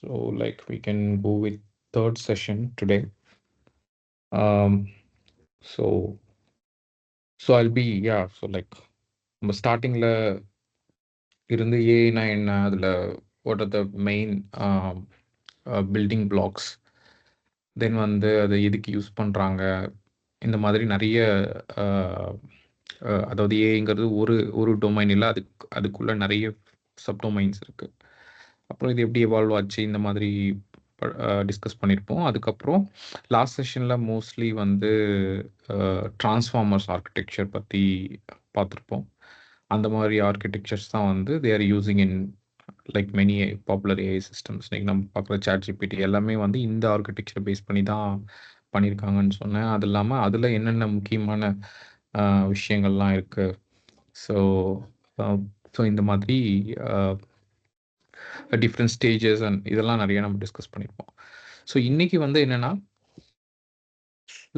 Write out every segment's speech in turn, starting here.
So like we can go with third session today. Um, so I'll be so like நம்ம ஸ்டார்டிங்ல இருந்து ஏஐனா என்ன, அதுல what are the main building blocks, தென் வந்து அதை எதுக்கு யூஸ் பண்றாங்க, இந்த மாதிரி நிறைய அதாவது ஏஐங்கிறது ஒரு ஒரு டொமைன் இல்லை, அதுக்குள்ள நிறைய சப்டொமைன்ஸ் இருக்கு. அப்புறம் இது எப்படி எவால்வ் ஆச்சு, இந்த மாதிரி டிஸ்கஸ் பண்ணியிருப்போம். அதுக்கப்புறம் லாஸ்ட் செஷனில் மோஸ்ட்லி வந்து டிரான்ஸ்ஃபார்மர்ஸ் ஆர்கிடெக்சர் பற்றி பார்த்துருப்போம். அந்த மாதிரி ஆர்கிடெக்சர்ஸ் தான் வந்து they are using in like many popular AI systems. நீங்கள் நம்ம பார்க்குற ChatGPT எல்லாமே வந்து இந்த ஆர்கிடெக்சரை பேஸ் பண்ணி தான் பண்ணியிருக்காங்கன்னு சொன்னேன். அது இல்லாமல் அதில் என்னென்ன முக்கியமான விஷயங்கள்லாம் இருக்குது. ஸோ இந்த மாதிரி டிஃப்ரெண்ட் ஸ்டேஜஸ் அண்ட் இதெல்லாம் நிறைய நம்ம டிஸ்கஸ் பண்ணியிருப்போம். ஸோ இன்னைக்கு வந்து என்னென்னா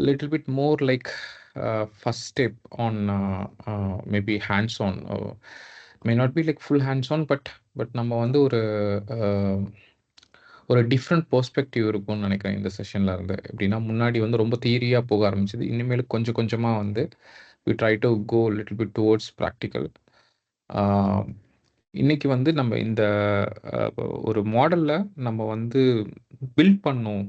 little bit more like first step on maybe hands on, may not be like full hands on, but நம்ம வந்து ஒரு டிஃப்ரெண்ட் பெர்ஸ்பெக்டிவ் இருக்கும்னு நினைக்கிறேன் இந்த செஷனில் இருந்து. எப்படின்னா முன்னாடி வந்து ரொம்ப தியரியாக போக ஆரம்பிச்சது, இனிமேல் கொஞ்சம் கொஞ்சமாக வந்து we try to go a little bit towards practical. இன்னைக்கு வந்து நம்ம இந்த ஒரு மாடலில் நம்ம வந்து பில்ட் பண்ணோம்.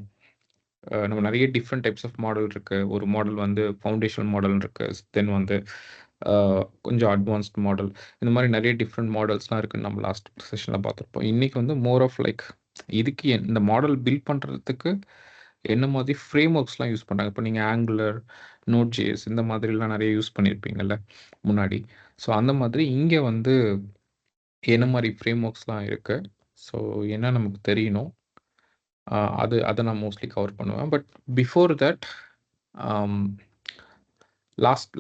நம்ம நிறைய டிஃப்ரெண்ட் டைப்ஸ் ஆஃப் மாடல் இருக்குது. ஒரு மாடல் வந்து ஃபவுண்டேஷனல் மாடல் இருக்குது, தென் வந்து கொஞ்சம் அட்வான்ஸ்ட் மாடல், இந்த மாதிரி நிறைய டிஃப்ரெண்ட் மாடல்ஸ்லாம் இருக்குன்னு நம்ம லாஸ்ட் செஷனில் பார்த்துருப்போம். இன்றைக்கி வந்து மோர் ஆஃப் லைக் இதுக்கு இந்த மாடல் பில்ட் பண்ணுறதுக்கு என்ன மாதிரி ஃப்ரேம் ஒர்க்ஸ்லாம் யூஸ் பண்ணுறாங்க. இப்போ நீங்கள் ஆங்குலர், Node.js இந்த மாதிரிலாம் நிறைய யூஸ் பண்ணியிருப்பீங்கள்ல முன்னாடி. ஸோ அந்த மாதிரி இங்கே வந்து என்ன மாதிரி ஃப்ரேம் ஒர்க்ஸ்லாம் இருக்குது, ஸோ என்ன நமக்கு தெரியணும், அதை நான் மோஸ்ட்லி கவர் பண்ணுவேன். பட் பிஃபோர் தட்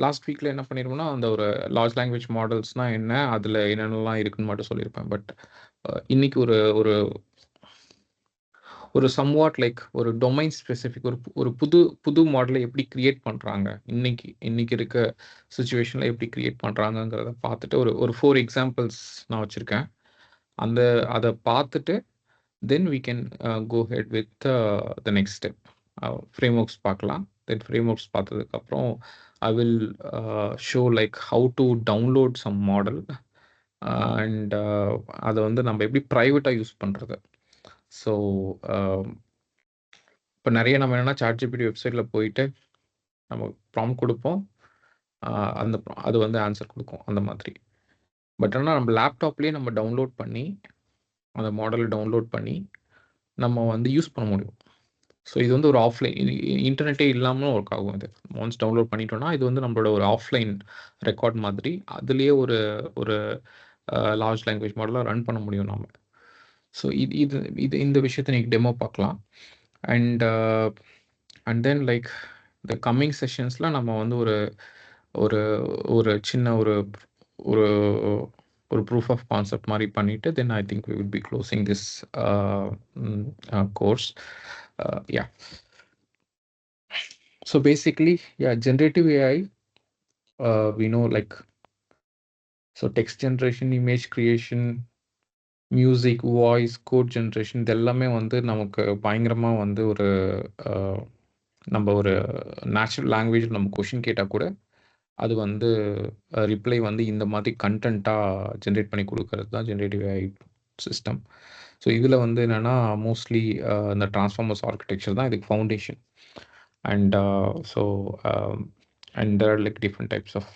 லாஸ்ட் வீக்கில் என்ன பண்ணியிருப்போம்னா அந்த ஒரு லார்ஜ் லாங்குவேஜ் மாடல்ஸ்னால் என்ன, அதில் என்னென்னலாம் இருக்குன்னு மட்டும் சொல்லியிருப்பேன். பட் இன்னைக்கு ஒரு சம்வாட் லைக் ஒரு டொமைன் ஸ்பெசிஃபிக் ஒரு புது மாடலை எப்படி கிரியேட் பண்ணுறாங்க, இன்னைக்கு இருக்க சுச்சுவேஷனில் எப்படி கிரியேட் பண்ணுறாங்கங்கிறத பார்த்துட்டு ஒரு 4 எக்ஸாம்பிள்ஸ் நான் வச்சுருக்கேன். அதை பார்த்துட்டு தென் we can go ahead with the next step. Frame works பார்க்கலாம். தென் ஃப்ரேம் ஒர்க்ஸ் பார்த்ததுக்கப்புறம் I will show like how to download some model and அதை வந்து நம்ம எப்படி ப்ரைவேட்டாக யூஸ் பண்ணுறது. ஸோ இப்போ நிறைய நம்ம என்னென்னா ChatGPT வெப்சைட்டில் போயிட்டு நம்ம ப்ராம்ப்ட் கொடுப்போம், அது வந்து ஆன்சர் கொடுக்கும் அந்த மாதிரி. பட் ஆனால் நம்ம லேப்டாப்லேயே நம்ம டவுன்லோட் பண்ணி அந்த மாடலை டவுன்லோட் பண்ணி நம்ம வந்து யூஸ் பண்ண முடியும். ஸோ இது வந்து ஒரு ஆஃப்லைன், இன்டர்நெட்டே இல்லாமல் ஒர்க் ஆகும். இது ஒன்ஸ் டவுன்லோட் பண்ணிட்டோன்னா இது வந்து நம்மளோட ஒரு ஆஃப்லைன் ரெக்கார்ட் மாதிரி, அதுலேயே ஒரு லார்ஜ் லாங்குவேஜ் மாடலாக ரன் பண்ண முடியும் நாம். ஸோ இந்த விஷயத்தை நீங்கள் டெமோ பார்க்கலாம். அண்ட் தென் லைக் இந்த கம்மிங் செஷன்ஸில் நம்ம வந்து ஒரு சின்ன ஒரு ப்ரூஃப் ஆஃப் கான்செப்ட் மாதிரி பண்ணிவிட்டு then I think we would be closing this course. Yeah. So basically, generative AI, we know like, so text generation, image creation, music, voice, code generation, இது எல்லாமே வந்து நமக்கு பயங்கரமாக வந்து நம்ம ஒரு நேச்சுரல் லாங்குவேஜில் நம்ம கொஷின் கேட்டால் கூட அது வந்து ரிப்ளை வந்து இந்த மாதிரி கண்டென்ட்டாக ஜென்ரேட் பண்ணி கொடுக்கறது தான் ஜென்ரேட்டிவ் AI சிஸ்டம். ஸோ இதில் வந்து என்னென்னா மோஸ்ட்லி இந்த டிரான்ஸ்ஃபார்மர்ஸ் ஆர்கிடெக்சர் தான் இதுக்கு foundation. And there are like different types of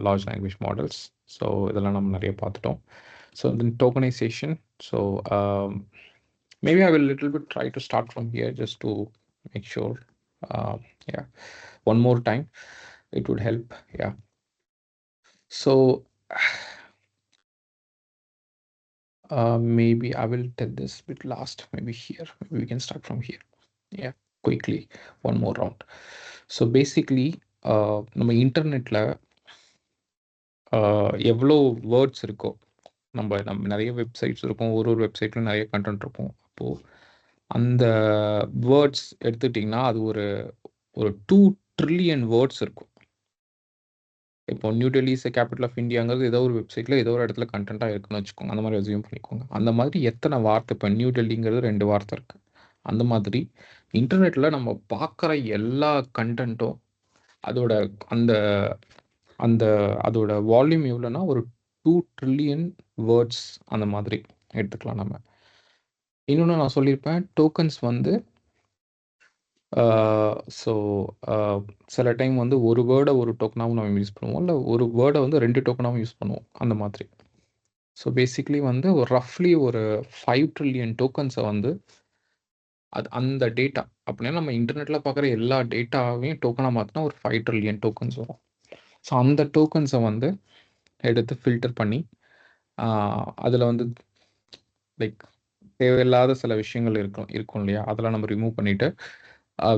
large language models. So இதெல்லாம் நம்ம நிறைய பார்த்துட்டோம். So then tokenization. So maybe I will little bit try to start from here just to make sure. Yeah, one more time, it would help. Yeah. So maybe I will tell this bit last. Maybe here. Maybe we can start from here. Yeah, quickly. One more round. So basically, நம்ம இன்டர்நெட்டில் எவ்வளோ words இருக்கோ, நம்ம நிறைய websites இருக்கும், ஒரு வெப்சைட்ல நிறைய கண்டென்ட் இருக்கும். அப்போது அந்த வேர்ட்ஸ் எடுத்துக்கிட்டிங்கன்னா அது ஒரு 2 ட்ரில்லியன் வேர்ட்ஸ் இருக்கும். இப்போ New Delhi is capital of இந்தியாங்கிறது ஏதோ ஒரு வெப்சைட்டில் ஏதோ ஒரு இடத்துல கண்டென்ட்டாக இருக்குன்னு வச்சுக்கோங்க. அந்த மாதிரி அசியூம் பண்ணிக்கோங்க. அந்த மாதிரி எத்தனை வார்த்தை, இப்போ நியூ டெல்லிங்கிறது 2 வார்த்தை இருக்குது. அந்த மாதிரி இன்டர்நெட்டில் நம்ம பார்க்குற எல்லா கண்டென்ட்டும் அதோட அந்த அந்த அதோட வால்யூம் எவ்வளோன்னா ஒரு 2 ட்ரில்லியன் வேர்ட்ஸ் அந்த மாதிரி எடுத்துக்கலாம் நம்ம. இன்னொன்று நான் சொல்லியிருப்பேன், டோக்கன்ஸ் வந்து ஸோ சில டைம் வந்து ஒரு வேர்டை ஒரு டோக்கனாகவும் நம்ம யூஸ் பண்ணுவோம், இல்லை ஒரு வேர்டை வந்து 2 டோக்கனாகவும் யூஸ் பண்ணுவோம் அந்த மாதிரி. ஸோ பேசிக்லி வந்து ஒரு ரஃப்லி ஒரு 5 ட்ரில்லியன் டோக்கன்ஸை வந்து அந்த டேட்டா அப்படின்னா நம்ம இன்டர்நெட்டில் பார்க்குற எல்லா டேட்டாவையும் டோக்கனாக மாற்றினா ஒரு 5 ட்ரில்லியன் டோக்கன்ஸ் வரும். ஸோ அந்த டோக்கன்ஸை வந்து எடுத்து ஃபில்டர் பண்ணி அதில் வந்து லைக் தேவையில்லாத சில விஷயங்கள் இருக்கும் இல்லையா, அதெல்லாம் நம்ம ரிமூவ் பண்ணிவிட்டு,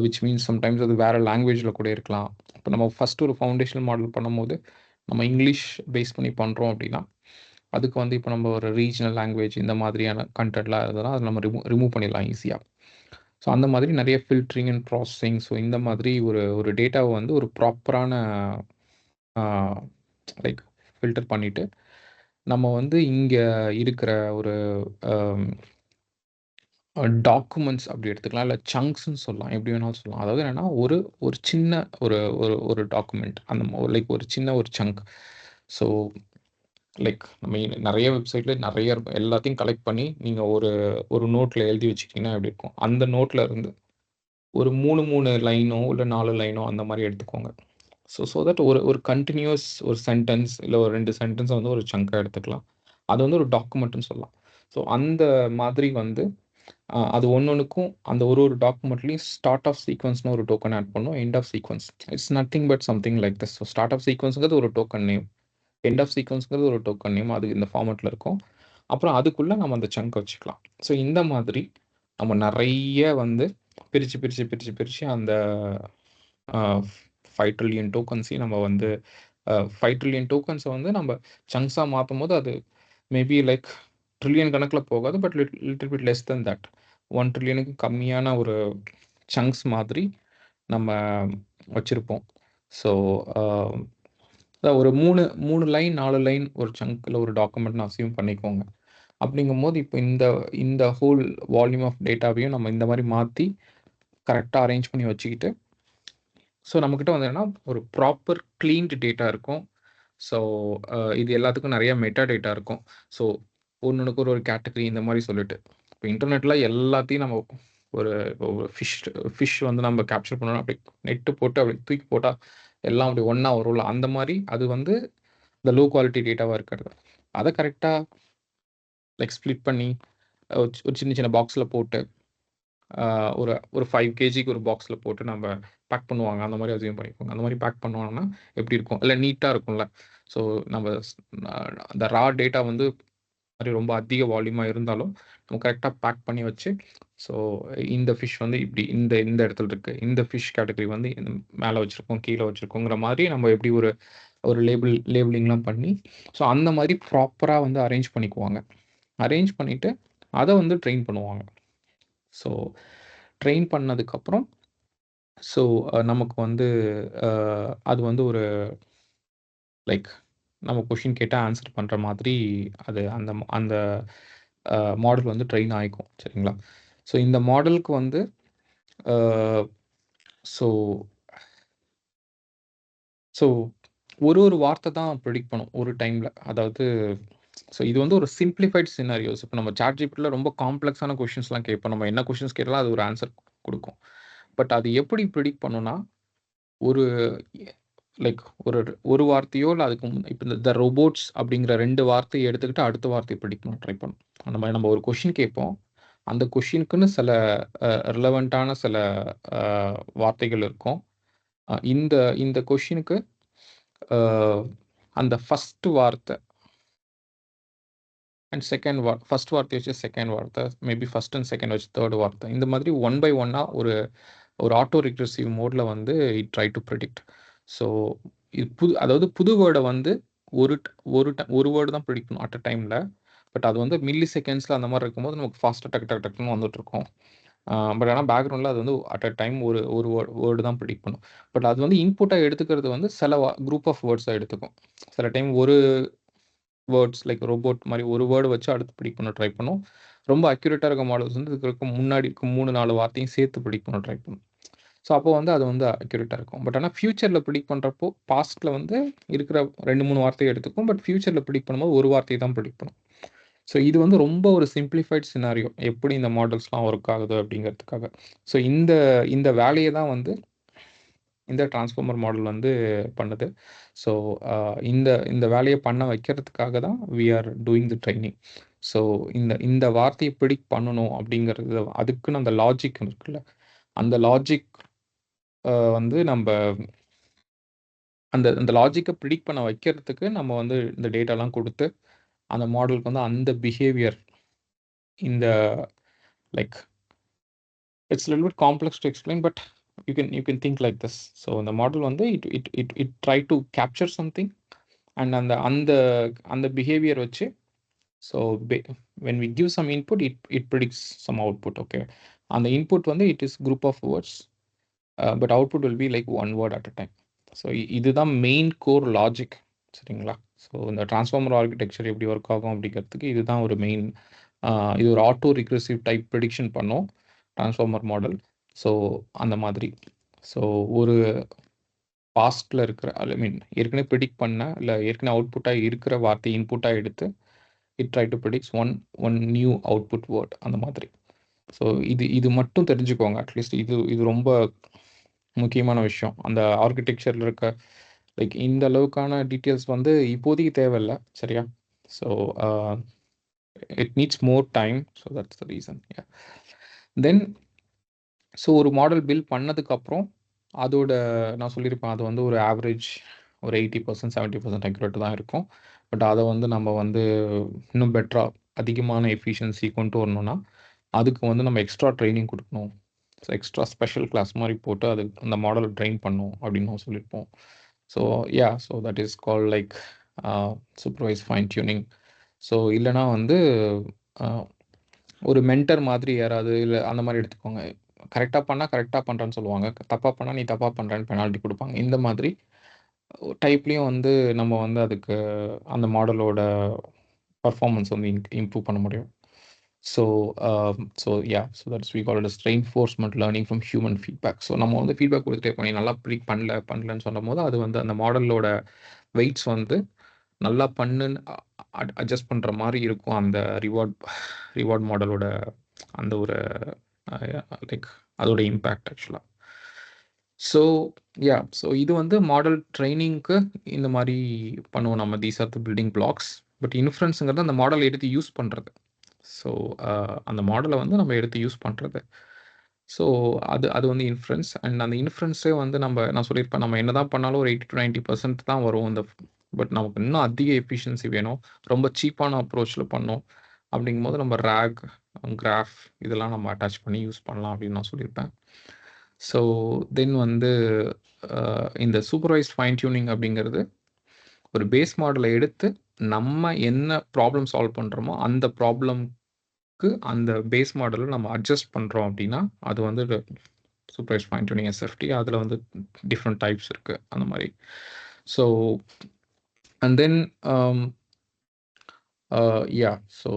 விச் மீன்ஸ் சம்டைம்ஸ் அது வேறு லாங்குவேஜில் கூட இருக்கலாம். இப்போ நம்ம ஃபஸ்ட்டு ஒரு ஃபவுண்டேஷனல் மாடல் பண்ணும்போது நம்ம இங்கிலீஷ் பேஸ் பண்ணி பண்ணுறோம் அப்படின்னா அதுக்கு வந்து இப்போ நம்ம ஒரு ரீஜனல் லாங்குவேஜ் இந்த மாதிரியான கண்டென்ட்லாம் இருந்ததுன்னா அதை நம்ம ரிமூவ் பண்ணிடலாம் ஈஸியாக. ஸோ அந்த மாதிரி நிறைய ஃபில்ட்ரிங் அண்ட் ப்ராசஸிங், ஸோ இந்த மாதிரி ஒரு டேட்டாவை வந்து ஒரு ப்ராப்பரான லைக் ஃபில்டர் பண்ணிவிட்டு நம்ம வந்து இங்கே இருக்கிற ஒரு டாக்குமெண்ட்ஸ் அப்படி எடுத்துக்கலாம், இல்லை சங்க்ஸ்ன்னு சொல்லலாம், எப்படி வேணாலும் சொல்லலாம். அதாவது என்னென்னா ஒரு சின்ன ஒரு ஒரு ஒரு டாக்குமெண்ட் அந்த லைக் ஒரு சின்ன ஒரு சங்க். ஸோ லைக் நம்ம நிறைய வெப்சைட்டில் நிறைய எல்லாத்தையும் கலெக்ட் பண்ணி நீங்கள் ஒரு நோட்டில் எழுதி வச்சுக்கிட்டிங்கன்னா எப்படி இருக்கும், அந்த நோட்டில் இருந்து ஒரு 3 லைனோ இல்லை 4 லைனோ அந்த மாதிரி எடுத்துக்கோங்க. ஸோ தட் ஒரு கண்டினியூஸ் ஒரு சென்டென்ஸ் இல்லை ஒரு 2 சென்டென்ஸை வந்து ஒரு சங்காக எடுத்துக்கலாம். அது வந்து ஒரு டாக்குமெண்ட்னு சொல்லலாம். ஸோ அந்த மாதிரி வந்து அது ஒன்னொன்றுக்கும் அந்த ஒரு டாக்குமெண்ட்லேயும் ஸ்டார்ட் ஆஃப் சீக்வன்ஸ்னு ஒரு டோக்கன் ஆட் பண்ணும், end of sequence. It's nothing but something like this. So start of சீக்வன்ஸுங்கிறது ஒரு டோக்கன் நேம், எண்ட் ஆஃப் சீக்வன்ஸுங்கிறது ஒரு டோக்கன் நேம், அது இந்த ஃபார்மெட்டில் இருக்கும். அப்புறம் அதுக்குள்ளே நம்ம அந்த சங்க் வச்சுக்கலாம். ஸோ இந்த மாதிரி நம்ம நிறைய வந்து பிரித்து அந்த 5 ட்ரில்லியன் டோக்கன்ஸையும் நம்ம வந்து 5 ட்ரில்லியன் டோக்கன்ஸை வந்து நம்ம சங்க்ஸாக மாற்றும் போது அது மேபி லைக் ட்ரில்லியன் கணக்கில் போகாது, but little bit less than that. 1 ட்ரில்லியனுக்கு கம்மியான ஒரு சங்க்ஸ் மாதிரி நம்ம வச்சுருப்போம். ஸோ ஒரு 3 லைன் 4 லைன் ஒரு சங்க்கில் ஒரு டாக்குமெண்ட் அசியூம் பண்ணிக்கோங்க. அப்படிங்கும்போது இப்போ இந்த ஹோல் வால்யூம் ஆஃப் டேட்டாவையும் நம்ம இந்த மாதிரி மாற்றி கரெக்டாக அரேஞ்ச் பண்ணி வச்சுக்கிட்டு, ஸோ நம்மக்கிட்ட வந்து என்னன்னா ஒரு ப்ராப்பர் க்ளீன்டு டேட்டா இருக்கும். ஸோ இது எல்லாத்துக்கும் நிறைய மெட்டா டேட்டா இருக்கும். ஸோ ஒன்றுக்கு ஒரு கேட்டகரி இந்த மாதிரி சொல்லிட்டு இப்போ இன்டர்நெட்டில் எல்லாத்தையும் நம்ம ஒரு ஃபிஷ் வந்து நம்ம கேப்சர் பண்ணணும், அப்படி நெட்டு போட்டு அப்படி தூக்கி போட்டால் எல்லாம் அப்படி ஒன்றா வரும்ல, அந்த மாதிரி அது வந்து இந்த லோ குவாலிட்டி டேட்டாவாக இருக்கிறது. அதை கரெக்டாக லைக் ஸ்ப்ளிட் பண்ணி ஒரு சின்ன சின்ன பாக்ஸில் போட்டு ஒரு 5 கேஜிக்கு ஒரு பாக்ஸில் போட்டு நம்ம பேக் பண்ணுவாங்க. அந்த மாதிரி அசியூம் பண்ணிக்கோங்க. அந்த மாதிரி பேக் பண்ணுவாங்கன்னா எப்படி இருக்கும், இல்லை நீட்டாக இருக்கும்ல. ஸோ நம்ம அந்த ரா டேட்டா வந்து மாதிரி ரொம்ப அதிக வால்யூமாக இருந்தாலும் நம்ம கரெக்டாக பேக் பண்ணி வச்சு, ஸோ இந்த ஃபிஷ் வந்து இப்படி இந்த இடத்துல இருக்குது, இந்த ஃபிஷ் கேட்டகரி வந்து மேலே வச்சுருக்கோம் கீழே வச்சுருக்கோங்கிற மாதிரி நம்ம எப்படி ஒரு லேபிளிங்லாம் பண்ணி, ஸோ அந்த மாதிரி ப்ராப்பராக வந்து அரேஞ்ச் பண்ணிக்குவாங்க. அரேஞ்ச் பண்ணிவிட்டு அதை வந்து ட்ரெயின் பண்ணுவாங்க. ஸோ ட்ரெயின் பண்ணதுக்கப்புறம் ஸோ நமக்கு வந்து அது வந்து ஒரு லைக் நம்ம கொஷின் கேட்டால் ஆன்சர் பண்ணுற மாதிரி அது அந்த அந்த மாடல் வந்து ட்ரெயின் ஆகிக்கும். சரிங்களா? ஸோ இந்த மாடலுக்கு வந்து ஸோ ஸோ ஒரு வார்த்தை தான் ப்ரெடிக்ட் பண்ணும் ஒரு டைமில். அதாவது ஸோ இது வந்து ஒரு சிம்பிளிஃபைட் சினாரியோஸ். இப்போ நம்ம சாட்ஜிபிட்டியில் ரொம்ப காம்ப்ளெக்ஸான கொஷின்ஸ்லாம் கேட்போம். நம்ம என்ன கொஷின்ஸ் கேட்டாலும் அது ஒரு ஆன்சர் கொடுக்கும். பட் அது எப்படி ப்ரெடிக்ட் பண்ணுன்னா ஒரு லைக் ஒரு வார்த்தையோ இல்லை அதுக்கு இப்போ இந்த ரோபோட்ஸ் அப்படிங்கிற 2 வார்த்தையை எடுத்துக்கிட்டு அடுத்த வார்த்தையை ப்ரெடிக்ட் பண்ண ட்ரை பண்ணும். அந்த மாதிரி நம்ம ஒரு கொஷின் கேட்போம், அந்த கொஷினுக்குன்னு சில ரிலவெண்ட்டான சில வார்த்தைகள் இருக்கும். இந்த கொஷினுக்கு அந்த ஃபஸ்ட்டு வார்த்தை அண்ட் செகண்ட் ஃபஸ்ட் வார்த்தை வச்சு செகண்ட் வார்த்தை, மேபி ஃபஸ்ட் அண்ட் செகண்ட் வச்சு தேர்ட் வார்த்தை, இந்த மாதிரி 1 by 1 ஒரு ஆட்டோ ரிக்ரெசிவ் மோடில் வந்து it try to predict. So இது அதாவது புது வேர்டை வந்து ஒரு வேர்டு தான் ப்ரெடிக்ட் பண்ணும் அட் அ டைமில். பட் அது வந்து மில்லி செகண்ட்ஸில் அந்த மாதிரி இருக்கும்போது நமக்கு ஃபாஸ்ட்டாக டக்குன்னு வந்துட்டுருக்கோம். பட் ஆனால் பேக்ரவுண்டில் அது வந்து அட் அ டைம் ஒரு ஒரு வேர்டு தான் ப்ரிடிக்ட் பண்ணும். பட் அது வந்து இன்புட்டாக எடுத்துக்கிறது வந்து சில குரூப் ஆஃப் வேர்ட்ஸாக எடுத்துக்கும். சில டைம் ஒரு வேர்ட்ஸ் லைக் ரோபோட் மாதிரி ஒரு வேர்டு வச்சு அடுத்து ப்ரிடிக்ட் பண்ண ட்ரை பண்ணும். ரொம்ப அக்யூரேட்டாக இருக்க மாடல்ஸ் வந்து இதுக்கு இருக்க முன்னாடி இருக்க 3-4 வார்த்தையும் சேர்த்து ப்ரிடிக்ட் பண்ண ட்ரை பண்ணும். ஸோ அப்போ வந்து அது வந்து அக்யூரேட்டாக இருக்கும். பட் ஆனால் ஃபியூச்சரில் ப்ரிடிக்ட் பண்ணுறப்போ பாஸ்ட்டில் வந்து இருக்கிற 2-3 வார்த்தையை எடுத்துக்கும். பட் ஃபியூச்சரில் ப்ரிடிக்ட் பண்ணும்போது ஒரு வார்த்தையை தான் ப்ரிடிக்ட் பண்ணும். ஸோ இது வந்து ரொம்ப ஒரு சிம்பிளிஃபைட் சினாரியோ எப்படி இந்த மாடல்ஸ்லாம் ஒர்க் ஆகுது அப்படிங்கிறதுக்காக. ஸோ இந்த இந்த வேலையை தான் வந்து இந்த டிரான்ஸ்ஃபார்மர் மாடல் வந்து பண்ணுது. ஸோ இந்த இந்த வேலையை பண்ண வைக்கிறதுக்காக தான் we are doing the training. So இந்த இந்த வார்த்தையை ப்ரிடிக்ட் பண்ணணும் அப்படிங்கிறது அதுக்குன்னு அந்த லாஜிக் இருக்குல்ல, அந்த லாஜிக் வந்து நம்ம அந்த அந்த லாஜிக்கை ப்ரிடிக்ட் பண்ண வைக்கிறதுக்கு நம்ம வந்து இந்த டேட்டாலாம் கொடுத்து அந்த மாடலுக்கு வந்து அந்த பிஹேவியர் இந்த like it's little bit complex to explain but you can think like this. So இந்த மாடல் வந்து it try to capture something and அந்த அந்த அந்த பிஹேவியர் வச்சு so when we give some input it predicts some output. Okay, அந்த input வந்து it is group of words but output will be like one word at a time. So இதுதான் main core logic. சரிங்களா? So இந்த transformer architecture எப்படி work ஆகும் அப்படிங்கிறதுக்கு இதுதான் ஒரு மெயின். இது ஒரு ஆட்டோ ரிக்ரெசிவ் டைப் ப்ரிடிக்ஷன் பண்ணும் டிரான்ஸ்ஃபார்மர் மாடல். ஸோ அந்த மாதிரி ஸோ ஒரு பாஸ்ட்டில் இருக்கிற ஐ மீன் ஏற்கனவே ப்ரிடிக்ட் பண்ண இல்லை ஏற்கனவே அவுட்புட்டாக இருக்கிற வார்த்தை இன்புட்டாக எடுத்து it try to predicts one new output word அந்த மாதிரி. ஸோ இது மட்டும் தெரிஞ்சுக்கோங்க. அட்லீஸ்ட் இது ரொம்ப முக்கியமான விஷயம். அந்த ஆர்கிடெக்சரில் இருக்க லைக் இந்த அளவுக்கான டீட்டெயில்ஸ் வந்து இப்போதைக்கு தேவையில்லை. சரியா? So it needs more time. So that's the reason. Then so ஒரு மாடல் பில்ட் பண்ணதுக்கப்புறம் அதோட நான் சொல்லியிருப்பேன் அது வந்து ஒரு ஆவரேஜ் ஒரு 80% 70% அக்யூரேட் தான் இருக்கும். பட் அதை வந்து நம்ம வந்து இன்னும் பெட்டராக அதிகமான எஃபிஷியன்சி கொண்டு வரணும்னா அதுக்கு வந்து நம்ம எக்ஸ்ட்ரா ட்ரைனிங் கொடுக்கணும். ஸோ எக்ஸ்ட்ரா ஸ்பெஷல் கிளாஸ் மாதிரி போட்டு அது அந்த மாடலை ட்ரெயின் பண்ணும் அப்படின்னு நம்ம சொல்லியிருப்போம். So so that is call like supervise fine tuning. So இல்லைனா வந்து ஒரு மென்டர் மாதிரி யாராவது இல்லை அந்த மாதிரி எடுத்துக்கோங்க. கரெக்டாக பண்ணால் கரெக்டாக பண்ணுறேன்னு சொல்லுவாங்க, தப்பாக பண்ணால் நீ தப்பாக பண்ணுறேன்னு பெனால்ட்டி கொடுப்பாங்க. இந்த மாதிரி டைப்லேயும் வந்து நம்ம வந்து அதுக்கு அந்த மாடலோட பர்ஃபார்மன்ஸ் வந்து இம்ப்ரூவ் பண்ண முடியும். So so that's we call it as reinforcement learning from human feedback. So நம்ம வந்து ஃபீட்பேக் கொடுத்துட்டே பண்ணி நல்லா ப்ரிடிக்ட் பண்ணலன்னு சொல்லும் போது அது வந்து அந்த மாடலோட வெயிட்ஸ் வந்து நல்லா பண்ணுன்னு அட்ஜஸ்ட் பண்ணுற மாதிரி இருக்கும் அந்த ரிவார்ட் மாடலோட அந்த ஒரு லைக் அதோட இம்பேக்ட் ஆக்சுவலாக. ஸோ இது வந்து மாடல் ட்ரைனிங்க்கு இந்த மாதிரி பண்ணுவோம் நம்ம. These are the building blocks. But இன்ஃப்ளூயன்ஸுங்கிறது அந்த மாடல் எடுத்து யூஸ் பண்ணுறது. ஸோ அந்த மாடலை வந்து நம்ம எடுத்து யூஸ் பண்ணுறது. ஸோ அது வந்து இன்ஃப்ளூயன்ஸ். அண்ட் அந்த இன்ஃப்ளூயன்ஸே வந்து நான் சொல்லியிருப்பேன், நம்ம என்ன தான் பண்ணாலும் ஒரு 80 to 90% தான் வரும் அந்த. பட் நமக்கு இன்னும் அதிக எஃபிஷியன்சி வேணும், ரொம்ப சீப்பான அப்ரோச்சில் பண்ணோம் அப்படிங்கும்போது நம்ம ரேக், கிராஃப் இதெல்லாம் நம்ம அட்டாச் பண்ணி யூஸ் பண்ணலாம் அப்படின்னு நான் சொல்லியிருப்பேன். ஸோ தென் வந்து இந்த சூப்பர்வைஸ்ட் ஃபைன் டியூனிங் அப்படிங்கிறது ஒரு பேஸ் மாடலை எடுத்து நம்ம என்ன ப்ராப்ளம் சால்வ் பண்ணுறோமோ அந்த ப்ராப்ளம்க்கு அந்த பேஸ் மாடலை நம்ம அட்ஜஸ்ட் பண்ணுறோம் அப்படின்னா அது வந்து சூப்பர்வைஸ்ட் ஃபைன் டியூனிங் எஸ்எஃப்டி. அதில் வந்து டிஃப்ரெண்ட் டைப்ஸ் இருக்குது அந்த மாதிரி. So and then so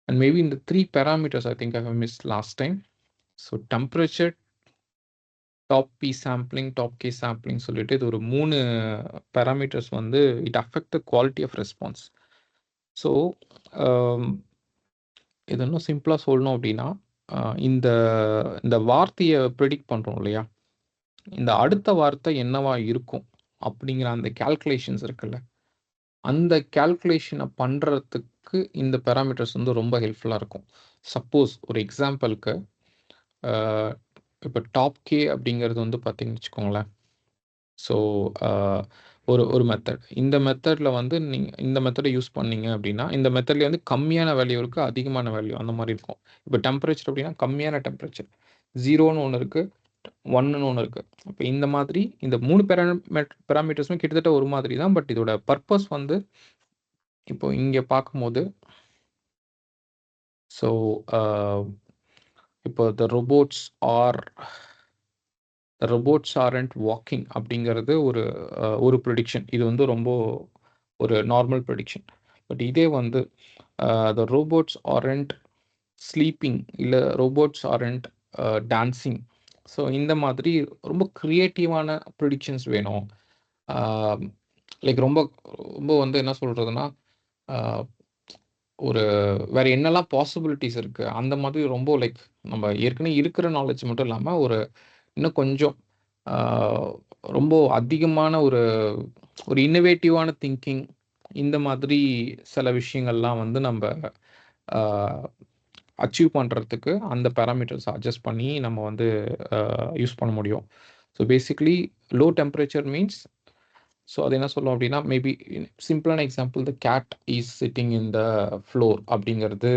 and maybe in the 3 parameters I think I have missed last time. So temperature, top P sampling, top K sampling சொல்லிட்டு இது ஒரு 3 parameters வந்து it affect the quality of response. So இது இன்னும் சிம்பிளாக சொல்லணும் அப்படின்னா இந்த இந்த வார்த்தையை ப்ரிடிக்ட் பண்ணுறோம் இல்லையா, இந்த அடுத்த வார்த்தை என்னவா இருக்கும் அப்படிங்கிற அந்த கேல்குலேஷன்ஸ் இருக்குல்ல, அந்த கேல்குலேஷனை பண்ணுறதுக்கு இந்த பேராமீட்டர்ஸ் வந்து ரொம்ப ஹெல்ப்ஃபுல்லாக இருக்கும். சப்போஸ் ஒரு எக்ஸாம்பிளுக்கு இப்போ டாப் கே அப்படிங்கிறது வந்து பார்த்தீங்கன்னு வச்சுக்கோங்களேன். ஸோ ஒரு மெத்தட், இந்த மெத்தடில் வந்து நீங்கள் இந்த மெத்தடை யூஸ் பண்ணீங்க அப்படின்னா இந்த மெத்தட்லேயே வந்து கம்மியான வேல்யூ இருக்குது, அதிகமான வேல்யூ அந்த மாதிரி இருக்கும். இப்போ டெம்பரேச்சர் அப்படின்னா கம்மியான டெம்பரேச்சர் 0ன்னு ஒன்று இருக்குது, 1ன்னு ஒன்று இருக்குது. இப்போ இந்த மாதிரி இந்த 3 பேராமீட்டர்ஸுமே கிட்டத்தட்ட ஒரு மாதிரி தான். பட் இதோட பர்பஸ் வந்து இப்போ இங்கே பார்க்கும்போது ஸோ இப்போ த ரோபோட்ஸ் ஆரண்ட் வாக்கிங் அப்படிங்கிறது ஒரு ப்ரெடிக்ஷன். இது வந்து ரொம்ப ஒரு நார்மல் ப்ரெடிக்ஷன். பட் இதே வந்து த ரோபோட்ஸ் ஆரண்ட் ஸ்லீப்பிங், இல்லை ரோபோட்ஸ் ஆரண்ட் டான்சிங். ஸோ இந்த மாதிரி ரொம்ப க்ரியேட்டிவான ப்ரிடிக்ஷன்ஸ் வேணும். லைக் ரொம்ப ரொம்ப வந்து என்ன சொல்கிறதுனா, ஒரு வேறு என்னெல்லாம் பாசிபிலிட்டிஸ் இருக்குது அந்த மாதிரி ரொம்ப லைக் நம்ம ஏற்கனவே இருக்கிற நாலேஜ் மட்டும் இல்லாமல் இன்னும் கொஞ்சம் ரொம்ப அதிகமான ஒரு இன்னோவேட்டிவான திங்கிங், இந்த மாதிரி சில விஷயங்கள்லாம் வந்து நம்ம அச்சீவ் பண்ணுறதுக்கு அந்த பேராமீட்டர்ஸ் அட்ஜஸ்ட் பண்ணி நம்ம வந்து யூஸ் பண்ண முடியும். So basically low temperature means, so அது என்ன சொல்லும் அப்படின்னா, மேபி சிம்பிளான example, the cat is sitting in the floor அப்படிங்கிறது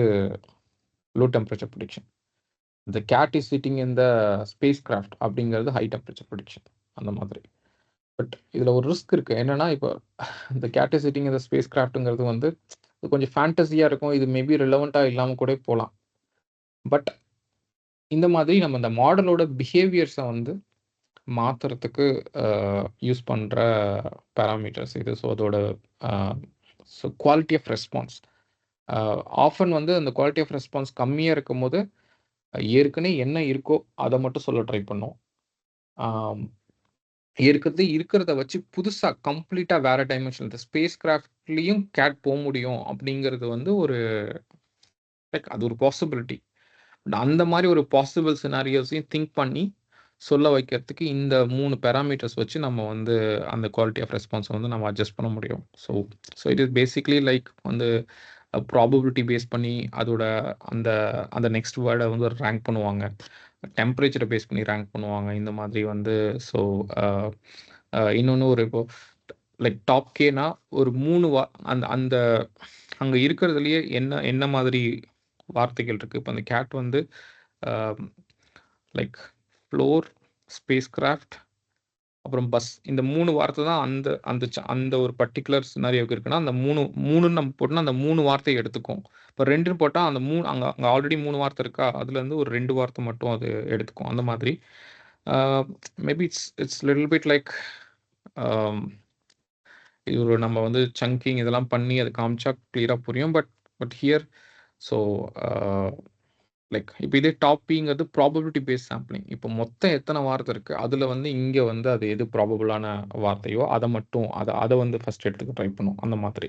low temperature prediction. The cat is sitting in the spacecraft அப்படிங்கிறது ஹை டெம்பரேச்சர் ப்ரெடிக்ஷன். அந்த மாதிரி. பட் இதில் ஒரு ரிஸ்க் இருக்குது. என்னென்னா, இப்போ இந்த கேட் இஸ் சிட்டிங் இந்த ஸ்பேஸ் கிராஃப்ட்டுங்கிறது வந்து கொஞ்சம் ஃபேண்டஸியாக இருக்கும். இது மேபி ரிலவெண்ட்டாக இல்லாமல் கூட போகலாம். பட் இந்த மாதிரி நம்ம இந்த மாடலோட பிஹேவியர்ஸை வந்து மாற்றுறதுக்கு யூஸ் பண்ணுற பேராமீட்டர்ஸ் இது. ஸோ அதோட குவாலிட்டி ஆஃப் ரெஸ்பான்ஸ் ஆஃபன் வந்து அந்த குவாலிட்டி ஆஃப் ரெஸ்பான்ஸ் கம்மியாக இருக்கும் போது ஏற்கனவே என்ன இருக்கோ அதை மட்டும் சொல்ல ட்ரை பண்ணோம். இருக்கிறத வச்சு புதுசாக கம்ப்ளீட்டாக வேறு டைமென்ஷன், இந்த ஸ்பேஸ் கிராஃப்ட்லேயும் கேட் போக முடியும் அப்படிங்கிறது வந்து ஒரு லைக் அது ஒரு பாசிபிலிட்டி. பட் அந்த மாதிரி ஒரு பாசிபிள் சினாரியோஸையும் திங்க் பண்ணி சொல்ல வைக்கிறதுக்கு இந்த 3 பேராமீட்டர்ஸ் வச்சு நம்ம வந்து அந்த குவாலிட்டி ஆஃப் ரெஸ்பான்ஸை வந்து நம்ம அட்ஜஸ்ட் பண்ண முடியும். So it is basically like வந்து ப்ராபபிலிட்டி பேஸ் பண்ணி அதோட அந்த நெக்ஸ்ட் வேர்டை வந்து ரேங்க் பண்ணுவாங்க. டெம்பரேச்சரை பேஸ் பண்ணி ரேங்க் பண்ணுவாங்க. இந்த மாதிரி வந்து ஸோ இன்னொன்று ஒரு இப்போ லைக் டாப் கேனா ஒரு 3 அந்த அங்கே இருக்கிறதுலையே என்ன மாதிரி வார்த்தைகள் இருக்குது. இப்போ அந்த கேட் வந்து லைக் ஃப்ளோர், ஸ்பேஸ் கிராஃப்ட், அப்புறம் பஸ், இந்த 3 வார்த்தை தான் அந்த ஒரு பர்டிகுலர் சினாரியோவுக்கு இருக்குன்னா, அந்த 3 நம்ம போட்டோம்னா அந்த 3 வார்த்தையை எடுத்துக்கும். இப்போ 2 போட்டால் அந்த 3 அங்கே ஆல்ரெடி 3 வார்த்தை இருக்கா, அதுலேருந்து ஒரு 2 வார்த்தை மட்டும் அது எடுத்துக்கும். அந்த மாதிரி maybe it's little bit like இது நம்ம வந்து சங்கிங் இதெல்லாம் பண்ணி அது காமிச்சா கிளியராக புரியும். பட் ஹியர் ஸோ லைக் இப்போ இதே டாப்பிங்கிறது ப்ராபபிலிட்டி பேஸ் சாம்பிளிங். இப்போ மொத்தம் எத்தனை வார்த்தை இருக்குது, அதில் வந்து இங்கே வந்து அது எது ப்ராபபிளான வார்த்தையோ அதை மட்டும் அதை வந்து ஃபஸ்ட் எடுத்துக்க ட்ரை பண்ணும். அந்த மாதிரி.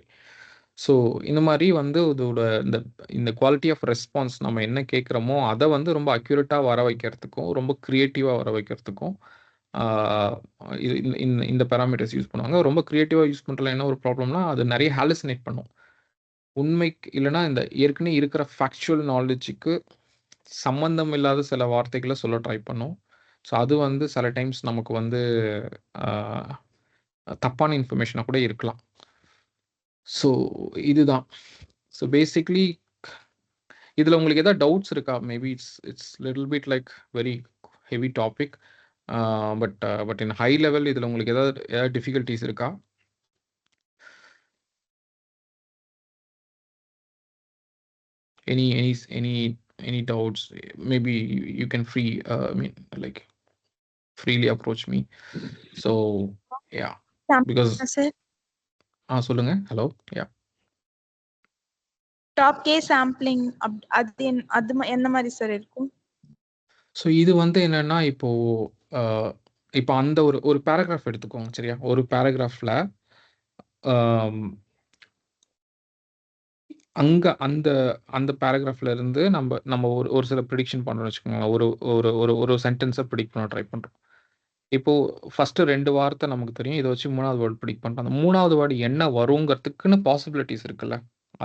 ஸோ இந்த மாதிரி வந்து இதோட இந்த குவாலிட்டி ஆஃப் ரெஸ்பான்ஸ் நம்ம என்ன கேட்குறோமோ அதை வந்து ரொம்ப அக்யூரேட்டாக வர வைக்கிறதுக்கும் ரொம்ப க்ரியேட்டிவாக வர வைக்கிறதுக்கும் இந்த பேராமீட்டர்ஸ் யூஸ் பண்ணுவாங்க. ரொம்ப க்ரியேட்டிவாக யூஸ் பண்ணுறதுல என்ன ஒரு ப்ராப்ளம்னா, அது நிறைய ஹாலுசினேட் பண்ணும். உண்மைக்கு இல்லைன்னா இந்த ஏற்கனவே இருக்கிற ஃபேக்சுவல் நாலேஜுக்கு சம்பந்தம் இல்லாத சில வார்த்தைகளை சொல்ல ட்ரை பண்ணும். ஸோ அது வந்து சில டைம்ஸ் நமக்கு வந்து தப்பான இன்ஃபர்மேஷனாக கூட இருக்கலாம். ஸோ இதுதான். ஸோ பேசிக்லி இதில் உங்களுக்கு எதாவது டவுட்ஸ் இருக்கா? Maybe it's little bit like very heavy topic. But in high level இதில் உங்களுக்கு ஏதாவது டிஃபிகல்ட்டிஸ் இருக்கா? Any doubts? Maybe you can freely approach me. So yeah, because சொல்லுங்க. Hello. yeah, top K sampling அது என்ன மாதிரி சார் இருக்கும்? ஸோ இது வந்து என்னன்னா, இப்போ அந்த ஒரு பேராகிராஃப் எடுத்துக்கோங்க. சரியா? ஒரு பேராகிராஃப்ல அங்கே அந்த பேராகிராஃப்ல இருந்து நம்ம ஒரு சில ப்ரிடிக்ஷன் பண்ணுறோம்னு வச்சுக்கோங்களேன். ஒரு சென்டென்ஸை ப்ரிடிக்ட் பண்ண ட்ரை பண்ணுறோம். இப்போது ஃபஸ்ட்டு 2 வார்த்தை நமக்கு தெரியும். இதை வச்சு 3வது வேர்டு ப்ரிடிக்ட் பண்ணுறோம். அந்த 3வது வேர்டு என்ன வருங்கிறதுக்குன்னு பாசிபிலிட்டிஸ் இருக்குல்ல.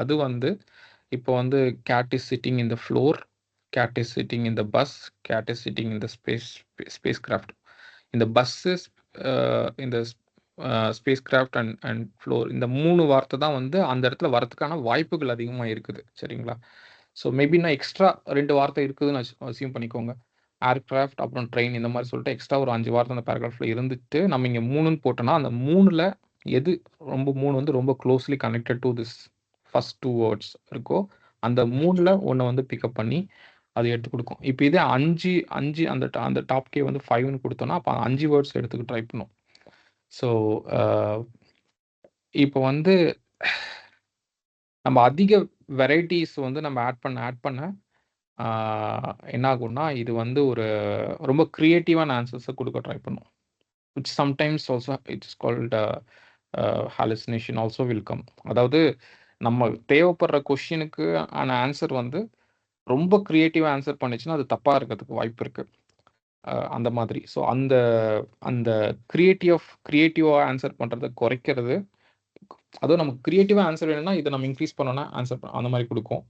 அது வந்து இப்போ வந்து cat is sitting in the floor, cat is sitting in the bus, cat is sitting in the spacecraft. இந்த பஸ்ஸு, இந்த ஸ்பேஸ் கிராஃப்ட் அண்ட் ஃப்ளோர், இந்த 3 வார்த்தை தான் வந்து அந்த இடத்துல வரதுக்கான வாய்ப்புகள் அதிகமாக இருக்குது. சரிங்களா? ஸோ மேபி நான் எக்ஸ்ட்ரா 2 வார்த்தை இருக்குதுன்னு அசியூம் பண்ணிக்கோங்க. ஏர்கிராஃப்ட், அப்புறம் ட்ரெயின், இந்த மாதிரி சொல்லிட்டு எக்ஸ்ட்ரா ஒரு 5 வார்த்தை அந்த பேராகிராஃபில் இருந்துட்டு நம்ம இங்கே 3ன்னு போட்டோன்னா, அந்த 3ல் எது 3 வந்து ரொம்ப closely connected to this first 2 words இருக்கோ, அந்த 3ல் ஒன்று வந்து பிக்கப் பண்ணி அது எடுத்து கொடுக்கும். இப்போ இதே 5 அந்த டாப் கே வந்து 5ன்னு கொடுத்தோம்னா அப்போ 5 வேர்ட்ஸ் எடுத்துக்க ட்ரை பண்ணும். ஸோ இப்போ வந்து நம்ம அதிக வெரைட்டிஸ் வந்து நம்ம ஆட் பண்ண என்ன ஆகும்னா இது வந்து ஒரு ரொம்ப க்ரியேட்டிவான ஆன்சர்ஸை கொடுக்க ட்ரை பண்ணும். Which sometimes also it's called hallucination also will come. அதாவது நம்ம தேவைப்படுற கொஷினுக்கு ஆன ஆன்சர் வந்து ரொம்ப க்ரியேட்டிவாக ஆன்சர் பண்ணிச்சுன்னா அது தப்பாக இருக்கிறதுக்கு வாய்ப்பு இருக்குது. அந்த மாதிரி. ஸோ அந்த அந்த க்ரியேட்டிவாக ஆன்சர் பண்ணுறதை குறைக்கிறது. அதுவும் நமக்கு க்ரியேட்டிவாக ஆன்சர் வேணும்னா இதை நம்ம இன்க்ரீஸ் பண்ணோன்னா ஆன்சர் அந்த மாதிரி கொடுக்கும்.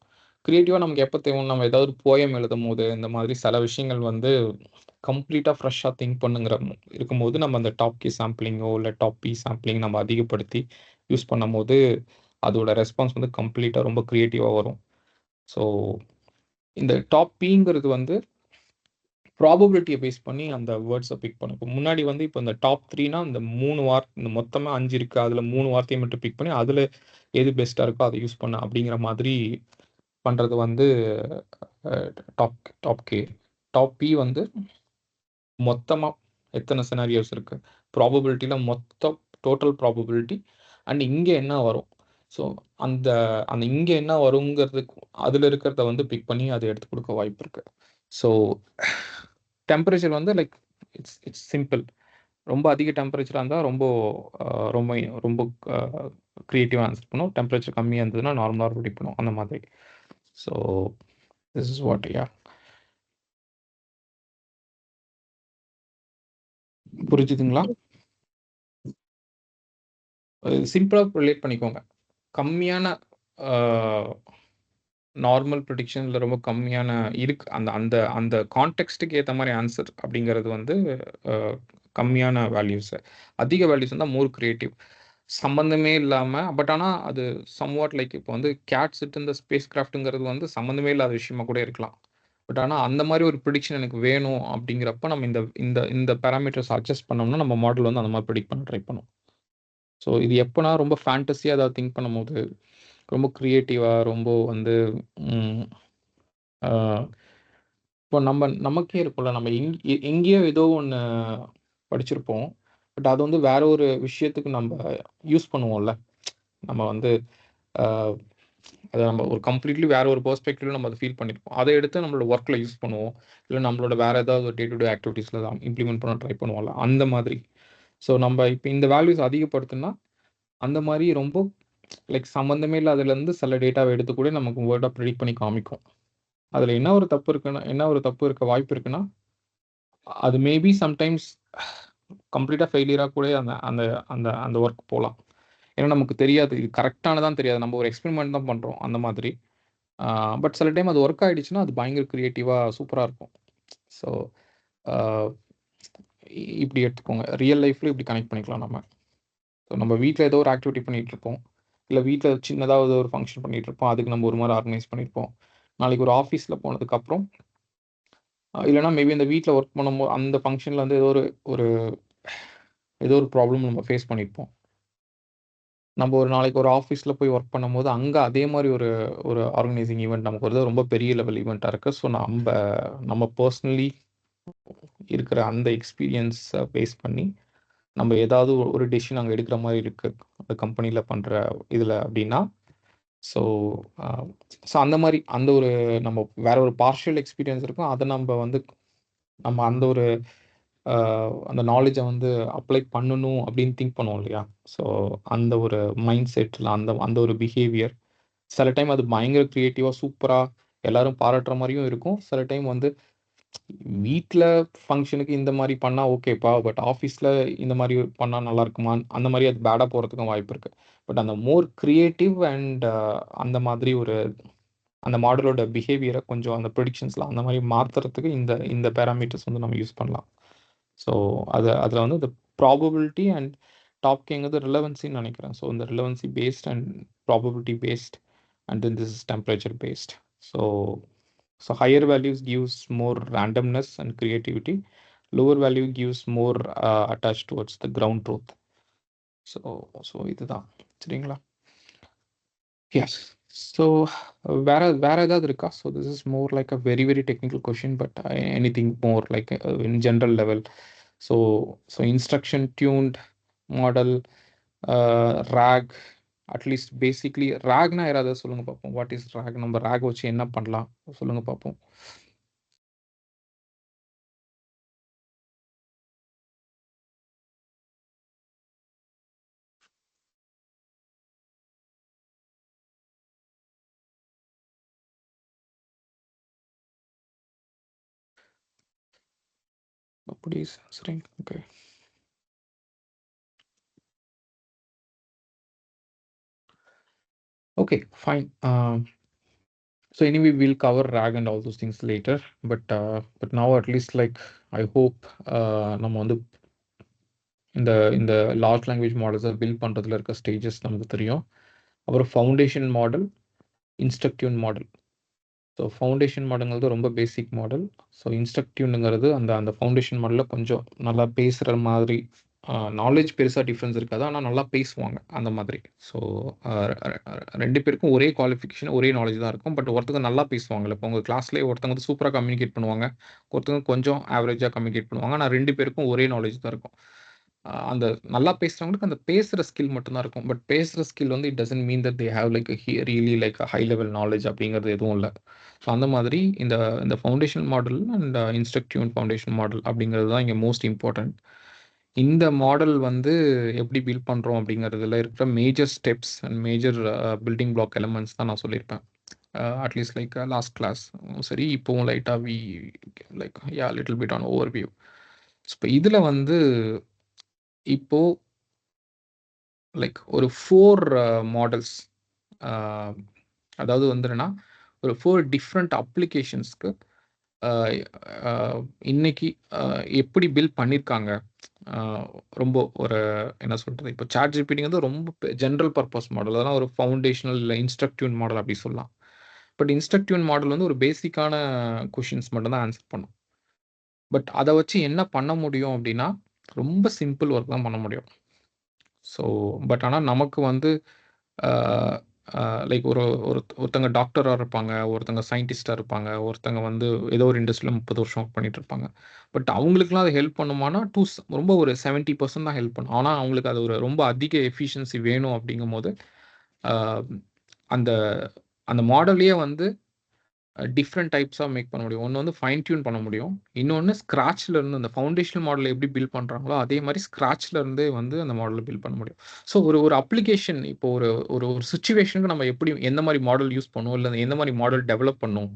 க்ரியேட்டிவாக நமக்கு எப்போ தேவை, நம்ம ஏதாவது போயம் எழுதும் போது இந்த மாதிரி சில விஷயங்கள் வந்து கம்ப்ளீட்டாக ஃப்ரெஷ்ஷாக திங்க் இருக்கும்போது நம்ம அந்த டாப் கே சாம்பிளிங்கோ இல்லை டாப் பி சாம்பிளிங் நம்ம அதிகப்படுத்தி யூஸ் பண்ணும் போது அதோட ரெஸ்பான்ஸ் வந்து கம்ப்ளீட்டாக ரொம்ப க்ரியேட்டிவாக வரும். ஸோ இந்த டாப் பிங்கிறது வந்து ப்ராபபிலிட்டியை பேஸ் பண்ணி அந்த வேர்ட்ஸை பிக் பண்ணும். இப்போ முன்னாடி வந்து இப்போ இந்த டாப் 3னா இந்த 3 வார்த்தை, இந்த மொத்தமாக 5 இருக்குது, அதில் 3 வார்த்தையை மட்டும் பிக் பண்ணி அதில் எது பெஸ்ட்டாக இருக்கோ அதை யூஸ் பண்ண அப்படிங்கிற மாதிரி பண்ணுறது வந்து டாப் கே. டாப் பி வந்து மொத்தமாக எத்தனை சினாரியோஸ் இருக்குது, ப்ராபபிலிட்டியில் மொத்த டோட்டல் ப்ராபபிலிட்டி அண்ட் இங்கே என்ன வரும். ஸோ அந்த அந்த இங்கே என்ன வருங்கிறதுக்கு அதில் இருக்கிறத வந்து பிக் பண்ணி அதை எடுத்து கொடுக்க வாய்ப்பு இருக்குது. ஸோ டெம்பரேச்சர் வந்து லைக் இட்ஸ் சிம்பிள். ரொம்ப அதிக டெம்பரேச்சராக இருந்தால் ரொம்ப ரொம்ப ரொம்ப க்ரியேட்டிவாக ஆன்சர் பண்ணும். டெம்பரேச்சர் கம்மியாக இருந்ததுன்னா நார்மலாக ரெடி பண்ணும் அந்த மாதிரி. So this is what. Yeah, புரிஞ்சுதுங்களா? சிம்பிளாக ரிலேட் பண்ணிக்கோங்க. கம்மியான நார்மல் ப்ரெடிக்ஷனில் ரொம்ப கம்மியான இருக்கு அந்த அந்த அந்த கான்டெக்ஸ்ட்டுக்கு ஏற்ற மாதிரி ஆன்சர் அப்படிங்கிறது வந்து கம்மியான வேல்யூஸு. அதிக வேல்யூஸ் இருந்தால் மோர் க்ரியேட்டிவ், சம்மந்தமே இல்லாமல். பட் ஆனால் அது சம்வாட் லைக் இப்போ வந்து கேட்ஸ் இந்த ஸ்பேஸ் கிராஃப்ட்டுங்கிறது வந்து சம்மந்தமே இல்லாத விஷயமா கூட இருக்கலாம். பட் ஆனால் அந்த மாதிரி ஒரு ப்ரிடிக்ஷன் எனக்கு வேணும் அப்படிங்கிறப்ப நம்ம இந்த இந்த இந்த பேராமீட்டர்ஸ் அட்ஜஸ்ட் பண்ணோம்னா நம்ம மாடல் வந்து அந்த மாதிரி ப்ரிடிக்ட் பண்ண ட்ரை பண்ணும். ஸோ இது எப்போனா ரொம்ப ஃபேண்டஸியாக ஏதாவது திங்க் பண்ணும்போது, ரொம்ப க்ரியேட்டிவாக, ரொம்ப வந்து இப்போ நமக்கே இருக்கும்ல, நம்ம எங்கேயோ ஏதோ ஒன்று படிச்சிருப்போம். பட் அது வந்து வேற ஒரு விஷயத்துக்கு நம்ம யூஸ் பண்ணுவோம்ல. நம்ம வந்து அதை நம்ம ஒரு கம்ப்ளீட்லி வேற ஒரு பெர்ஸ்பெக்டிவ்ல நம்ம அதை ஃபீல் பண்ணியிருப்போம். அதை எடுத்து நம்மளோட ஒர்க்கில் யூஸ் பண்ணுவோம், இல்லை நம்மளோட வேற ஏதாவது ஒரு டே டு டே ஆக்டிவிட்டீஸில் தான் இம்ப்ளிமெண்ட் பண்ண ட்ரை பண்ணுவோம்ல, அந்த மாதிரி. ஸோ நம்ம இப்போ இந்த வேல்யூஸ் அதிகப்படுத்தினா அந்த மாதிரி ரொம்ப லைக் சம்மந்தமே இல்லாததுலேருந்து சில டேட்டாவை எடுத்து கூட நமக்கு வேர்டாக ப்ரெடிக்ட் பண்ணி காமிக்கும். அதில் என்ன ஒரு தப்பு இருக்க வாய்ப்பு இருக்குன்னா, அது மேபி சம்டைம்ஸ் கம்ப்ளீட்டாக ஃபெயிலியராக கூட அந்த அந்த அந்த அந்த ஒர்க் போகலாம். ஏன்னா நமக்கு தெரியாது, இது கரெக்டானதான் தெரியாது, நம்ம ஒரு எக்ஸ்பெரிமெண்ட் தான் பண்ணுறோம் அந்த மாதிரி. பட் சில டைம் அது ஒர்க் ஆகிடுச்சுன்னா அது பயங்கர க்ரியேட்டிவாக சூப்பராக இருக்கும். ஸோ இப்படி எடுத்துக்கோங்க. ரியல் லைஃப்பில் இப்படி கனெக்ட் பண்ணிக்கலாம் நம்ம. ஸோ நம்ம வீட்டில் ஏதோ ஒரு ஆக்டிவிட்டி பண்ணிகிட்டு இருப்போம், இல்லை வீட்டில் சின்னதாக ஒரு ஃபங்க்ஷன் பண்ணிகிட்டு இருப்போம், அதுக்கு நம்ம ஒரு மாதிரி ஆர்கனைஸ் பண்ணியிருப்போம். நாளைக்கு ஒரு ஆஃபீஸில் போனதுக்கப்புறம் இல்லைனா மேபி இந்த வீட்டில் ஒர்க் பண்ணும்போது அந்த ஃபங்க்ஷனில் வந்து ஏதோ ஒரு ப்ராப்ளம் நம்ம ஃபேஸ் பண்ணியிருப்போம். நம்ம ஒரு நாளைக்கு ஒரு ஆஃபீஸில் போய் ஒர்க் பண்ணும்போது அங்கே அதே மாதிரி ஒரு ஆர்கனைசிங் ஈவெண்ட் நமக்கு வருது, ரொம்ப பெரிய லெவல் ஈவெண்ட்டாக இருக்குது. ஸோ நம்ம பர்சனலி இருக்கிற அந்த எக்ஸ்பீரியன்ஸை பேஸ் பண்ணி நம்ம ஏதாவது ஒரு டெசிஷன் அங்கே எடுக்கிற மாதிரி இருக்குது அந்த கம்பெனியில் பண்ணுற இதில் அப்படின்னா, ஸோ அந்த மாதிரி அந்த ஒரு நம்ம வேற ஒரு பார்ஷியல் எக்ஸ்பீரியன்ஸ் இருக்கும், அதை நம்ம அந்த நாலேஜை வந்து அப்ளை பண்ணணும் அப்படின்னு திங்க் பண்ணுவோம் இல்லையா. ஸோ அந்த ஒரு மைண்ட் செட்டில் அந்த ஒரு பிஹேவியர் சில டைம் அது பயங்கர க்ரியேட்டிவாக சூப்பராக எல்லாரும் பாராட்டுற மாதிரியும் இருக்கும். சில டைம் வந்து வீட்டில் ஃபங்க்ஷனுக்கு இந்த மாதிரி பண்ணால் ஓகேப்பா, பட் ஆஃபீஸில் இந்த மாதிரி பண்ணால் நல்லா இருக்குமா, அந்த மாதிரி அது பேடாக போகிறதுக்கும் வாய்ப்பு இருக்குது. பட் அந்த மோர் க்ரியேட்டிவ் அண்ட் அந்த மாதிரி அந்த மாடலோட பிஹேவியரை கொஞ்சம் அந்த ப்ரெடிக்ஷன்ஸ்லாம் அந்த மாதிரி மாற்றுறதுக்கு இந்த பேராமீட்டர்ஸ் வந்து நம்ம யூஸ் பண்ணலாம். ஸோ அதில் வந்து இந்த ப்ராபபிலிட்டி அண்ட் டாப் கேங்கிறது ரிலவன்சின்னு நினைக்கிறேன். ஸோ இந்த relevancy based and probability based and then this is temperature based. So higher values gives more randomness and creativity. Lower value gives more attached towards the ground truth. So இதுதான் சரிங்களா? Yes. So வேற ஏதாவது இருக்கா? So this is more like a very very technical question, but anything more like in general level. So so instruction tuned model, RAG, at least basically ராக்னா யாராவது சொல்லுங்க பார்ப்போம். What is RAG? நம்ம ராக் வச்சு என்ன பண்ணலாம் சொல்லுங்க பார்ப்போம். Nobody's answering. Okay. Okay, fine. So anyway, we'll cover RAG and all those things later. But now at least like I hope நம்ம வந்து இந்த லார்ஜ் லாங்குவேஜ் மாடல்ஸை பில்ட் பண்ணுறதுல இருக்க ஸ்டேஜஸ் நமக்கு தெரியும். அப்புறம் foundation model, instructive model. So foundation மாடல்ங்கிறது ரொம்ப பேசிக் மாடல். ஸோ இன்ஸ்ட்ரக்டிவ்ங்கிறது அந்த ஃபவுண்டேஷன் மாடலில் கொஞ்சம் நல்லா பேசுகிற மாதிரி, நாலேஜ் பெருசாக டிஃப்ரென்ஸ் இருக்காது, ஆனால் நல்லா பேசுவாங்க அந்த மாதிரி. ஸோ ரெண்டு பேருக்கும் ஒரே குவாலிஃபிகேஷன், ஒரே நாலேஜ் தான் இருக்கும். பட் ஒருத்தங்க நல்லா பேசுவாங்கல்ல. இப்போ உங்கள் கிளாஸ்லேயே ஒருத்தங்க வந்து சூப்பராக கம்யூனிகேட் பண்ணுவாங்க, ஒருத்தங்க கொஞ்சம் ஆவரேஜாக கம்யூனிகேட் பண்ணுவாங்க. ஆனால் ரெண்டு பேருக்கும் ஒரே நாலேஜ் தான் இருக்கும். அந்த நல்லா பேசுகிறவங்களுக்கு அந்த பேசுகிற ஸ்கில் மட்டும்தான் இருக்கும். பட் பேசுகிற ஸ்கில் வந்து it doesn't mean that they have like really like high level knowledge அப்படிங்கிறது எதுவும் இல்லை. ஸோ அந்த மாதிரி இந்த foundation model and instructive foundation model அப்படிங்கிறது தான் இங்கே மோஸ்ட் இம்பார்ட்டன்ட். இந்த மாடல் வந்து எப்படி பில்ட் பண்ணுறோம் அப்படிங்கிறதுல இருக்கிற major steps and major building block elements தான் நான் சொல்லியிருப்பேன். அட்லீஸ்ட் லைக் லாஸ்ட் கிளாஸ் சரி, இப்போவும் லைட்டாக like little bit on over view. இப்போ இதில் வந்து இப்போ லைக் ஒரு 4 மாடல்ஸ், அதாவது வந்து என்னன்னா ஒரு 4 டிஃப்ரெண்ட் அப்ளிகேஷன்ஸ்க்கு இன்னைக்கு எப்படி பில்ட் பண்ணியிருக்காங்க. ரொம்ப ஒரு என்ன சொல்கிறது, இப்போ சாட் ஜிபிடி வந்து ரொம்ப ஜென்ரல் பர்பஸ் மாடல், அதெல்லாம் ஒரு ஃபவுண்டேஷனல் இல்லை இன்ஸ்ட்ரக்டிவ் மாடல் அப்படி சொல்லலாம். பட் இன்ஸ்ட்ரக்டிவ் மாடல் வந்து ஒரு பேசிக்கான கொஷின்ஸ் மட்டும்தான் ஆன்சர் பண்ணும். பட் அதை வச்சு என்ன பண்ண முடியும் அப்படின்னா ரொம்ப சிம்பிள் ஒர்க் தான் பண்ண முடியும். ஸோ பட் ஆனால் நமக்கு வந்து லைக் ஒருத்தங்க டாக்டராக இருப்பாங்க, ஒருத்தங்க சயின்டிஸ்டாக இருப்பாங்க, ஒருத்தங்க வந்து ஏதோ ஒரு இண்டஸ்ட்ரியில் 30 வருஷம் ஒர்க் பண்ணிட்டு இருப்பாங்க. பட் அவங்களுக்குலாம் அது ஹெல்ப் பண்ணுமானா ரொம்ப ஒரு 70% தான் ஹெல்ப் பண்ணும். ஆனால் அவங்களுக்கு அது ஒரு ரொம்ப அதிக எஃபிஷியன்சி வேணும் அப்படிங்கும்போது அந்த அந்த மாடலையே வந்து டிஃப்ரெண்ட் டைப்ஸாக மேக் பண்ண முடியும். ஒன்று வந்து ஃபைன் டியூன் பண்ண முடியும், இன்னொன்று ஸ்க்ராட்ச்ல இருந்து அந்த ஃபவுண்டேஷனல் மாடலை எப்படி பில்ட் பண்ணுறாங்களோ அதே மாதிரி ஸ்க்ராட்ச்ல இருந்தே வந்து அந்த மாடலை பில்ட் பண்ண முடியும். ஸோ ஒரு அப்ளிகேஷன் இப்போ ஒரு ஒரு ஒரு சுச்சுவேஷனுக்கு நம்ம எப்படி எந்த மாதிரி மாடல் யூஸ் பண்ணுவோம், இல்லை எந்த மாதிரி மாடல் டெவலப் பண்ணும்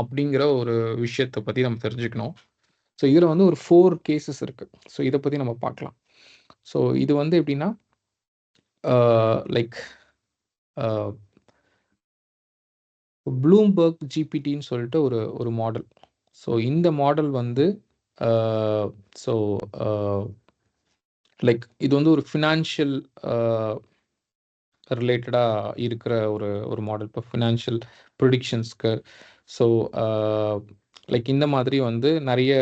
அப்படிங்கிற ஒரு விஷயத்தை பற்றி நம்ம தெரிஞ்சுக்கணும். ஸோ இதில் வந்து ஒரு 4 கேசஸ் இருக்குது. ஸோ இதை பற்றி நம்ம பார்க்கலாம். ஸோ இது வந்து எப்படின்னா லைக் ப்ளூம்பர்க் ஜிபிடின்னு சொல்லிட்டு ஒரு மாடல். ஸோ இந்த மாடல் வந்து ஸோ லைக் இது வந்து ஒரு ஃபினான்ஷியல் ரிலேட்டடாக இருக்கிற ஒரு மாடல். இப்போ ஃபினான்ஷியல் ப்ரிடிக்ஷன்ஸ்க்கு. ஸோ லைக் இந்த மாதிரி வந்து நிறைய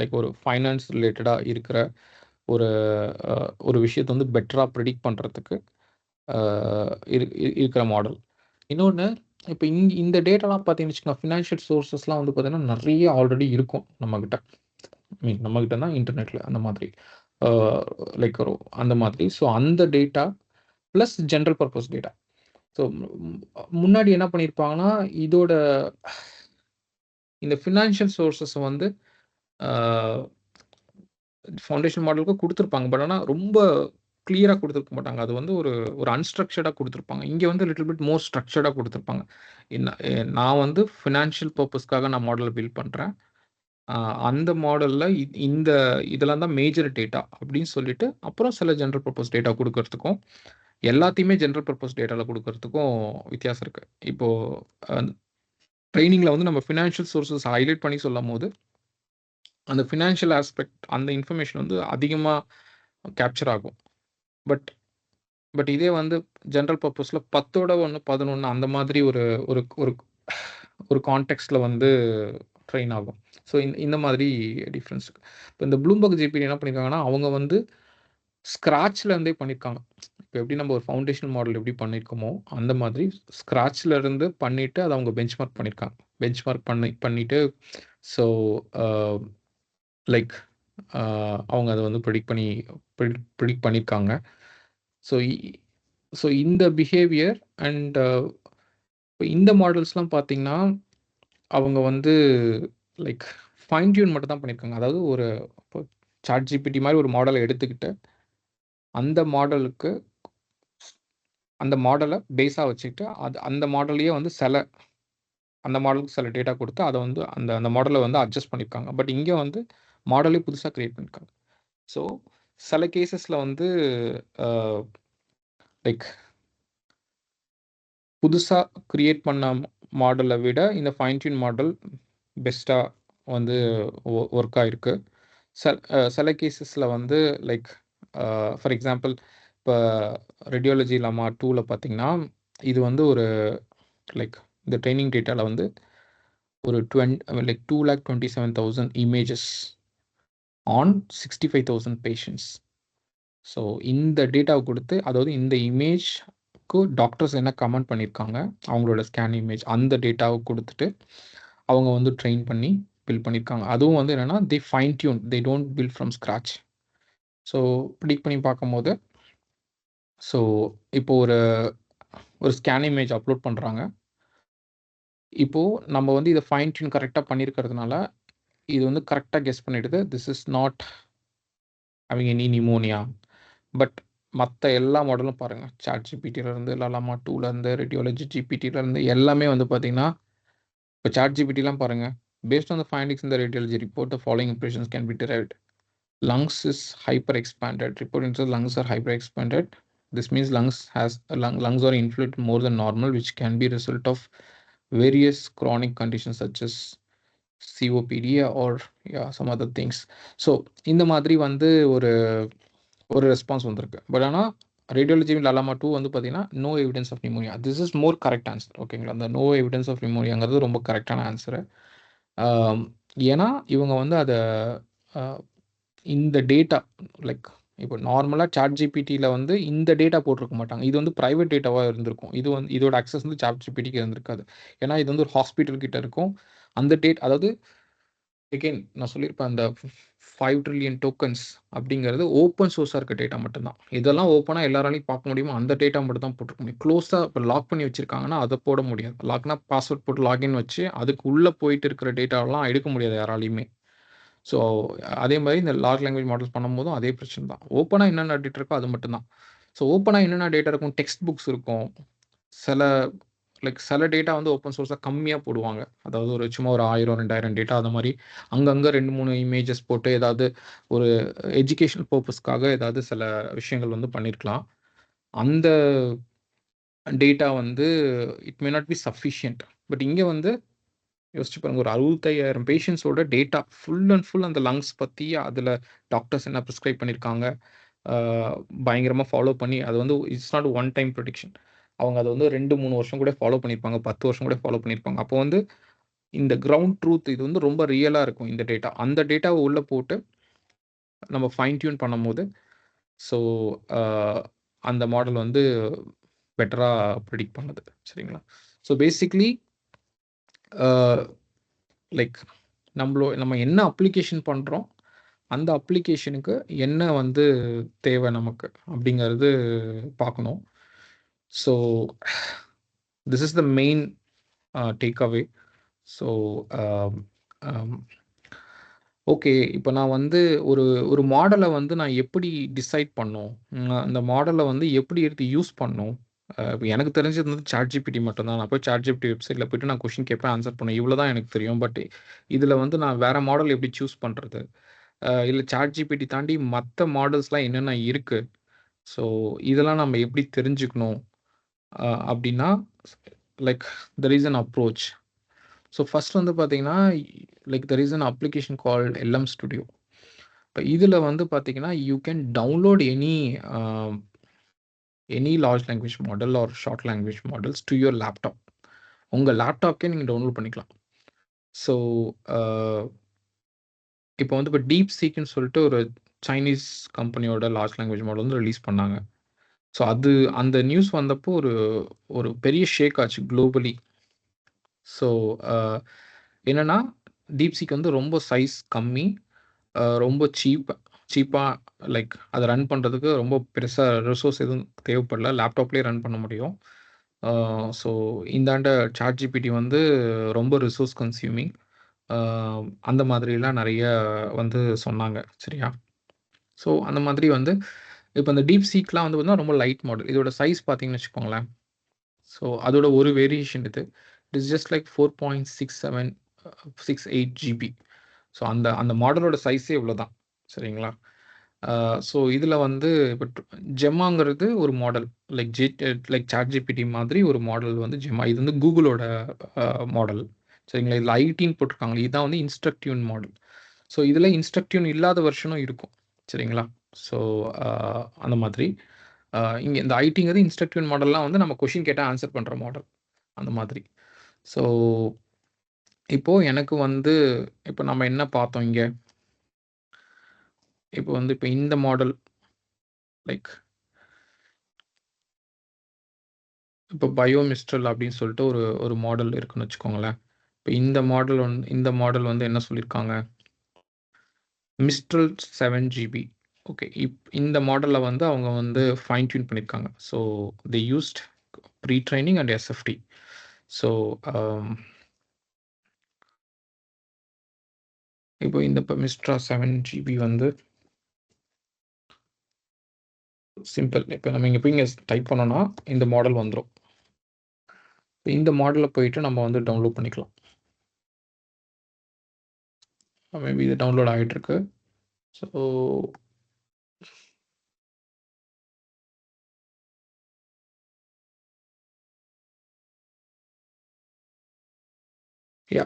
லைக் ஒரு ஃபைனான்ஸ் ரிலேட்டடாக இருக்கிற ஒரு விஷயத்தை வந்து பெட்டராக ப்ரிடிக்ட் பண்ணுறதுக்கு இருக்கிற மாடல். இன்னொன்று, இப்போ இந்த டேட்டாலாம் பார்த்தீங்கன்னு வச்சுக்கோங்க, ஃபினான்ஷியல் சோர்ஸஸ்லாம் வந்து பார்த்தீங்கன்னா நிறைய ஆல்ரெடி இருக்கும் நம்மக்கிட்ட. நம்மக்கிட்ட தான் இன்டர்நெட்டில் அந்த மாதிரி லைக் அந்த மாதிரி. ஸோ அந்த data plus general purpose data. So முன்னாடி என்ன பண்ணியிருப்பாங்கன்னா, இந்த ஃபினான்ஷியல் சோர்ஸஸை வந்து ஃபவுண்டேஷன் மாடலுக்கு கொடுத்துருப்பாங்க. பட் ஆனால் ரொம்ப கிளியராக கொடுத்துருக்க மாட்டாங்க. அது வந்து ஒரு அன்ஸ்ட்ரக்சர்டாக கொடுத்துருப்பாங்க. இங்கே வந்து லிட்டில் பிட் மோர் ஸ்ட்ரக்சர்டாக கொடுத்துருப்பாங்க. நான் வந்து ஃபினான்ஷியல் பர்பஸ்க்காக நான் மாடலை பில்ட் பண்ணுறேன். அந்த மாடலில் இதெல்லாம் தான் மேஜர் டேட்டா அப்படின்னு சொல்லிட்டு, அப்புறம் சில ஜென்ரல் பர்பஸ் டேட்டா கொடுக்கறதுக்கும், எல்லாத்தையுமே ஜென்ரல் பர்பஸ் டேட்டாவில் கொடுக்கறதுக்கும் வித்தியாசம் இருக்குது. இப்போது ட்ரைனிங்கில் வந்து நம்ம ஃபினான்ஷியல் சோர்ஸஸ் ஹைலைட் பண்ணி சொல்லும் போது அந்த ஃபினான்ஷியல் ஆஸ்பெக்ட் அந்த இன்ஃபர்மேஷன் வந்து அதிகமாக கேப்சர் ஆகும். பட் இதே வந்து ஜென்ரல் பர்பஸில் 10ஓட 1 11 அந்த மாதிரி ஒரு ஒரு ஒரு கான்டெக்ஸ்டில் வந்து ட்ரெயின் ஆகும். ஸோ இந்த மாதிரி டிஃப்ரென்ஸ் இருக்குது. இப்போ இந்த ப்ளூம்பர்க் ஜிபிடி என்ன பண்ணியிருக்காங்கன்னா, அவங்க வந்து ஸ்க்ராட்ச்ல இருந்தே பண்ணியிருக்காங்க. இப்போ எப்படி நம்ம ஒரு ஃபவுண்டேஷனல் மாடல் எப்படி பண்ணியிருக்கோமோ அந்த மாதிரி ஸ்க்ராட்ச்ல இருந்து பண்ணிட்டு அதை அவங்க பெஞ்ச்மார்க் பண்ணியிருக்காங்க. பெஞ்ச்மார்க் பண்ணிட்டு ஸோ லைக் அவங்க அதை வந்து ப்ரிடிக்ட் பண்ணியிருக்காங்க. ஸோ ஸோ இந்த பிஹேவியர் அண்ட் இந்த மாடல்ஸ்லாம் பார்த்தீங்கன்னா அவங்க வந்து லைக் ஃபைன் டியூன் மட்டும் தான் பண்ணியிருக்காங்க. அதாவது ஒரு இப்போ ChatGPT மாதிரி ஒரு மாடலை எடுத்துக்கிட்டு அந்த மாடலுக்கு அந்த மாடலை பேஸாக வச்சுக்கிட்டு அந்த மாடலையே வந்து அந்த மாடலுக்கு சில டேட்டா கொடுத்து அதை வந்து அந்த மாடலை வந்து அட்ஜஸ்ட் பண்ணியிருக்காங்க. பட் இங்கே வந்து மாடலே புதுசாக க்ரியேட் பண்ணியிருக்காங்க. ஸோ சில கேசஸில் வந்து லைக் புதுசாக க்ரியேட் பண்ண மாடலை விட இந்த ஃபைன் டியூன் மாடல் பெஸ்ட்டாக வந்து ஒர்க் ஆகிருக்கு. சில கேசஸில் வந்து லைக் ஃபார் எக்ஸாம்பிள் இப்போ ரேடியாலஜி லம்மா 2ல பார்த்தீங்கன்னா இது வந்து ஒரு லைக் இந்த ட்ரைனிங் டேட்டாவில் வந்து ஒரு 2,27,000 இமேஜஸ் ஆன் 65,000 பேஷண்ட்ஸ். ஸோ இந்த டேட்டாவை கொடுத்து அதாவது இந்த இமேஜ்க்கு டாக்டர்ஸ் என்ன கமெண்ட் பண்ணியிருக்காங்க அவங்களோட ஸ்கேன் இமேஜ் அந்த டேட்டாவை கொடுத்துட்டு அவங்க வந்து ட்ரெயின் பண்ணி பில்ட் பண்ணியிருக்காங்க. அதுவும் வந்து என்னென்னா they fine tune, they don't build from scratch. So predict பண்ணி பார்க்கும்போது ஸோ இப்போ ஒரு ஸ்கேன் இமேஜ் அப்லோட் பண்ணுறாங்க. இப்போது நம்ம வந்து இதை ஃபைன் டியூன் கரெக்டாக பண்ணியிருக்கிறதுனால இது வந்து கரெக்டாக கெஸ் பண்ணிடுது this is not having any pneumonia. But மற்ற எல்லா மாடலும் பாருங்கள், ChatGPTலேருந்து லலாமா 2லேருந்து ரேடியாலஜி ஜிபிடிலேருந்து எல்லாமே வந்து பார்த்தீங்கன்னா இப்போ ChatGPTலாம் பாருங்கள், based on the findings in the radiology report the following impressions can be derived. Lungs is hyper expanded. Report into lungs are hyper expanded. This means lungs are inflated more than normal, which can be result of various chronic conditions such as COPD or some other things. So இந்த மாதிரி வந்து ஒரு response வந்திருக்கு. But ஆனால் radiology லலாமா 2 வந்து பார்த்தீங்கன்னா no evidence of pneumonia. This is more correct answer. ஓகேங்களா, அந்த நோ எவிடன்ஸ் ஆஃப் நிமோனியாங்கிறது ரொம்ப கரெக்டான ஆன்சரு. ஏன்னா இவங்க வந்து அதை இந்த டேட்டா லைக் இப்போ நார்மலாக ChatGPTயில் வந்து இந்த டேட்டா போட்டிருக்க மாட்டாங்க. இது வந்து ப்ரைவேட் டேட்டாவாக இருந்திருக்கும். இது வந்து இதோட அக்சஸ் வந்து ChatGPTக்கு இருந்திருக்காது. ஏன்னா இது வந்து ஒரு ஹாஸ்பிட்டல் கிட்ட இருக்கும். அந்த அதாவது எகெயின் நான் சொல்லியிருப்பேன், அந்த 5 trillion டோக்கன்ஸ் அப்படிங்கிறது ஓப்பன் சோர்ஸாக இருக்க டேட்டா மட்டும்தான். இதெல்லாம் ஓப்பனாக எல்லாராலையும் பார்க்க முடியுமோ அந்த டேட்டா மட்டும் தான் போட்டிருக்க முடியும். க்ளோஸாக இப்போ லாக் பண்ணி வச்சுருக்காங்கன்னா அதை போட முடியாது. லாக்னா பாஸ்வேர்ட் போட்டு லாகின் வச்சு அதுக்கு உள்ளே போயிட்டு இருக்கிற டேட்டாவெல்லாம் எடுக்க முடியாது யாராலையுமே. ஸோ அதே மாதிரி இந்த லார்ஜ் லாங்குவேஜ் மாடல்ஸ் பண்ணும்போதும் அதே பிரச்சனை தான். ஓப்பனாக என்னென்ன டேட்டா இருக்கோ அது மட்டும்தான். ஸோ ஓப்பனாக என்னென்ன டேட்டா இருக்கும், டெக்ஸ்ட் புக்ஸ் இருக்கும். சில டேட்டா வந்து ஓப்பன் சோர்ஸாக கம்மியாக போடுவாங்க. அதாவது ஒரு சும்மா ஒரு 1000 2000 டேட்டா அது மாதிரி அங்கங்கே 2-3 இமேஜஸ் போட்டு ஏதாவது ஒரு எஜுகேஷனல் பர்பஸ்க்காக ஏதாவது சில விஷயங்கள் வந்து பண்ணியிருக்கலாம். அந்த டேட்டா வந்து it may not be sufficient. But இங்கே வந்து யோசிச்சு பாருங்க, ஒரு 65,000 பேஷண்ட்ஸோட டேட்டா ஃபுல் அண்ட் ஃபுல் அந்த லங்ஸ் பற்றி அதில் டாக்டர்ஸ் என்ன ப்ரிஸ்கிரைப் பண்ணியிருக்காங்க பயங்கரமாக ஃபாலோ பண்ணி அது வந்து it's not one time production. அவங்க அதை வந்து 2-3 வருஷம் கூட ஃபாலோ பண்ணியிருப்பாங்க, 10 வருஷம் கூட ஃபாலோ பண்ணியிருப்பாங்க. அப்போ வந்து இந்த கிரவுண்ட் ட்ரூத் இது வந்து ரொம்ப ரியலாக இருக்கும் இந்த டேட்டா. அந்த டேட்டாவை உள்ளே போட்டு நம்ம ஃபைன் டியூன் பண்ணும்போது ஸோ அந்த மாடல் வந்து பெட்டராக ப்ரிடிக்ட் பண்ணுது. சரிங்களா? ஸோ பேசிக்லி லைக் நம்ம என்ன அப்ளிகேஷன் பண்ணுறோம் அந்த அப்ளிகேஷனுக்கு என்ன வந்து தேவை நமக்கு அப்படிங்கிறது பார்க்கணும். So this is the main take away. So okay, இப்போ நான் வந்து ஒரு மாடலை வந்து நான் எப்படி டிசைட் பண்ணணும், அந்த மாடலை வந்து எப்படி எடுத்து யூஸ் பண்ணணும். எனக்கு தெரிஞ்சது வந்து ChatGPT மட்டும்தான். நான் போய் ChatGPT வெப்சைட்டில் போய்ட்டு நான் கொஷின் கேட்பேன், ஆன்சர் பண்ணேன். இவ்வளோ தான் எனக்கு தெரியும். பட் இதில் வந்து நான் வேறு மாடல் எப்படி சூஸ் பண்ணுறது, இல்லை ChatGPT தாண்டி மற்ற மாடல்ஸ்லாம் என்னென்ன இருக்குது, ஸோ இதெல்லாம் நம்ம எப்படி தெரிஞ்சுக்கணும் அப்படின்னா like there is an approach. So first வந்து பார்த்தீங்கன்னா like there is an application called LM Studio. இப்போ இதில் வந்து பார்த்தீங்கன்னா you can download any large language model or short language models to your laptop. உங்கள் லேப்டாப்கே நீங்கள் டவுன்லோட் பண்ணிக்கலாம். ஸோ இப்போ வந்து இப்போ டீப் சீக்னு சொல்லிட்டு ஒரு சைனீஸ் கம்பெனியோட லார்ஜ் லாங்குவேஜ் மாடல் வந்து ரிலீஸ் பண்ணாங்க. ஸோ அந்த நியூஸ் வந்தப்போ ஒரு பெரிய ஷேக் ஆச்சு குளோபலி. ஸோ என்னன்னா, DeepSeek வந்து ரொம்ப சைஸ் கம்மி. ரொம்ப சீப்பா லைக் அத ரன் பண்றதுக்கு ரொம்ப பெருசா ரிசோர்ஸ் எதுவும் தேவைப்படல. லேப்டாப்லயே ரன் பண்ண முடியும். ஸோ இந்தாண்ட ChatGPT வந்து ரொம்ப ரிசோர்ஸ் கன்சியூமிங். அந்த மாதிரிலாம் நெறைய வந்து சொன்னாங்க. சரியா? ஸோ அந்த மாதிரி வந்து இப்ப இந்த DeepSeekலாம் வந்து பார்த்தீங்கன்னா, ரொம்ப லைட் மாடல். இதோட சைஸ் பார்த்தீங்கன்னு வச்சுக்கோங்களேன். ஸோ அதோட ஒரு வேரியேஷன் இது. It is just like 4.6768 GB. So அந்த மாடலோட சைஸே இவ்வளோதான். சரிங்களா? ஸோ இதில வந்து இப்ப ஜெம்மாங்கிறது ஒரு மாடல். லைக் ChatGPT மாதிரி ஒரு மாடல் வந்து ஜெம்மா. இது வந்து கூகுளோட மாடல். சரிங்களா? இதில ஐடின்னு போட்டிருக்காங்க. இதுதான் வந்து இன்ஸ்ட்ரக்டிவ் மாடல். ஸோ இதில இன்ஸ்ட்ரக்டிவ் இல்லாத வெர்ஷனும் இருக்கும். சரிங்களா? ஸோ அந்த மாதிரி. இங்க இந்த ஐடிங்கிறது இன்ஸ்ட்ரக்டிவ் மாடல்லாம் வந்து நம்ம கொஸ்டின் கேட்டா ஆன்சர் பண்ற மாடல். அந்த மாதிரி. ஸோ இப்போ எனக்கு வந்து இப்ப நம்ம என்ன பார்த்தோம் இங்க? இப்போ வந்து இப்ப இந்த மாடல் லைக் இப்போ பயோமிஸ்ட்ரல் அப்படின்னு சொல்லிட்டு ஒரு மாடல் இருக்குன்னு வச்சுக்கோங்களேன். இப்போ இந்த மாடல் வந்து என்ன சொல்லியிருக்காங்க? Mistral 7 GB. ஓகே. இந்த மாடல்ல வந்து அவங்க வந்து ஃபைன் டியூன் பண்ணியிருக்காங்க. So they used pre training and SFT. So இப்போ இந்த மிஸ்ட்ரா 7 ஜிபி வந்து சிம்பிள். இப்போ நம்ம இங்க போய் டைப் பண்ணோம்னா இந்த மாடல் வந்துரும். இந்த மாடல்ல போயிட்டு நம்ம வந்து டவுன்லோட் பண்ணிக்கலாம். மேபி இது டவுன்லோட் ஆயிட்டு இருக்கு. So yeah.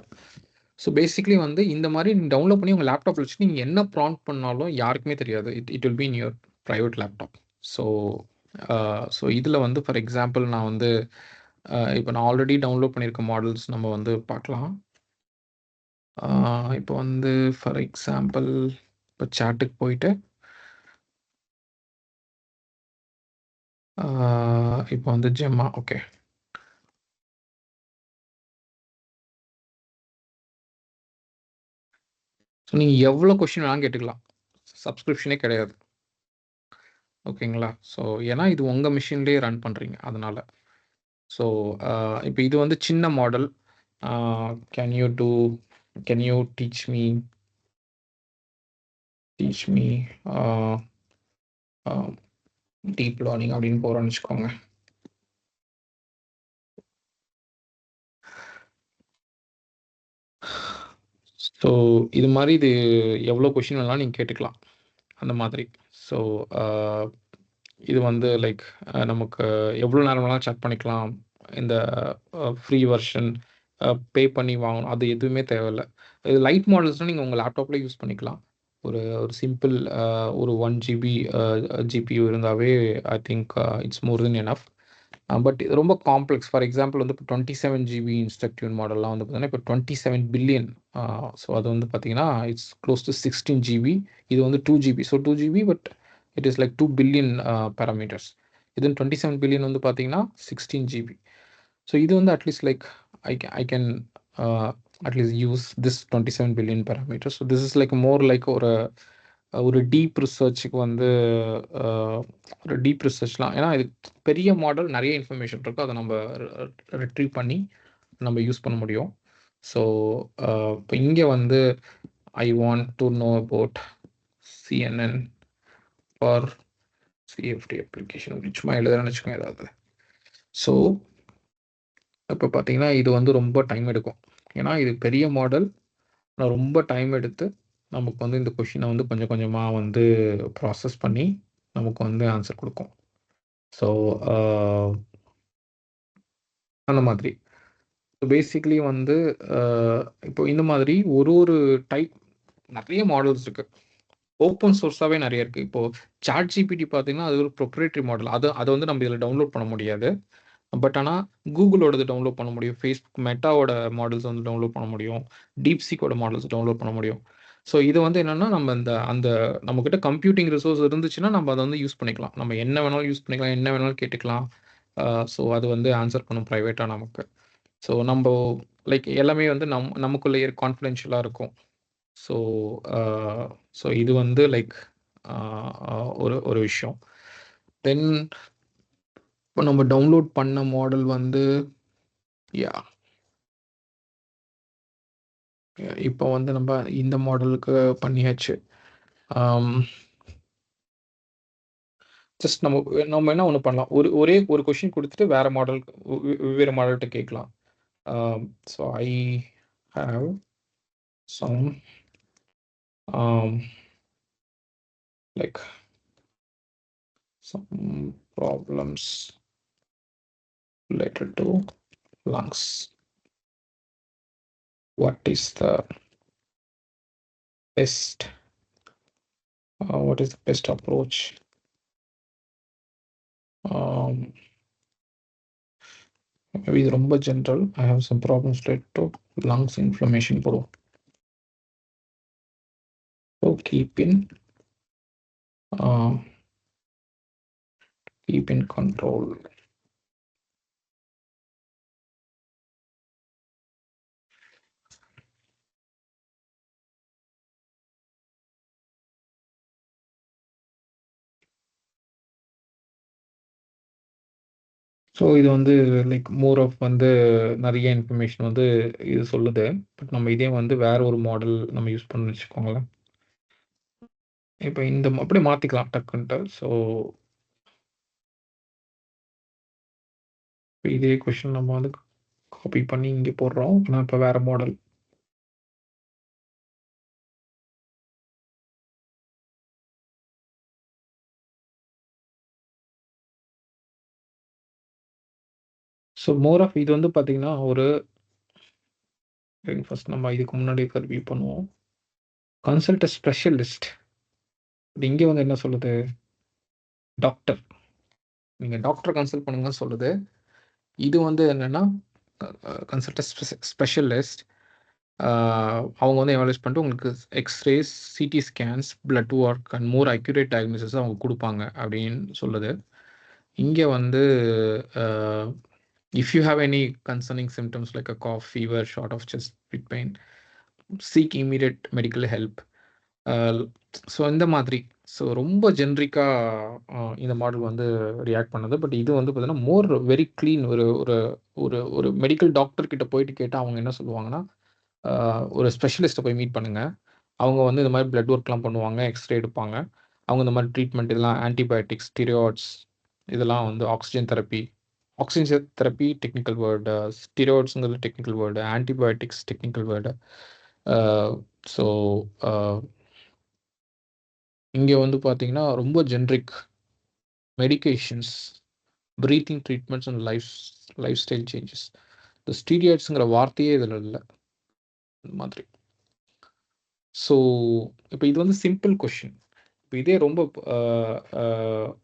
ஸோ பேசிக்கலி வந்து இந்த மாரி நீங்க டவுன்லோட் பண்ணி உங்க லேப்டாப்ல வச்சு நீங்க என்ன ப்ராம்ப்ட் பண்ணாலும் யாருக்குமே தெரியாது. It will be in your private laptop. So இதில வந்து ஃபார் எக்ஸாம்பிள் நான் வந்து இப்போ நான் ஆல்ரெடி டவுன்லோட் பண்ணியிருக்க மாடல்ஸ் நம்ம வந்து பார்க்கலாம். இப்போ வந்து ஃபார் எக்ஸாம்பிள் இப்போ சாட்டுக்கு போயிட்டு இப்போ வந்து ஜெம்மா ஓகே. ஸோ நீங்க எவ்வளோ கொஸ்டின் வேணாலும் கேட்டுக்கலாம். சப்ஸ்கிரிப்ஷனே கிடையாது. ஓகேங்களா? ஸோ ஏன்னா இது உங்க மெஷின்லயே ரன் பண்றீங்க. அதனால. ஸோ இப்போ இது வந்து சின்ன model. Can you teach me deep learning அப்படின்னு போறோம்னு வச்சுக்கோங்க. ஸோ இது மாதிரி இது எவ்வளோ கொஸ்டின் வேணாலும் நீங்க கேட்டுக்கலாம். அந்த மாதிரி. ஸோ இது வந்து லைக் நமக்கு எவ்வளோ நேரம் வேணாலும் சாட் பண்ணிக்கலாம். இந்த ஃப்ரீ வெர்ஷன் பே பண்ணி வாங்கணும். அது எதுவுமே தேவையில்ல. இது லைட் மாடல்ஸ்லாம் நீங்க உங்க லேப்டாப்ல யூஸ் பண்ணிக்கலாம். ஒரு ஒரு சிம்பிள் ஒரு 1 ஜிபி ஜிபியூ இருந்தாவே I think it's more then enough. But இது ரொம்ப காம்ப்ளெக்ஸ். ஃபார் எக்ஸாம்பிள் வந்து இப்போ 27 ஜிபி இன்ஸ்ட்ரக்டிவ் மாடல்லாம் வந்து பார்த்தீங்கன்னா, இப்போ 27 பில்லியன். ஸோ அது வந்து பார்த்தீங்கன்னா, இட்ஸ் க்ளோஸ் டு 16 ஜிபி. இது வந்து 2 GB. So 2 GB but it is like 2 billion parameters. இது 27 பில்லியன் வந்து பார்த்தீங்கன்னா 16 ஜிபி. ஸோ இது வந்து at least like I can at least use this 27 billion parameters. So this is like more like ஒரு deep ரிசர்ச்சுக்கு வந்து ஒரு டீப் ரிசர்ச்லாம். ஏன்னா இது பெரிய மாடல் நிறைய இன்ஃபர்மேஷன் இருக்கும். அதை நம்ம ரிட்ரீவ் பண்ணி நம்ம யூஸ் பண்ண முடியும். ஸோ இப்போ இங்கே வந்து I want to know about CNN for CFD application அப்படி சும்மா எழுதுறேன்னு வச்சுக்கோங்க ஏதாவது. ஸோ இப்போ பார்த்தீங்கன்னா இது வந்து ரொம்ப டைம் எடுக்கும். ஏன்னா இது பெரிய மாடல். ரொம்ப டைம் எடுத்து நமக்கு வந்து இந்த கொஷினை வந்து கொஞ்சம் கொஞ்சமாக வந்து ப்ராசஸ் பண்ணி நமக்கு வந்து ஆன்சர் கொடுக்கும். ஸோ அந்த மாதிரி பேசிக்கலி வந்து இப்போ இந்த மாதிரி ஒரு டைப் நிறைய மாடல்ஸ் இருக்கு. ஓப்பன் சோர்ஸாகவே நிறைய இருக்கு. இப்போ ChatGPT பார்த்தீங்கன்னா அது ஒரு ப்ரொப்ரேட்டரி மாடல். அதை வந்து நம்ம இதில் டவுன்லோட் பண்ண முடியாது. பட் ஆனால் கூகுளோடது டவுன்லோட் பண்ண முடியும். ஃபேஸ்புக் மெட்டாவோட மாடல்ஸ் வந்து டவுன்லோட் பண்ண முடியும். DeepSeekோட மாடல்ஸ் டவுன்லோட் பண்ண முடியும். ஸோ இது வந்து என்னன்னா, நம்ம அந்த நம்மகிட்ட கம்ப்யூட்டிங் ரிசோர்ஸ் இருந்துச்சுன்னா, நம்ம அத வந்து யூஸ் பண்ணிக்கலாம். நம்ம என்ன வேணாலும் யூஸ் பண்ணிக்கலாம், என்ன வேணாலும் கேட்டுக்கலாம். ஸோ அது வந்து ஆன்சர் பண்ணும் பிரைவேட்டா நமக்கு. ஸோ நம்ப லைக் எல்லாமே வந்து நமக்குள்ளேயே கான்ஃபிடென்ஷியலா இருக்கும். ஸோ அ ஸோ இது வந்து லைக் அ அ ஒரு ஒரு விஷயம். தென் இப்போ நம்ம டவுன்லோட் பண்ண மாடல் வந்து யாஹ்! இப்போ வந்து நம்ம இந்த மாடலுக்கு பண்ணியாச்சு. அம் ஜஸ்ட் நம்ம என்ன ஒண்ணு பண்ணலாம். ஒரே ஒரு கொஸ்டின் குடுத்துட்டு வேற மாடல் வெவ்வேறு மாடல்ட்ட கேட்கலாம். So I have some um, like some problems related to lungs. What is the best approach? Maybe இது ரொம்ப general. I have some problems related to lungs inflammation போடுவோம். So keep in control. So இது வந்து like more of வந்து நிறைய information வந்து இது சொல்லுது. பட் நம்ம இதே வந்து வேற ஒரு மாடல் நம்ம யூஸ் பண்ணணும்னு வச்சுக்கோங்களேன். இப்போ இந்த அப்படியே மாத்திக்கலாம் டக்குன்ட்டு. ஸோ இதே கொஸ்டின் நம்ம வந்து காப்பி பண்ணி இங்கே போடுறோம். நான் இப்போ வேற மாடல். ஸோ மோர் ஆஃப் இது வந்து பார்த்தீங்கன்னா, ஒரு ஃபர்ஸ்ட் நம்ம இதுக்கு முன்னாடி ரிவ்யூ பண்ணுவோம். கன்சல்ட் அ ஸ்பெஷலிஸ்ட். இங்கே வந்து என்ன சொல்லுது? டாக்டர். நீங்க டாக்டர கன்சல்ட் பண்ணுங்கன்னு சொல்லுது. இது வந்து என்னன்னா, கன்சல்ட் அ ஸ்பெஷலிஸ்ட். அவங்க வந்து எவாலுவேட் பண்ணிட்டு உங்களுக்கு X rays, CT scans, blood work and more accurate diagnosis அவங்க குடுப்பாங்க அப்படின்னு சொல்லுது. இங்க வந்து if you have any concerning symptoms like a cough, fever, short of chest pain, seek immediate medical help. So இந்த மாதிரி. ஸோ ரொம்ப ஜென்ரிக்கா இந்த மாடல் வந்து ரியாக்ட் பண்ணுது. பட் இது வந்து பார்த்தீங்கன்னா, மோர் வெரி கிளீன். ஒரு ஒரு ஒரு ஒரு மெடிக்கல் டாக்டர் கிட்ட போயிட்டு கேட்டா அவங்க என்ன சொல்லுவாங்கன்னா, ஒரு ஸ்பெஷலிஸ்ட்ட போய் மீட் பண்ணுங்க. அவங்க வந்து இந்த மாதிரி பிளட் ஒர்க்லாம் பண்ணுவாங்க, எக்ஸ்ரே எடுப்பாங்க. அவங்க இந்த மாதிரி ட்ரீட்மெண்ட் இதெல்லாம் ஆன்டிபயோட்டிக்ஸ், ஸ்டீராய்ட்ஸ் இதெல்லாம் வந்து oxygen therapy. Oxygen therapy technical word, ஸ்டீராய்ட்ஸ்ங்கிறது technical word, antibiotics technical word. So இங்கே வந்து பார்த்தீங்கன்னா, ரொம்ப generic medications, breathing treatments and lifestyle changes. இந்த ஸ்டீராய்ட்ஸ்ங்கிற வார்த்தையே இதில் இல்ல. இந்த மாதிரி. ஸோ இப்போ இது வந்து சிம்பிள் கொஸ்டின். இப்போ இதே ரொம்ப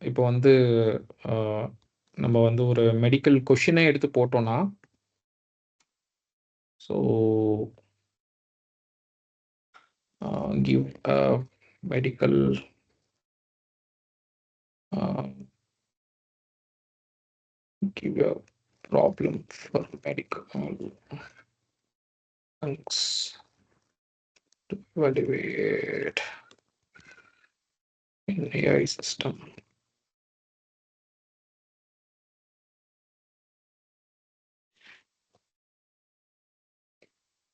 இப்போ வந்து நம்ம வந்து ஒரு மெடிக்கல் கொஸ்டினே எடுத்து போட்டோம்னா, so give medical give a problem for medical lungs to evaluate in AI system.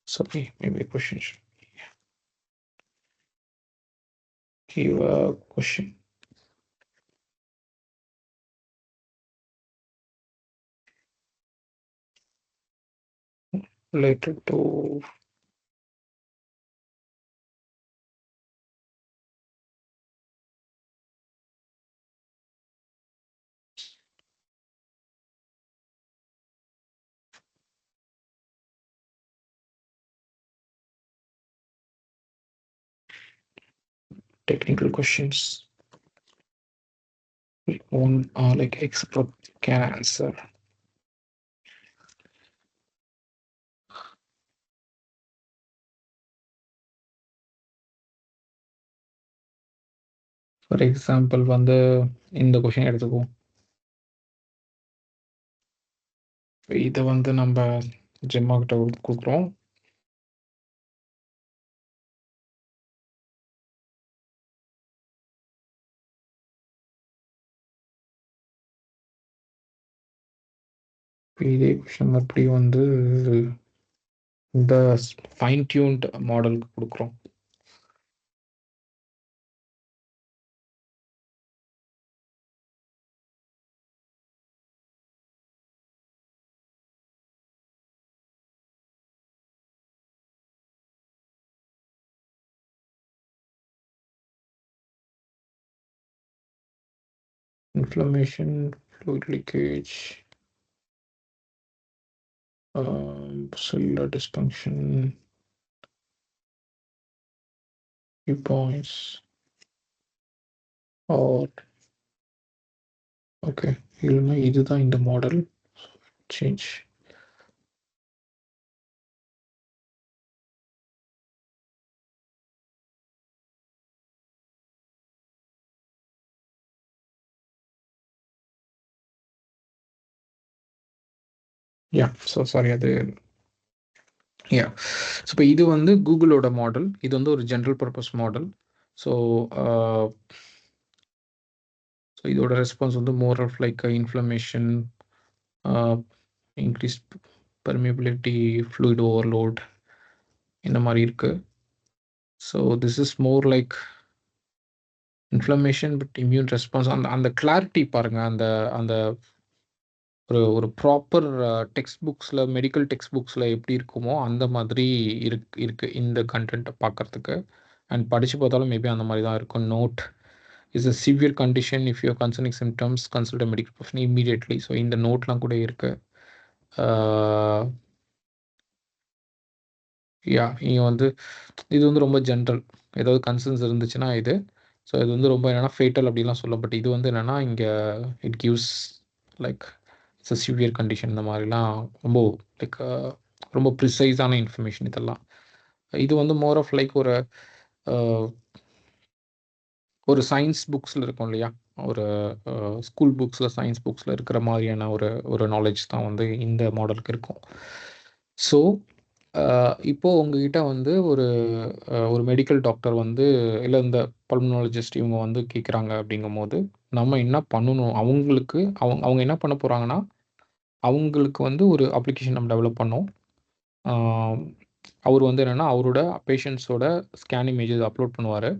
Sorry, maybe a question should give a question. Related to technical questions. One like expert can answer. For example வந்து இந்த question எடுத்துக்குவோம். இதை வந்து நம்ம ஜெம்மா கிட்ட கொடுக்குறோம். இதே question அப்படி வந்து இந்த ஃபைன் டியூன்ட் மாடலுக்கு கொடுக்குறோம். Inflammation, fluid leakage, cellular dysfunction, key points, or okay, இல்லைன்னா இதுதான் இந்த model. Change yeah so sorry அது யா ஸோ இப்போ இது வந்து கூகுளோட மாடல். இது வந்து ஒரு general purpose model. So so இதோட ரெஸ்பான்ஸ் வந்து more of like inflammation, increase permeability, fluid overload இந்த மாதிரி இருக்கு. So this is more like inflammation but immune response. அந்த கிளாரிட்டி பாருங்க. அந்த அந்த ஒரு ப்ராப்பர் டெக்ஸ்ட் புக்ஸில், மெடிக்கல் டெக்ஸ்ட் புக்ஸில் எப்படி இருக்குமோ அந்த மாதிரி இருக்கு இந்த கண்டென்ட்டை பார்க்குறதுக்கு. அண்ட் படித்து பார்த்தாலும் மேபி அந்த மாதிரி தான் இருக்கும். Note is a severe condition, if you concerning symptoms consult medical professional immediately. So இந்த நோட்லாம் கூட இருக்கு. யா இங்கே வந்து இது வந்து ரொம்ப ஜென்ரல். ஏதாவது கன்சர்ன்ஸ் இருந்துச்சுன்னா இது. ஸோ இது வந்து ரொம்ப என்னென்னா ஃபேட்டல் அப்படிலாம் சொல்ல. பட் இது வந்து என்னென்னா இங்கே it gives like it's a severe condition. இந்த மாதிரிலாம் ரொம்ப லைக் ரொம்ப ப்ரிசைஸான இன்ஃபர்மேஷன் இதெல்லாம். இது வந்து மோர் ஆஃப் லைக் ஒரு சயின்ஸ் புக்ஸில் இருக்கும் இல்லையா, ஒரு ஸ்கூல் புக்ஸில், சயின்ஸ் புக்ஸில் இருக்கிற மாதிரியான ஒரு நாலேஜ் தான் வந்து இந்த மாடலுக்கு இருக்கும். ஸோ இப்போது உங்ககிட்ட வந்து ஒரு மெடிக்கல் டாக்டர் வந்து இல்லை இந்த பல்மனாலஜிஸ்ட் இவங்க வந்து கேட்குறாங்க அப்படிங்கும்போது நம்ம என்ன பண்ணணும் அவங்களுக்கு? அவங்க என்ன பண்ண போகிறாங்கன்னா, அவங்களுக்கு வந்து ஒரு அப்ளிகேஷன் நம்ம டெவலப் பண்ணோம். அவர் வந்து என்னென்னா அவரோட பேஷண்ட்ஸோட ஸ்கேன் இமேஜஸ் அப்லோட் பண்ணுவார்.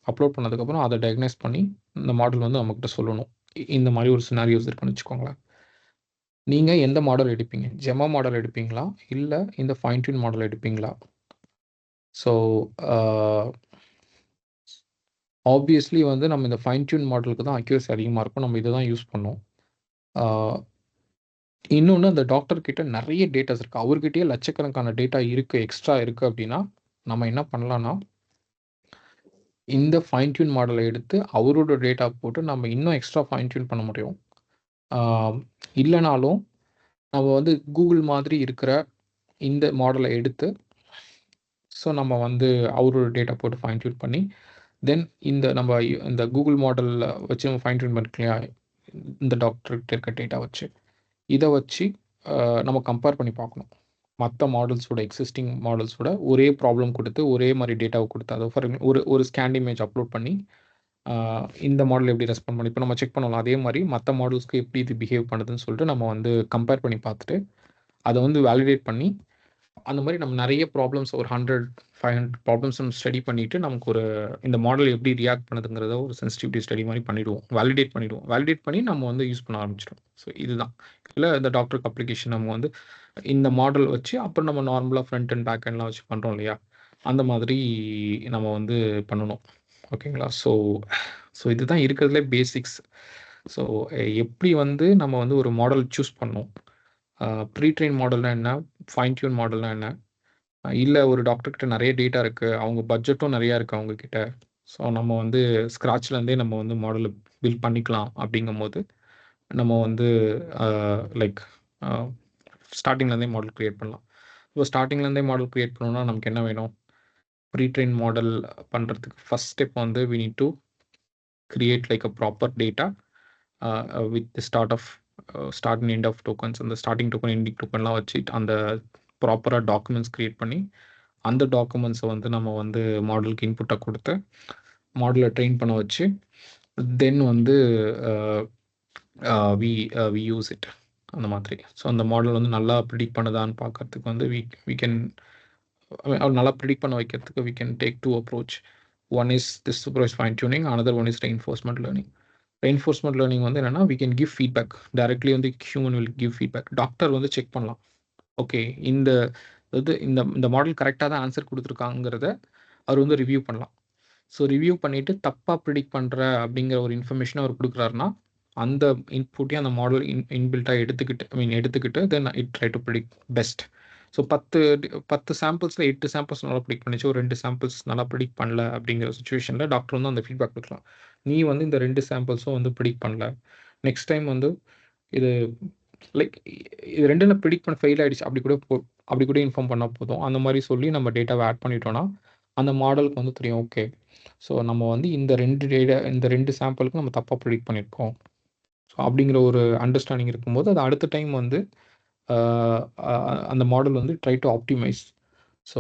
அப்லோட் பண்ணதுக்கப்புறம் அதை டயக்னைஸ் பண்ணி இந்த மாடல் வந்து நம்மக்கிட்ட சொல்லணும். இந்த மாதிரி ஒரு சினாரியோஸ் இருக்குன்னு வச்சுக்கோங்களேன். நீங்கள் எந்த மாடல் எடுப்பீங்க? ஜெமா மாடல் எடுப்பீங்களா, இல்லை இந்த ஃபைன் டியூன் மாடல் எடுப்பீங்களா? ஸோ ஆப்வியஸ்லி வந்து நம்ம இந்த ஃபைன் டியூன் மாடலுக்கு தான் அக்யூரசி அதிகமாக இருக்கும். நம்ம இதை தான் யூஸ் பண்ணோம். இன்னொன்று, அந்த டாக்டர் கிட்ட நிறைய டேட்டாஸ் இருக்குது. அவர்கிட்டயே லட்சக்கணக்கான டேட்டா இருக்குது, எக்ஸ்ட்ரா இருக்குது. அப்படின்னா நம்ம என்ன பண்ணலான்னா, இந்த ஃபைன் டியூன் மாடலை எடுத்து அவரோட டேட்டா போட்டு நம்ம இன்னும் எக்ஸ்ட்ரா ஃபைன் டியூன் பண்ண முடியும். இல்லைனாலும் நம்ம வந்து கூகுள் மாதிரி இருக்கிற இந்த மாடலை எடுத்து ஸோ நம்ம வந்து அவரோட டேட்டா போட்டு ஃபைன் டியூன் பண்ணி தென் இந்த கூகுள் மாடலில் வச்சு நம்ம ஃபைன் டியூன் பண்ணிக்கலையா, இந்த டாக்டர்கிட்ட இருக்க டேட்டா வச்சு இதை வச்சு நம்ம கம்பேர் பண்ணி பார்க்கணும். மற்ற மாடல்ஸோட, எக்ஸிஸ்டிங் மாடல்ஸோட ஒரே ப்ராப்ளம் கொடுத்து ஒரே மாதிரி டேட்டாவை கொடுத்து அதை ஃபார் ஒரு ஸ்கேன் இமேஜ் அப்லோட் பண்ணி இந்த மாடல் எப்படி ரெஸ்பாண்ட் பண்ணி இப்போ நம்ம செக் பண்ணலாம். அதே மாதிரி மற்ற மாடல்ஸ்க்கு எப்படி இது பிஹேவ் பண்ணுதுன்னு சொல்லிட்டு நம்ம வந்து கம்பேர் பண்ணி பார்த்துட்டு அதை வந்து வேலிடேட் பண்ணி அந்த மாதிரி நம்ம நிறைய ப்ராப்ளம்ஸ் ஒரு 100-500 ப்ராப்ளம்ஸ் நம்ம ஸ்டடி பண்ணிவிட்டு நமக்கு இந்த மாடல் எப்படி ரியாக்ட் பண்ணுதுங்கிறத ஒரு சென்சிட்டிவிட்டி ஸ்டடி மாதிரி பண்ணிவிடுவோம். வேலிடேட் பண்ணி நம்ம வந்து யூஸ் பண்ண ஆரம்பிச்சிடும். ஸோ இதுதான் இல்லை இந்த டாக்டருக்கு அப்ளிகேஷன் நம்ம வந்து இந்த மாடல் வச்சு அப்புறம் நம்ம நார்மலாக ஃப்ரண்ட் அண்ட் பேக் எண்ட்லாம் வச்சு பண்ணுறோம் இல்லையா, அந்த மாதிரி நம்ம வந்து பண்ணணும். ஓகேங்களா? ஸோ இதுதான் இருக்கிறதுலே பேசிக்ஸ். ஸோ எப்படி வந்து நம்ம வந்து ஒரு மாடல் சூஸ் பண்ணோம், ப்ரீ ட்ரெயின் மாடல்னால் என்ன, ஃபைன் டியூன் மாடல்னால் என்ன, இல்லை ஒரு டாக்டர்கிட்ட நிறைய டேட்டா இருக்குது, அவங்க பட்ஜெட்டும் நிறையா இருக்குது அவங்கக்கிட்ட, ஸோ நம்ம வந்து ஸ்க்ராட்ச்லேருந்தே நம்ம வந்து மாடலை பில்ட் பண்ணிக்கலாம். அப்படிங்கும்போது நம்ம வந்து லைக் ஸ்டார்டிங்லேருந்தே மாடல் க்ரியேட் பண்ணலாம். இப்போ ஸ்டார்டிங்லேருந்தே மாடல் க்ரியேட் பண்ணணும்னா நமக்கு என்ன வேணும்? ப்ரீ ட்ரெயின் மாடல் பண்ணுறதுக்கு ஃபஸ்ட் ஸ்டெப் வந்து we need to create like a proper data with the start and end of tokens, அந்த ஸ்டார்டிங் டோக்கன் எண்டிங் டோக்கன்லாம் வச்சுட்டு அந்த ப்ராப்பராக டாக்குமெண்ட்ஸ் க்ரியேட் பண்ணி அந்த டாக்குமெண்ட்ஸை வந்து நம்ம வந்து மாடலுக்கு இன்புட்டாக கொடுத்து மாடலை ட்ரெயின் பண்ண வச்சு தென் வந்து வி யூஸ் இட் அந்த மாதிரி. ஸோ அந்த மாடல் வந்து நல்லா ப்ரிடிக்ட் பண்ணுதான்னு பார்க்கறதுக்கு வந்து வி கேன் நல்லா ப்ரிடிக்ட் பண்ண வைக்கிறதுக்கு we can take two approach. One is this supervise fine tuning, another one is reinforcement learning. Reinforcement learning வந்து என்னென்னா we can give feedback directly, வந்து human will give feedback. Doctor வந்து check பண்ணலாம், okay இந்த இது இந்த மாடல் கரெக்டாக தான் ஆன்சர் கொடுத்துருக்காங்கிறத அவர் வந்து ரிவ்யூ பண்ணலாம். ஸோ ரிவ்யூ பண்ணிவிட்டு தப்பாக ப்ரிடிக்ட் பண்ணுற அப்படிங்கிற ஒரு இன்ஃபர்மேஷனை அவர் கொடுக்குறாருன்னா அந்த இன்புட்டையும் அந்த மாடல் இன்பில்ட்டாக எடுத்துக்கிட்டு then it try to predict best. So 10 சாம்பிள்ஸில் 8 samples நல்லா ப்ரிடிக்ட் பண்ணிச்சு, ஒரு 2 சாம்பிள்ஸ் நல்லா ப்ரிடிக்ட் பண்ணல அப்படிங்கிற சுச்சுவேஷனில் டாக்டர் வந்து அந்த ஃபீட்பேக் கொடுக்கலாம். நீ வந்து இந்த 2 சாம்பிள்ஸும் வந்து ப்ரிடிக்ட் பண்ணல, நெக்ஸ்ட் டைம் வந்து இது லைக் இது 2 ப்ரிடிக்ட் பண்ண ஃபெயில் ஆகிடுச்சு அப்படி கூட இன்ஃபார்ம் பண்ணால் போதும். அந்த மாதிரி சொல்லி நம்ம டேட்டாவை ஆட் பண்ணிட்டோன்னா அந்த மாடலுக்கு வந்து தெரியும், ஓகே ஸோ நம்ம வந்து இந்த 2 சாம்பிளுக்கு நம்ம தப்பாக ப்ரிடிக்ட் பண்ணியிருக்கோம். ஸோ அப்படிங்கிற ஒரு அண்டர்ஸ்டாண்டிங் இருக்கும்போது அது அடுத்த டைம் வந்து அந்த மாடல் வந்து ட்ரை டு ஆப்டிமைஸ். ஸோ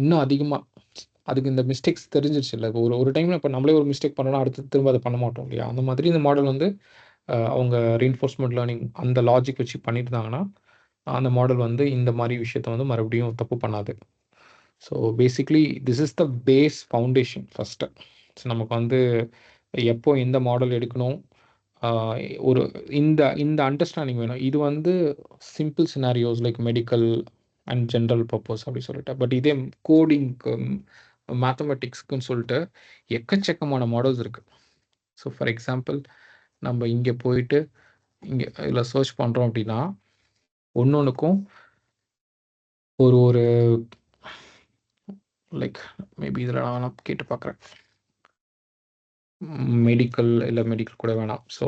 இன்னும் அதிகமாக அதுக்கு இந்த மிஸ்டேக்ஸ் தெரிஞ்சிருச்சு இல்லை, ஒரு டைமில் இப்போ நம்மளே ஒரு மிஸ்டேக் பண்ணோன்னா அடுத்து திரும்ப அதை பண்ண மாட்டோம் இல்லையா. அந்த மாதிரி இந்த மாடல் வந்து அவங்க ரெயின்ஃபோர்ஸ்மெண்ட் லேர்னிங் அந்த லாஜிக் வச்சு பண்ணியிருந்தாங்கன்னா அந்த மாடல் வந்து இந்த மாதிரி விஷயத்த வந்து மறுபடியும் தப்பு பண்ணாது. So basically this is the base foundation first. So நமக்கு வந்து எப்போ எந்த மாடல் எடுக்கணும், ஒரு இந்த அண்டர்ஸ்டாண்டிங் வேணும். இது வந்து simple scenarios like medical and general purpose அப்படி சொல்லிட்டு. பட் இதே கோடிங்க்கு மேத்தமெட்டிக்ஸ்க்குன்னு சொல்லிட்டு எக்கச்சக்கமான மாடல்ஸ் இருக்குது. ஸோ ஃபார் எக்ஸாம்பிள் நம்ம இங்கே போயிட்டு இங்கே இதில் சர்ச் பண்ணுறோம் அப்படின்னா ஒன்றுக்கும் ஒரு லைக் மேபி இதில் நான் கேட்டு பார்க்குறேன், மெடிக்கல் இல்லை மெடிக்கல் கூட வேணாம். ஸோ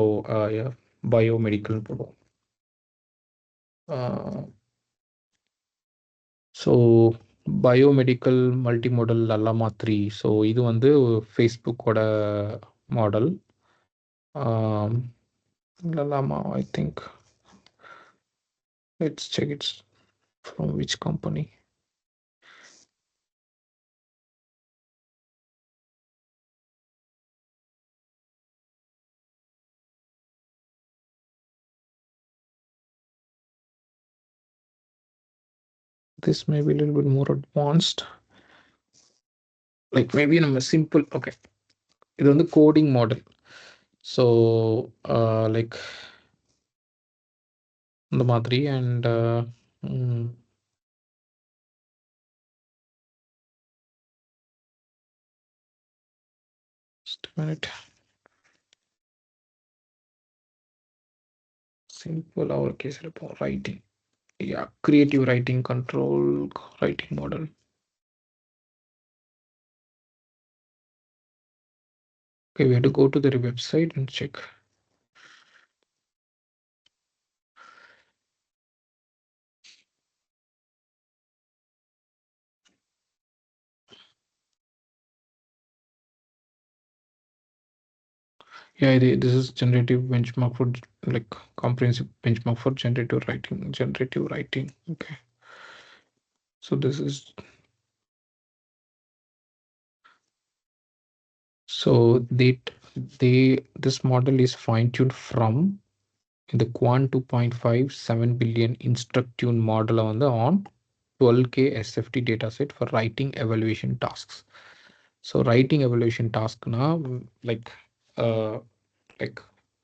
பயோமெடிக்கல்னு போடுவோம். So biomedical multimodal Llama 3. So இது வந்து ஃபேஸ்புக்கோட model Llama. I think let's check it's from which company. This may be a little bit more advanced, like maybe நம்ம சிம்பிள். ஓகே இது வந்து கோடிங் மாடல். ஸோ லைக் இந்த மாதிரி and just a minute. Simple ஒரு case இருப்போம். Writing, yeah, creative writing control writing model. Okay, we have to go to their website and check. Yeah, this is generative benchmark for like comprehensive benchmark for generative writing. Okay, so this is, so this model is fine-tuned from the Quant 2.57 billion instruct-tuned model on 12K SFT dataset for writing evaluation tasks. So writing evaluation taskனா like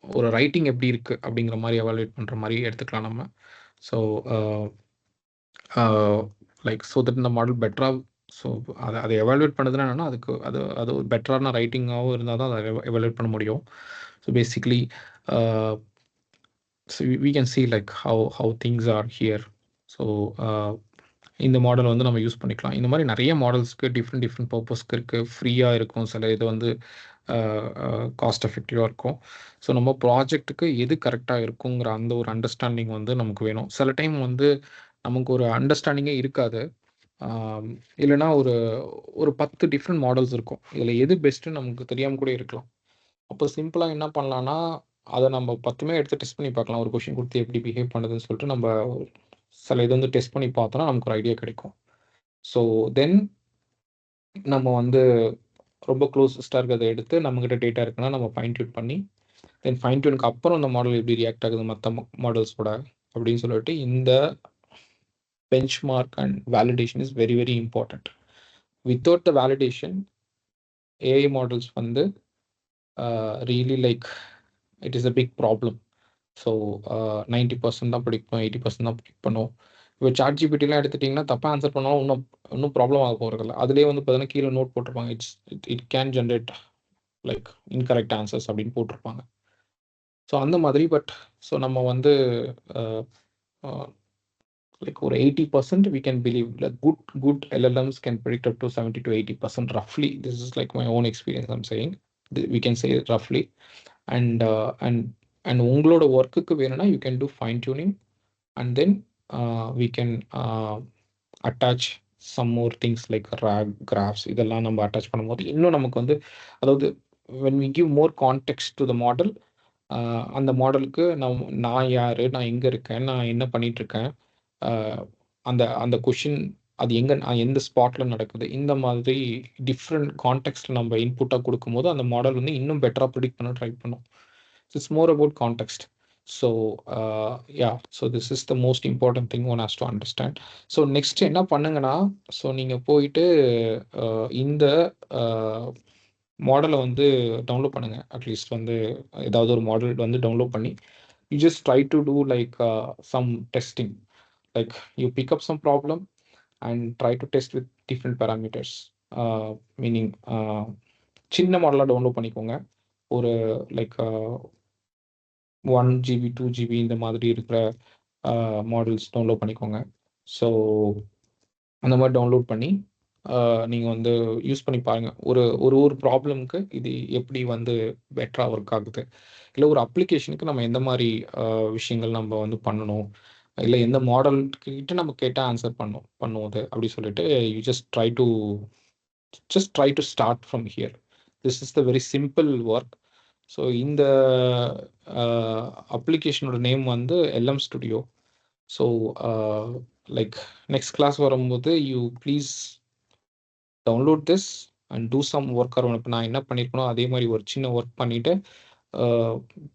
ஒரு writing எப்படி இருக்குது அப்படிங்கிற மாதிரி evaluate பண்ணுற மாதிரி எடுத்துக்கலாம் நம்ம. ஸோ லைக் ஸோ தட் இந்த மாடல் பெட்டராக, ஸோ அதை எவாலுவேட் பண்ணுறதுனா என்னென்னா அது ஒரு பெட்டரான ரைட்டிங்காகவும் இருந்தால் தான் அதை எவாலுவேட் பண்ண முடியும். So basically so we can see like how things are here. So இந்த மாடல் வந்து நம்ம யூஸ் பண்ணிக்கலாம். இந்த மாதிரி நிறைய மாடல்ஸ்க்கு டிஃப்ரெண்ட் பர்பஸ்க்கு இருக்குது. ஃப்ரீயாக இருக்கும், சில இது வந்து காஸ்ட் எஃபெக்டிவாக இருக்கும். ஸோ நம்ம ப்ராஜெக்ட்டுக்கு எது கரெக்டாக இருக்குங்கிற அந்த ஒரு அண்டர்ஸ்டாண்டிங் வந்து நமக்கு வேணும். சில டைம் வந்து நமக்கு ஒரு அண்டர்ஸ்டாண்டிங்கே இருக்காது, இல்லைனா ஒரு 10 டிஃப்ரெண்ட் மாடல்ஸ் இருக்கும், இதில் எது பெஸ்ட்டுன்னு நமக்கு தெரியாமல் கூட இருக்கலாம். அப்போ சிம்பிளாக என்ன பண்ணலான்னா, அதை நம்ம 10மே எடுத்து டெஸ்ட் பண்ணி பார்க்கலாம். ஒரு கொஷின் கொடுத்து எப்படி பிஹேவ் பண்ணுதுன்னு சொல்லிட்டு நம்ம சில இது வந்து டெஸ்ட் பண்ணி பார்த்தோன்னா நமக்கு ஒரு ஐடியா கிடைக்கும். ஸோ தென் நம்ம வந்து ரொம்ப க்ளோசஸ்ட்டாக இருக்கிறத எடுத்து நம்மக்கிட்ட டேட்டா இருக்குன்னா நம்ம ஃபைன் டியூன் பண்ணி தென் ஃபைன் டியூனுக்கு அப்புறம் இந்த மாடல் எப்படி ரியாக்ட் ஆகுது மற்ற மாடல்ஸோட அப்படின்னு சொல்லிட்டு இந்த benchmark and validation is very very important. Without the validation, AI models வந்து really like it is a big problem. So 90% தான் ப்ரிடிக்ட் 80% தான் ப்ரிடிக்ட் பண்ணும். இப்போ சாட் ஜிபிடிலாம் எடுத்துட்டிங்கன்னா தப்பாக ஆன்சர் பண்ணாலும் இன்னும் ப்ராப்ளம் ஆக போகிறதில்ல. அதுலேயே வந்து பார்த்தீங்கன்னா கீழே நோட் போட்டிருப்பாங்க, it can generate like incorrect answers அப்படின்னு போட்டிருப்பாங்க. ஸோ அந்த மாதிரி ஸோ நம்ம வந்து like or 80% we can believe like good LLMs can predict up to 70 to 80% roughly. This is like my own experience I'm saying. We can say roughly. And உங்களோட ஒர்க்குக்கு வேணும்னா you can do fine tuning and then we can attach some more things like RAG graphs. இதெல்லாம் நம்ம attach பண்ணும்போது இன்னும் நமக்கு வந்து அதாவது when we give more context to the model, அந்த மாடலுக்கு நான் யார், நான் எங்கே இருக்கேன், நான் என்ன பண்ணிட்டு இருக்கேன், அந்த அந்த கொஷின் அது எந்த ஸ்பாட்டில் நடக்குது, இந்த மாதிரி டிஃப்ரெண்ட் கான்டெக்ஸ்ட்டில் நம்ம இன்புட்டாக கொடுக்கும்போது அந்த மாடல் வந்து இன்னும் பெட்டராக ப்ரிடிக்ட் பண்ண ட்ரை பண்ணும். It's more about context. So so this is the most important thing one has to understand. So next என்ன பண்ணுங்கன்னா, ஸோ நீங்கள் போயிட்டு இந்த மாடலை வந்து டவுன்லோட் பண்ணுங்கள். அட்லீஸ்ட் வந்து ஏதாவது ஒரு மாடல் வந்து டவுன்லோட் பண்ணி you just try to do like some testing. Like you pick up some problem and try to test with different parameters. Meaning சின்ன மாடலாக டவுன்லோட் பண்ணிக்கோங்க. ஒரு லைக் 1 GB 2 GB இந்த மாதிரி இருக்கிற மாடல்ஸ் டவுன்லோட் பண்ணிக்கோங்க. ஸோ அந்த மாதிரி டவுன்லோட் பண்ணி நீங்கள் வந்து யூஸ் பண்ணி பாருங்கள். ஒரு ப்ராப்ளம்க்கு இது எப்படி வந்து பெட்டராக ஒர்க் ஆகுது, இல்லை ஒரு அப்ளிகேஷனுக்கு நம்ம எந்த மாதிரி விஷயங்கள் நம்ம வந்து பண்ணணும், இல்லை எந்த மாடல் கிட்ட நம்ம கேட்டால் ஆன்சர் பண்ணுவது அப்படி சொல்லிட்டு you just try to start from here. This is the very simple work. So இந்த அப்ளிகேஷனோட நேம் வந்து LM Studio. So like next class வரும்போது you please download this and do some work around. இப்போ நான் என்ன பண்ணியிருக்கணும் அதே மாதிரி ஒரு சின்ன ஒர்க் பண்ணிவிட்டு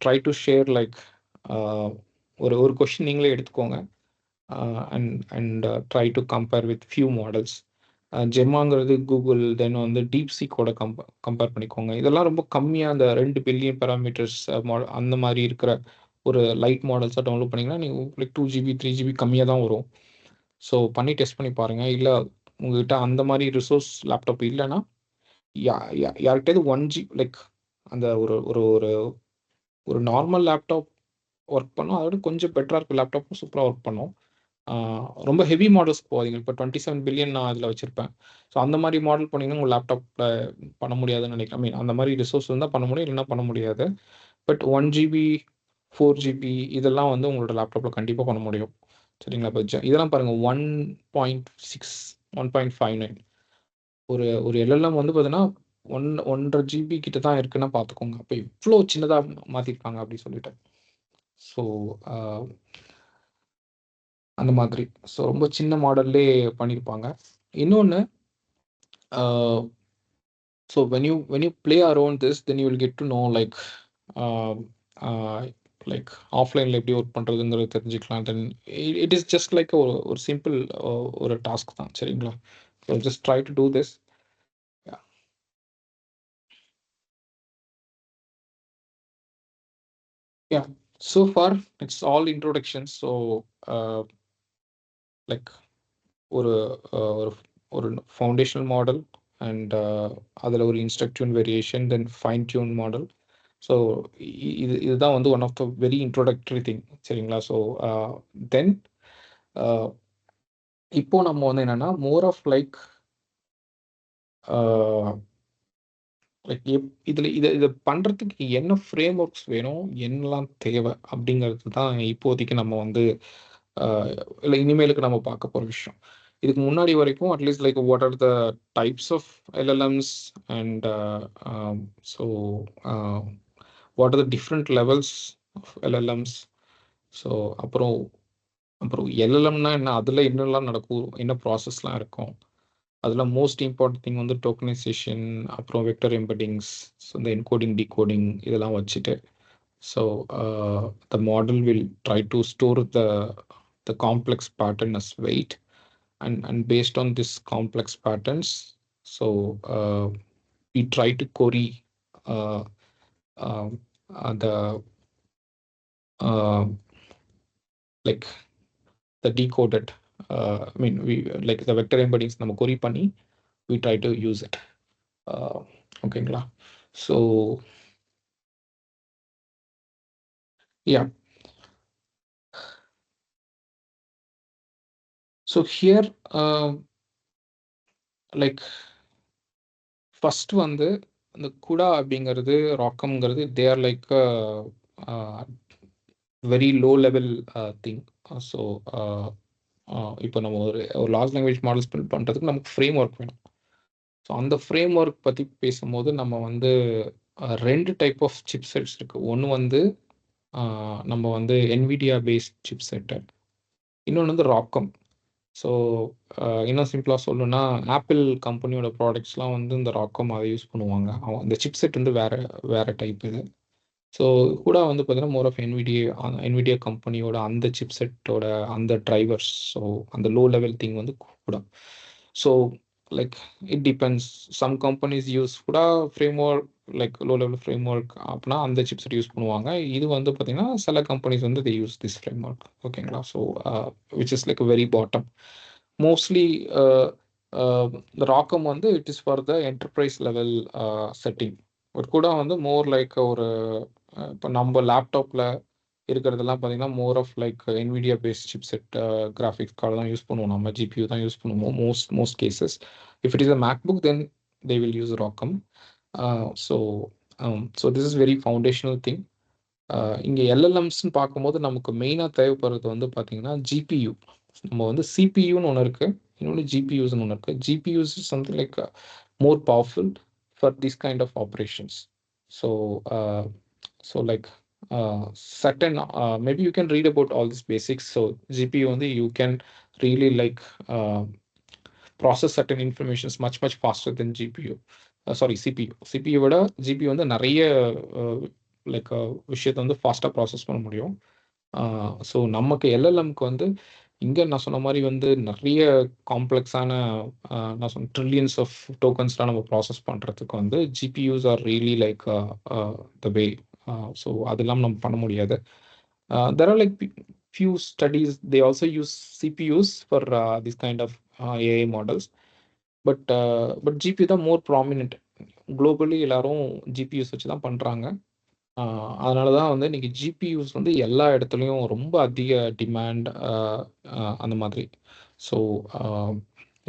ட்ரை டு ஷேர் லைக் ஒரு கொஷின் நீங்களே எடுத்துக்கோங்க and try to compare with few models. ஜெம்மாங்கிறது கூகுள், தென் வந்து டீப்சீக்கோட கம்பேர் பண்ணிக்கோங்க. இதெல்லாம் ரொம்ப கம்மியாக அந்த 2 பில்லியன் பேராமீட்டர்ஸ் அந்த மாதிரி இருக்கிற ஒரு லைட் மாடல்ஸாக டவுன்லோட் பண்ணிங்கன்னா நீங்கள் லைக் 2 GB 3 GB கம்மியாக தான் வரும். ஸோ பண்ணி டெஸ்ட் பண்ணி பாருங்கள். இல்லை உங்ககிட்ட அந்த மாதிரி ரிசோர்ஸ் லேப்டாப் இல்லைன்னா யார்கிட்டயாவது 1 GB லைக் அந்த ஒரு நார்மல் லேப்டாப் ஒர்க் பண்ணும், அதோட கொஞ்சம் பெட்டராக இருக்க லேப்டாப்பும் சூப்பராக ஒர்க் பண்ணும். ரொம்ப ஹெவி மாடல்ஸ் போகாதீங்க. இப்போ 27 பில்லியன் நான் அதில் வச்சுருப்பேன். ஸோ அந்த மாதிரி மாடல் பண்ணிங்கன்னா உங்கள் லேப்டாப்பில் பண்ண முடியாதுன்னு நினைக்கிறேன். மீன் அந்த மாதிரி ரிசோர்ஸ் இருந்தால் பண்ண முடியும், இல்லைன்னா பண்ண முடியாது. பட் 1 GB 4 GB இதெல்லாம் வந்து உங்களோட லேப்டாப்பில் கண்டிப்பாக பண்ண முடியும். சரிங்களா? இப்போ இதெல்லாம் பாருங்கள் 1.6 1.59 ஒரு LLM வந்து பார்த்தீங்கன்னா 1.5 GB கிட்ட தான் இருக்குன்னா பார்த்துக்கோங்க. அப்போ இவ்வளோ சின்னதாக மாற்றிருக்காங்க அப்படி சொல்லிட்டு. ஸோ அந்த மாதிரி ஸோ ரொம்ப சின்ன மாடல்லே பண்ணியிருப்பாங்க. இன்னொன்று, so when you play around this, then you will get to know like like ஆஃப்லைனில் எப்படி ஒர்க் பண்ணுறதுங்கிறது தெரிஞ்சுக்கலாம். Then it is just like ஒரு சிம்பிள் ஒரு டாஸ்க் தான். சரிங்களா? So just try to do this. Yeah, so far it's all introductions. So like ஒரு foundational model and அதில் ஒரு instructive variation, then fine tune model. So இதுதான் வந்து one of the very introductory thing. சரிங்களா? So then இப்போ நம்ம வந்து என்னென்னா மோர் ஆஃப் லைக் இதை பண்ணுறதுக்கு என்ன ஃப்ரேம் ஒர்க்ஸ் வேணும், என்னெல்லாம் தேவை அப்படிங்கிறது தான் இப்போதைக்கு நம்ம வந்து இல்லை இனிமேலுக்கு நம்ம பார்க்க போகிற விஷயம். இதுக்கு முன்னாடி வரைக்கும் at least like what are the types of LLMs and so what are the different levels of LLMs. So அப்புறம் அப்புறம் எல்எல்எம்னா என்ன, அதில் என்னெல்லாம் நடக்கும், என்ன ப்ராசஸ்லாம் இருக்கும், அதில் மோஸ்ட் இம்பார்ட்டன்ட் திங் வந்து டோக்கனைசேஷன், அப்புறம் வெக்டர் எம்பெட்டிங்ஸ், ஸோ இந்த என்கோடிங் டிகோடிங் இதெல்லாம் வச்சுட்டு, so the model will try to store the complex pattern as weight, and based on this complex patterns, so we try to query the like the decoded, I mean we like the vector embeddings நம்ம query பண்ணி we try to use it. ஓகேங்களா? So yeah, so here like first வந்து இந்த CUDA அப்படிங்கிறது ராக்கம்ங்கிறது they are like very low level thing. So இப்போ நம்ம ஒரு லார்ஜ் லாங்குவேஜ் மாடல்ஸ் பில்ட் பண்ணுறதுக்கு நமக்கு ஃப்ரேம் ஒர்க் வேணும். ஸோ அந்த ஃப்ரேம் ஒர்க் பற்றி பேசும்போது நம்ம வந்து ரெண்டு டைப் ஆஃப் சிப் செட்ஸ் இருக்குது. ஒன்று வந்து நம்ம வந்து NVIDIA பேஸ்ட் சிப் செட்டு, இன்னொன்று வந்து ராக்கம். ஸோ இன்னும் சிம்பிளாக சொல்லணும்னா ஆப்பிள் கம்பெனியோட ப்ராடக்ட்ஸ்லாம் வந்து இந்த ராக்கம் அதை யூஸ் பண்ணுவாங்க. இந்த சிப் செட் வந்து வேறு டைப் இது. ஸோ கூட வந்து பார்த்தீங்கன்னா மோர் ஆஃப் NVIDIA கம்பெனியோட அந்த சிப் செட்டோட அந்த டிரைவர்ஸ், ஸோ அந்த லோ லெவல் திங் வந்து கூட. So like it depends, some companies use கூட framework, like low level framework அப்படின்னா அந்த சிப் செட் யூஸ் பண்ணுவாங்க. இது வந்து பார்த்தீங்கன்னா சில கம்பெனிஸ் வந்து they use this frame work. ஓகேங்களா? So which is like very bottom. Mostly the ராக்கம் வந்து it is for the enterprise level setting. But கூட வந்து மோர் லைக் ஒரு இப்போ நம்ம லேப்டாப்பில் இருக்கிறதெல்லாம் பார்த்தீங்கன்னா more of like NVIDIA based chipset graphics card தான் யூஸ் பண்ணுவோம், நம்ம GPU தான் யூஸ் பண்ணுவோம் most cases. If it is a MacBook then they will use ROCm. So this is very foundational thing. இங்கே LLMஸ்ன்னு பார்க்கும்போது நமக்கு மெயினாக தேவைப்படுறது வந்து பார்த்தீங்கன்னா GPU. நம்ம வந்து CPUன்னு ஒன்று இருக்குது, இன்னொன்று GPUஸ்ன்னு ஒன்று இருக்குது. GPUs is something like more powerful for this kind of operations. So like certain maybe you can read about all these basics. So GPU வந்து you can really like process certain informations much faster than CPU. CPU விட GPU வந்து நிறைய like விஷயத்தை வந்து ஃபாஸ்ட்டாக process பண்ண முடியும். So நமக்கு LLMக்கு வந்து இங்கே நான் சொன்ன மாதிரி வந்து நிறைய காம்ப்ளெக்ஸான நான் சொன்ன ட்ரில்லியன்ஸ் ஆஃப் டோக்கன்ஸ்லாம் நம்ம ப்ராசஸ் பண்ணுறதுக்கு வந்து GPUs are really like the way. So அதெல்லாம் நம்ம பண்ண முடியாது. There are like few studies they also use CPUs for this kind of AI models, but GPU தான் more prominent. குளோபலி எல்லாரும் GPUs வச்சு தான் பண்ணுறாங்க. அதனால தான் வந்து இன்னைக்கு GPUs வந்து எல்லா இடத்துலையும் ரொம்ப அதிக டிமாண்ட் அந்த மாதிரி. ஸோ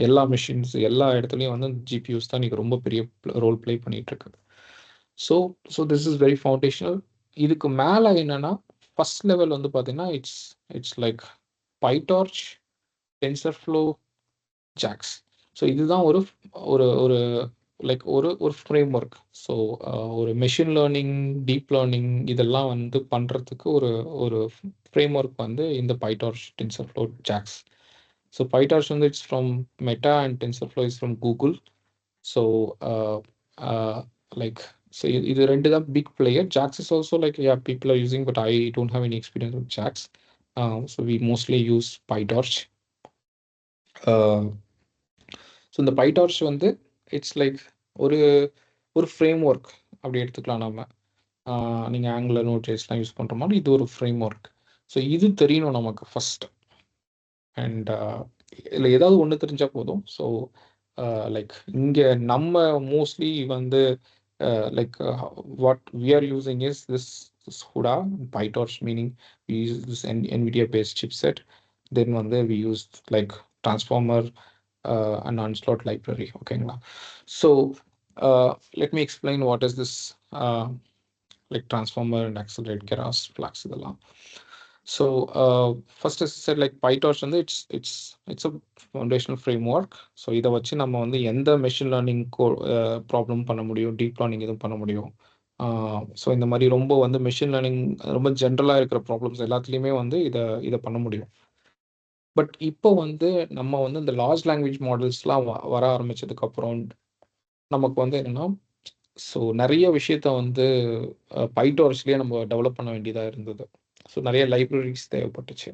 எல்லா மிஷின்ஸ் எல்லா இடத்துலையும் வந்து GPUs தான் இன்னைக்கு ரொம்ப பெரிய ரோல் ப்ளே பண்ணிகிட்ருக்கு. So this is very foundational. இதுக்கு மேலே என்னென்னா ஃபர்ஸ்ட் லெவல் வந்து பார்த்தீங்கன்னா it's like PyTorch, TensorFlow, JAX. So இதுதான் ஒரு ஒரு லைக் ஒரு ஃப்ரேம் ஒர்க். ஸோ ஒரு மெஷின் லேர்னிங், டீப் லேர்னிங் இதெல்லாம் வந்து பண்ணுறதுக்கு ஒரு ஃப்ரேம் ஒர்க் வந்து இந்த PyTorch, TensorFlow, JAX. So PyTorch வந்து it's from Meta and TensorFlow is from Google. So like so இது ரெண்டு தான் big player. JAX is also like people are using, but I don't have any experience with JAX. So we mostly use PyTorch. So இந்த PyTorch வந்து it's like ஒரு frame work அப்படி எடுத்துக்கலாம். நம்ம நீங்கள் ஆங்குலர் நோட்ஜஸ்லாம் யூஸ் பண்ணுற மாதிரி இது ஒரு ஃப்ரேம் ஒர்க். ஸோ இது தெரியணும் நமக்கு ஃபஸ்ட். அண்ட் இதில் ஏதாவது ஒன்று தெரிஞ்சால் போதும். ஸோ லைக் இங்கே நம்ம மோஸ்ட்லி வந்து like what we are using is this CUDA, PyTorch, meaning we use this NVIDIA based chipset. Then வந்து we use like transformer and onslaught library. ஓகேங்களா? So let me explain what is this like transformer and accelerate, keras, flags இதெல்லாம். So first as I said, like PyTorch வந்து it's a foundational framework. So இதை வச்சு நம்ம வந்து எந்த machine learning problem பண்ண முடியும், டீப் லேர்னிங் எதுவும் பண்ண முடியும். ஸோ இந்த மாதிரி ரொம்ப வந்து மெஷின் லேர்னிங் ரொம்ப ஜென்ரலாக இருக்கிற ப்ராப்ளம்ஸ் எல்லாத்துலேயுமே வந்து இதை பண்ண முடியும். பட் இப்போ வந்து நம்ம வந்து இந்த லார்ஜ் லாங்குவேஜ் மாடல்ஸ்லாம் வர ஆரம்பிச்சதுக்கப்புறம் நமக்கு வந்து என்னென்னா, ஸோ நிறைய விஷயத்த வந்து பைடார்ச்லேயே நம்ம டெவலப் பண்ண வேண்டியதாக இருந்தது. ஸோ நிறைய லைப்ரரிஸ் தேவைப்பட்டுச்சு.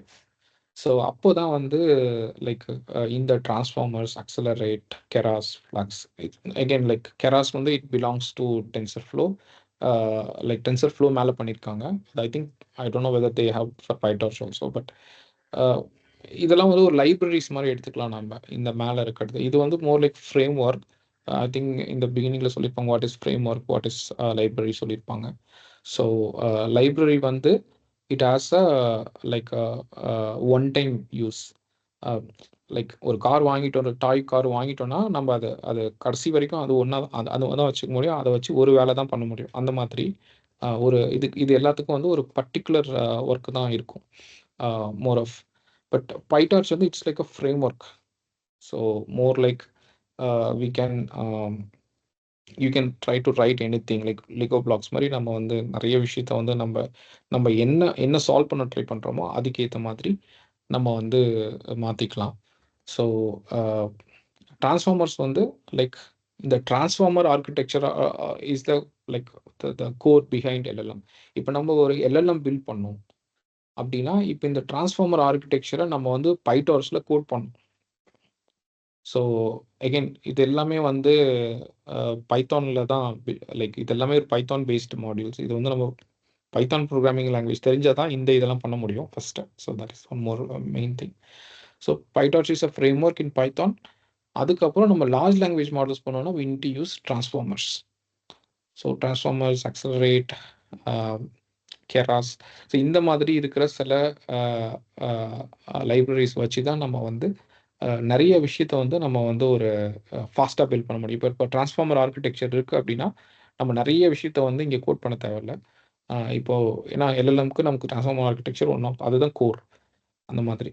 ஸோ அப்போ தான் வந்து லைக் இந்த transformers, accelerate, Keras, Flux, again like Keras வந்து it belongs to TensorFlow. Like TensorFlow மேலே பண்ணியிருக்காங்க. I think I don't know whether they have for PyTorch also. But இதெல்லாம் வந்து ஒரு லைப்ரரிஸ் மாதிரி எடுத்துக்கலாம் நம்ம இந்த மேலே இருக்கிறது. இது வந்து more like frame work. I think இந்த பிகினிங்கில் சொல்லியிருப்பாங்க what is frame work, what is library சொல்லியிருப்பாங்க. ஸோ லைப்ரரி வந்து it has a like one time use. Like ஒரு கார் வாங்கிட்டோம், ஒரு டாய் கார் வாங்கிட்டோம்னா நம்ம அது கடைசி வரைக்கும் அது ஒன்றா அது தான் வச்சுக்க முடியும். அதை வச்சு ஒரு வேலை தான் பண்ண முடியும். அந்த மாதிரி ஒரு இது எல்லாத்துக்கும் வந்து ஒரு பர்டிகுலர் ஒர்க் தான் இருக்கும், மோர் ஆஃப். பட் பைடார்ச் வந்து it's like a framework. So more like we can you can try to write anything like Lego blocks மாதிரி நம்ம வந்து நிறைய விஷயத்த வந்து நம்ம என்ன சால்வ் பண்ண ட்ரை பண்ணுறோமோ அதுக்கேற்ற மாதிரி நம்ம வந்து மாற்றிக்கலாம். ஸோ டிரான்ஸ்ஃபார்மர்ஸ் வந்து லைக் இந்த transformer architecture is the like the core behind LLM. இப்போ நம்ம ஒரு எல்எல்எம் பில்ட் பண்ணோம் அப்படின்னா இப்போ இந்த டிரான்ஸ்ஃபார்மர் ஆர்கிடெக்சரை நம்ம வந்து பைடார்ச்சில் கோட் பண்ணோம். ஸோ அகெயின் இது எல்லாமே வந்து பைத்தானில் தான் லைக் இது எல்லாமே ஒரு பைத்தான் பேஸ்டு மாடியூல்ஸ். இது வந்து நம்ம பைத்தான் ப்ரோக்ராமிங் லாங்குவேஜ் தெரிஞ்சால் தான் இதெல்லாம் பண்ண முடியும் first. So that is one more main thing. So PyTorch is a framework in Python. அதுக்கப்புறம் நம்ம லார்ஜ் லாங்குவேஜ் மாடல்ஸ் பண்ணோம்னா we need to use transformers. So transformers, accelerate, Keras, so இந்த மாதிரி இருக்கிற சில லைப்ரரிஸ் வச்சு தான் நம்ம வந்து நிறைய விஷயத்த வந்து நம்ம வந்து ஒரு ஃபாஸ்ட்டாக பில்ட் பண்ண முடியும். இப்போ டிரான்ஸ்ஃபார்மர் ஆர்கிடெக்சர் இருக்குது அப்படின்னா நம்ம நிறைய விஷயத்த வந்து இங்கே கோட் பண்ண தேவையில்லை. இப்போது ஏன்னா எல்எல்எம்க்கு நமக்கு டிரான்ஸ்ஃபார்மர் ஆர்கிடெக்சர் அதுதான் கோர் அந்த மாதிரி.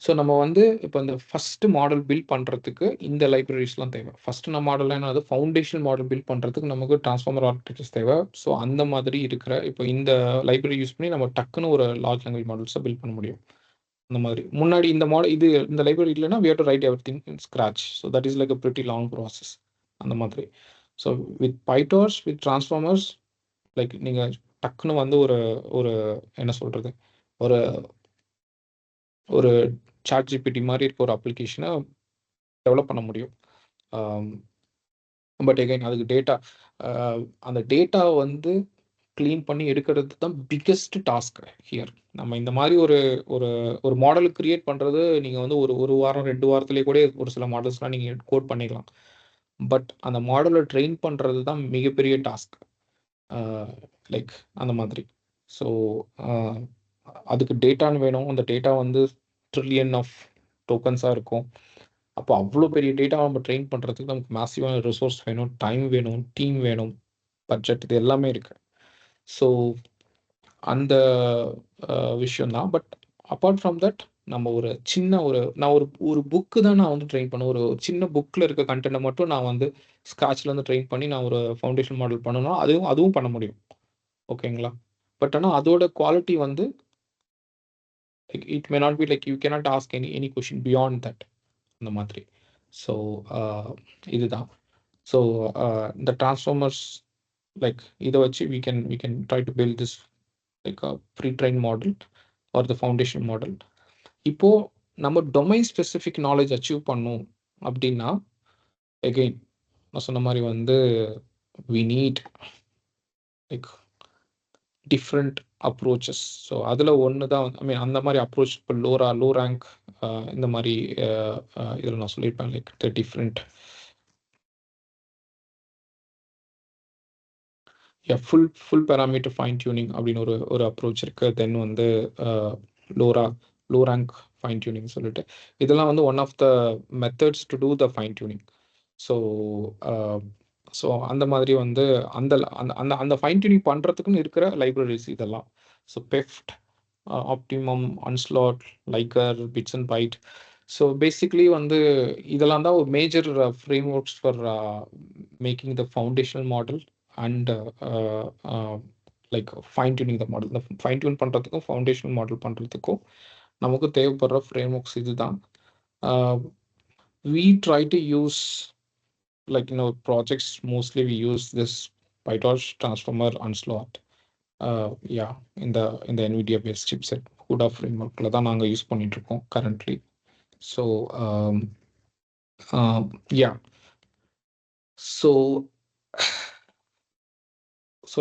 ஸோ நம்ம வந்து இப்போ இந்த ஃபஸ்ட்டு மாடல் பில்ட் பண்ணுறதுக்கு இந்த லைப்ரரிஸ்லாம் தேவை. ஃபஸ்ட்டு நம்ம மாடல் என்னது ஃபவுண்டேஷன் மாடல் பில்ட் பண்ணுறதுக்கு நமக்கு டிரான்ஸ்ஃபார்மர் ஆர்கிடெக்சர்ஸ் தேவை. ஸோ அந்த மாதிரி இருக்கிற இப்போ இந்த லைப்ரரி யூஸ் பண்ணி நம்ம டக்குன்னு ஒரு லார்ஜ் லாங்குவேஜ் மாடல்ஸை பில்ட் பண்ண முடியும். அந்த மாதிரி முன்னாடி இந்த மாடல் இந்த லைப்ரரி இல்லைன்னா we have to write everything in scratch. So that is like a pretty long process அந்த மாதிரி. So with PyTorch, with transformers like நீங்கள் டக்குன்னு வந்து ஒரு என்ன சொல்கிறது ஒரு ஒரு சாட் ஜிபிடி மாதிரி இருக்க ஒரு அப்ளிகேஷனை டெவலப் பண்ண முடியும். பட் எகைன் அதுக்கு டேட்டா, அந்த டேட்டாவை வந்து க்ளீன் பண்ணி எடுக்கிறது தான் பிக்கெஸ்ட் டாஸ்க் ஹியர். நம்ம இந்த மாதிரி ஒரு மாடல் கிரியேட் பண்ணுறது நீங்கள் வந்து ஒரு வாரம் 2 வாரத்துலேயே கூட ஒரு சில மாடல்ஸ்லாம் நீங்கள் கோட் பண்ணிக்கலாம். பட் அந்த மாடலை ட்ரெயின் பண்ணுறது தான் மிகப்பெரிய டாஸ்க், லைக் அந்த மாதிரி. ஸோ அதுக்கு டேட்டான்னு வேணும். அந்த டேட்டா வந்து ட்ரில்லியன் ஆஃப் டோக்கன்ஸாக இருக்கும். அப்போ அவ்வளோ பெரிய டேட்டா நம்ம ட்ரெயின் பண்ணுறதுக்கு நமக்கு மேசிவான ரிசோர்ஸ் வேணும், டைம் வேணும், டீம் வேணும், பட்ஜெட், இது எல்லாமே இருக்குது. ஸோ அந்த விஷயம்தான். பட் அப்பார்ட் ஃப்ரம் தட் நம்ம ஒரு சின்ன நான் ஒரு புக்கு தான் நான் வந்து ட்ரெயின் பண்ணேன். ஒரு சின்ன புக்கில் இருக்க கண்டென்ட்டை மட்டும் நான் வந்து ஸ்க்ராட்ச்லேருந்து ட்ரெயின் பண்ணி நான் ஒரு ஃபவுண்டேஷன் மாடல் பண்ணணும்னா அதுவும் பண்ண முடியும். ஓகேங்களா? பட் ஆனால் அதோட குவாலிட்டி வந்து it may not be like you cannot ask any question beyond that அந்த மாதிரி. ஸோ இதுதான். ஸோ இந்த டிரான்ஸ்ஃபார்மர்ஸ் லைக் இதை வச்சு we can try to build this like a pre-trained model or the foundation model. இப்போ நம்ம domain specific knowledge achieve பண்ணும் அப்படின்னா எகெயின் நான் சொன்ன மாதிரி வந்து we need like different approaches. So அதில் ஒன்று தான் ஐ மீன் அந்த மாதிரி அப்ரோச் இப்போ லோ ரேங்க் இந்த மாதிரி இதில் நான் சொல்லியிருப்பேன் like the different full parameter fine tuning அப்படின்னு ஒரு அப்ரோச் இருக்குது. தென் வந்து லோ ரேங்க் ஃபைன் டியூனிங் சொல்லிட்டு இதெல்லாம் வந்து one of the methods to do the fine tuning. So அந்த மாதிரி வந்து அந்த அந்த அந்த ஃபைன் டியூனிங் பண்ணுறதுக்குன்னு இருக்கிற லைப்ரரிஸ் இதெல்லாம். So PEFT, Optimum, Unsloth, Liger, bits and byte. So basically வந்து இதெல்லாம் தான் ஒரு major frameworks for making the foundational model and like fine tuning the model. இந்த ஃபைன் டியூன் பண்ணுறதுக்கும் ஃபவுண்டேஷனல் மாடல் பண்ணுறதுக்கும் நமக்கு தேவைப்படுற ஃப்ரேம் ஒர்க்ஸ் இதுதான். We try to use, like, projects, mostly we use this PyTorch, Transformer, Onslaught. Yeah, in the NVIDIA based chipset CUDA framework la தான் நாங்கள் use பண்ணிட்டு இருக்கோம் currently. So yeah, so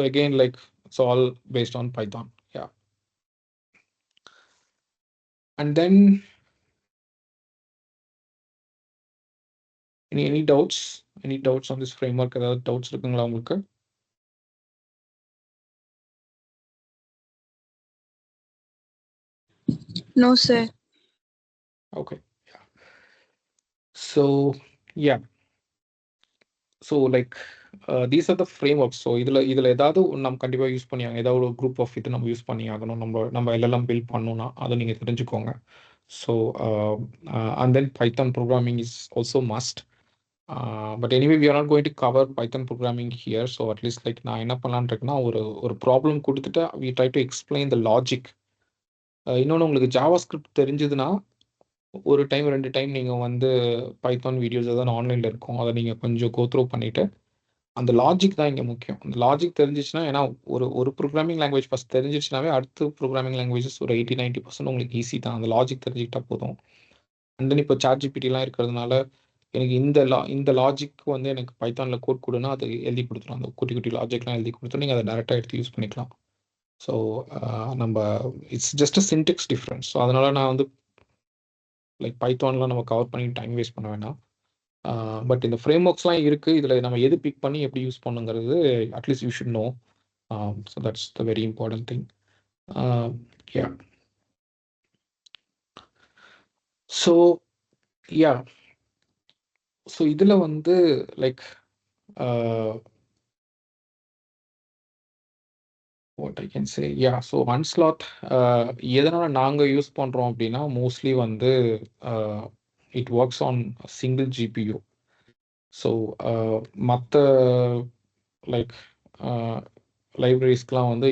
again, like, it's all based on Python. Yeah. And then any doubts on this framework? ஏதாவது doubts இருக்குங்களா உங்களுக்கு? No, sir. Okay. Yeah. So yeah, so like these are the frameworks. So இதுல ஏதாவது நம்ம கண்டிப்பா use பண்ணி ஏதாவது ஒரு குரூப் ஆஃப் இது நம்ம யூஸ் பண்ணி ஆகணும். நம்ம எல்லாம் பில்ட் பண்ணணும்னா அதை நீங்க தெரிஞ்சுக்கோங்க. So and then Python programming is also must. But anyway, we are not going to cover Python programming here. So at least, like, நான் என்ன பண்ணலான்னு இருக்கேன்னா, ஒரு ப்ராப்ளம் கொடுத்துட்டு we try to explain the logic. இன்னொன்று, உங்களுக்கு JavaScript தெரிஞ்சதுன்னா ஒரு டைம் 2 டைம் நீங்கள் வந்து பைத்தான் வீடியோஸ் எதாவது ஆன்லைனில் இருக்கும், அதை நீங்கள் கொஞ்சம் கோத்ரூ பண்ணிவிட்டு அந்த லாஜிக் தான் இங்கே முக்கியம். அந்த லாஜிக் தெரிஞ்சிச்சுன்னா, ஏன்னா ஒரு ப்ரோக்ராமிங் லாங்குவேஜ் ஃபஸ்ட் தெரிஞ்சிச்சுனாவே அடுத்த ப்ரோக்ராமிங் லாங்குவேஜஸ் ஒரு 80-90% உங்களுக்கு ஈஸி தான். அந்த லாஜிக் தெரிஞ்சுக்கிட்டா போதும். அண்ட் தென் இப்போ ChatGPTலாம் இருக்கிறதுனால எனக்கு இந்த லாஜிக் வந்து எனக்கு பைத்தானில் கோட் கொடுன்னா அது எழுதி கொடுத்துரும். அந்த குட்டி குட்டி லாஜிக்லாம் எழுதி கொடுத்துரும். நீங்கள் அதை டேரெக்டாக எடுத்து யூஸ் பண்ணிக்கலாம். ஸோ நம்ம it's just a Sintex difference. So அதனால நான் வந்து லைக் பைத்தான்லாம் நம்ம கவர் பண்ணி டைம் வேஸ்ட் பண்ண வேணாம். பட் இந்த ஃப்ரேம் ஒர்க்ஸ்லாம் இருக்குது. இதில் நம்ம எது பிக் பண்ணி எப்படி யூஸ் பண்ணுங்கிறது at least you should know. So that's the very important thing. Yeah so yeah so இதில் வந்து like what I can say, yeah, so Onslaught எதனால நாங்கள் யூஸ் பண்ணுறோம் அப்படின்னா, மோஸ்ட்லி வந்து it works on a single GPU. So மற்ற like லைப்ரரிஸ்க்கெலாம் வந்து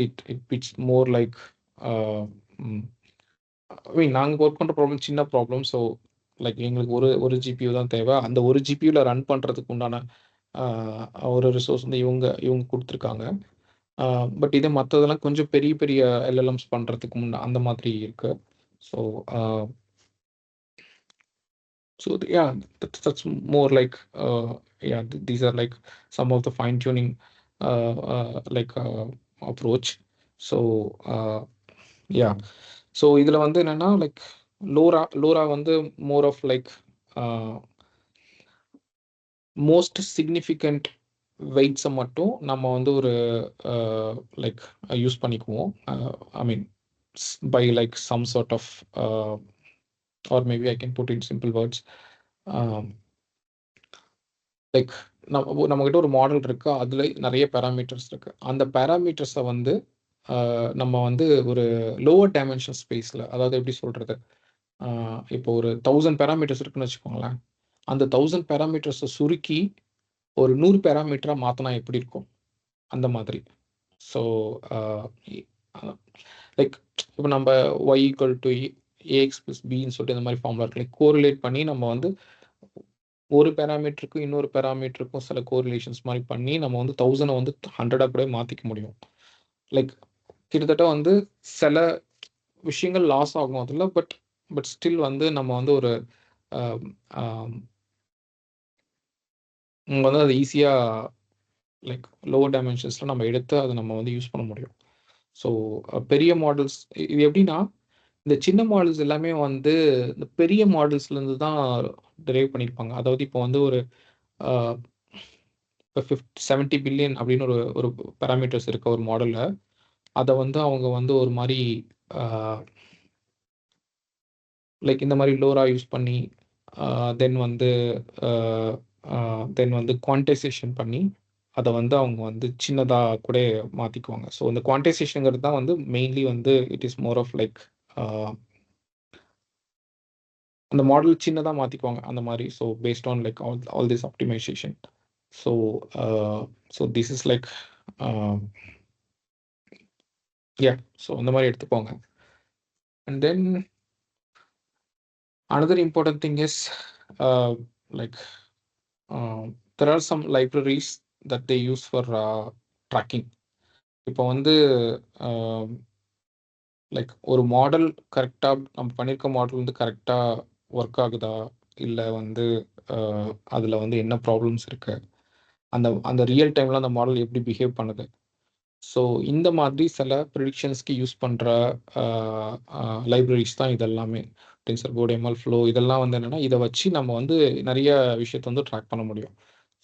it's more like நாங்கள் ஒர்க் பண்ணுற ப்ராப்ளம் சின்ன ப்ராப்ளம். ஸோ லைக் எங்களுக்கு ஒரு ஜிபியூ தான் தேவை. அந்த ஒரு ஜிபியூவில் ரன் பண்ணுறதுக்கு உண்டான ஒரு ரிசோர்ஸ் வந்து இவங்க கொடுத்துருக்காங்க. பட் இதே மற்றதெல்லாம் கொஞ்சம் பெரிய பெரிய எல்எல்எம்ஸ் பண்ணுறதுக்கு அந்த மாதிரி இருக்கு. So yeah, that's more like yeah, these are like some of the fine tuning like approach. So yeah, so இதுல வந்து என்னன்னா, லைக் லோரா வந்து more of like most significant வெயிட்ஸை மட்டும் நம்ம வந்து ஒரு லைக் யூஸ் பண்ணிக்குவோம். I mean by like some sort of or maybe I can put in simple words, like நம்மகிட்ட ஒரு மாடல் இருக்கு, அதில் நிறைய பேராமீட்டர்ஸ் இருக்கு. அந்த பேராமீட்டர்ஸை வந்து நம்ம வந்து ஒரு லோவர் டைமென்ஷன் ஸ்பேஸில், அதாவது எப்படி சொல்கிறது, இப்போ ஒரு 1000 பேராமீட்டர்ஸ் இருக்குன்னு வச்சுக்கோங்களேன். அந்த 1000 பேராமீட்டர்ஸை சுருக்கி ஒரு 100 பேராமீட்டராக மாற்றினா எப்படி இருக்கும், அந்த மாதிரி. ஸோ லைக் இப்போ நம்ம y = ax + bன்னு சொல்லிட்டு இந்த மாதிரி ஃபார்முலா இருக்கு. லைக் கோரிலேட் பண்ணி நம்ம வந்து ஒரு பேராமீட்டருக்கும் இன்னொரு பேராமீட்டருக்கும் சில கோரிலேஷன்ஸ் மாதிரி பண்ணி நம்ம வந்து 1000 வந்து 100 கூட மாற்றிக்க முடியும். லைக் கிட்டத்தட்ட வந்து சில விஷயங்கள் லாஸ் ஆகும் அதில். பட் ஸ்டில் வந்து நம்ம வந்து ஒரு வந்து அது ஈஸியாக லைக் லோவர் டைமென்ஷன்ஸில் நம்ம எடுத்து அதை நம்ம வந்து யூஸ் பண்ண முடியும். ஸோ பெரிய மாடல்ஸ் இது எப்படின்னா, இந்த சின்ன மாடல்ஸ் எல்லாமே வந்து இந்த பெரிய மாடல்ஸ்லேருந்து தான் டிரைவ் பண்ணியிருப்பாங்க. அதாவது இப்போ வந்து ஒரு 70 பில்லியன் அப்படின்னு ஒரு பேராமீட்டர்ஸ் இருக்க ஒரு மாடலில் அதை வந்து அவங்க வந்து ஒரு மாதிரி லைக் இந்த மாதிரி லோரா யூஸ் பண்ணி தென் வந்து குவான்டைசேஷன் பண்ணி அதை வந்து அவங்க வந்து சின்னதாக கூட மாற்றிக்குவாங்க. ஸோ இந்த குவான்டைசேஷனுங்கிறது தான் வந்து மெயின்லி வந்து it is more of like அந்த மாடல் சின்னதாக மாற்றிக்குவாங்க அந்த மாதிரி. So based on like all this optimization. So this is like so அந்த மாதிரி எடுத்துக்கோங்க. And then another important thing is like there are some libraries that they use for tracking. இப்போ வந்து லைக் ஒரு மாடல் கரெக்டாக நம்ம பண்ணியிருக்க மாடல் வந்து கரெக்டாக ஒர்க் ஆகுதா, இல்லை வந்து அதில் வந்து என்ன ப்ராப்ளம்ஸ் இருக்கு, அந்த அந்த ரியல் டைமில் அந்த மாடல் எப்படி பிஹேவ் பண்ணுது. ஸோ இந்த மாதிரி சில ப்ரிடிக்ஷன்ஸ்க்கு யூஸ் பண்ணுற லைப்ரரிஸ் தான் இதெல்லாமே. டென்சர்போர்ட், எம்எல் ஃப்ளோ, இதெல்லாம் வந்து என்னென்னா இதை வச்சு நம்ம வந்து நிறைய விஷயத்தை வந்து ட்ராக் பண்ண முடியும்.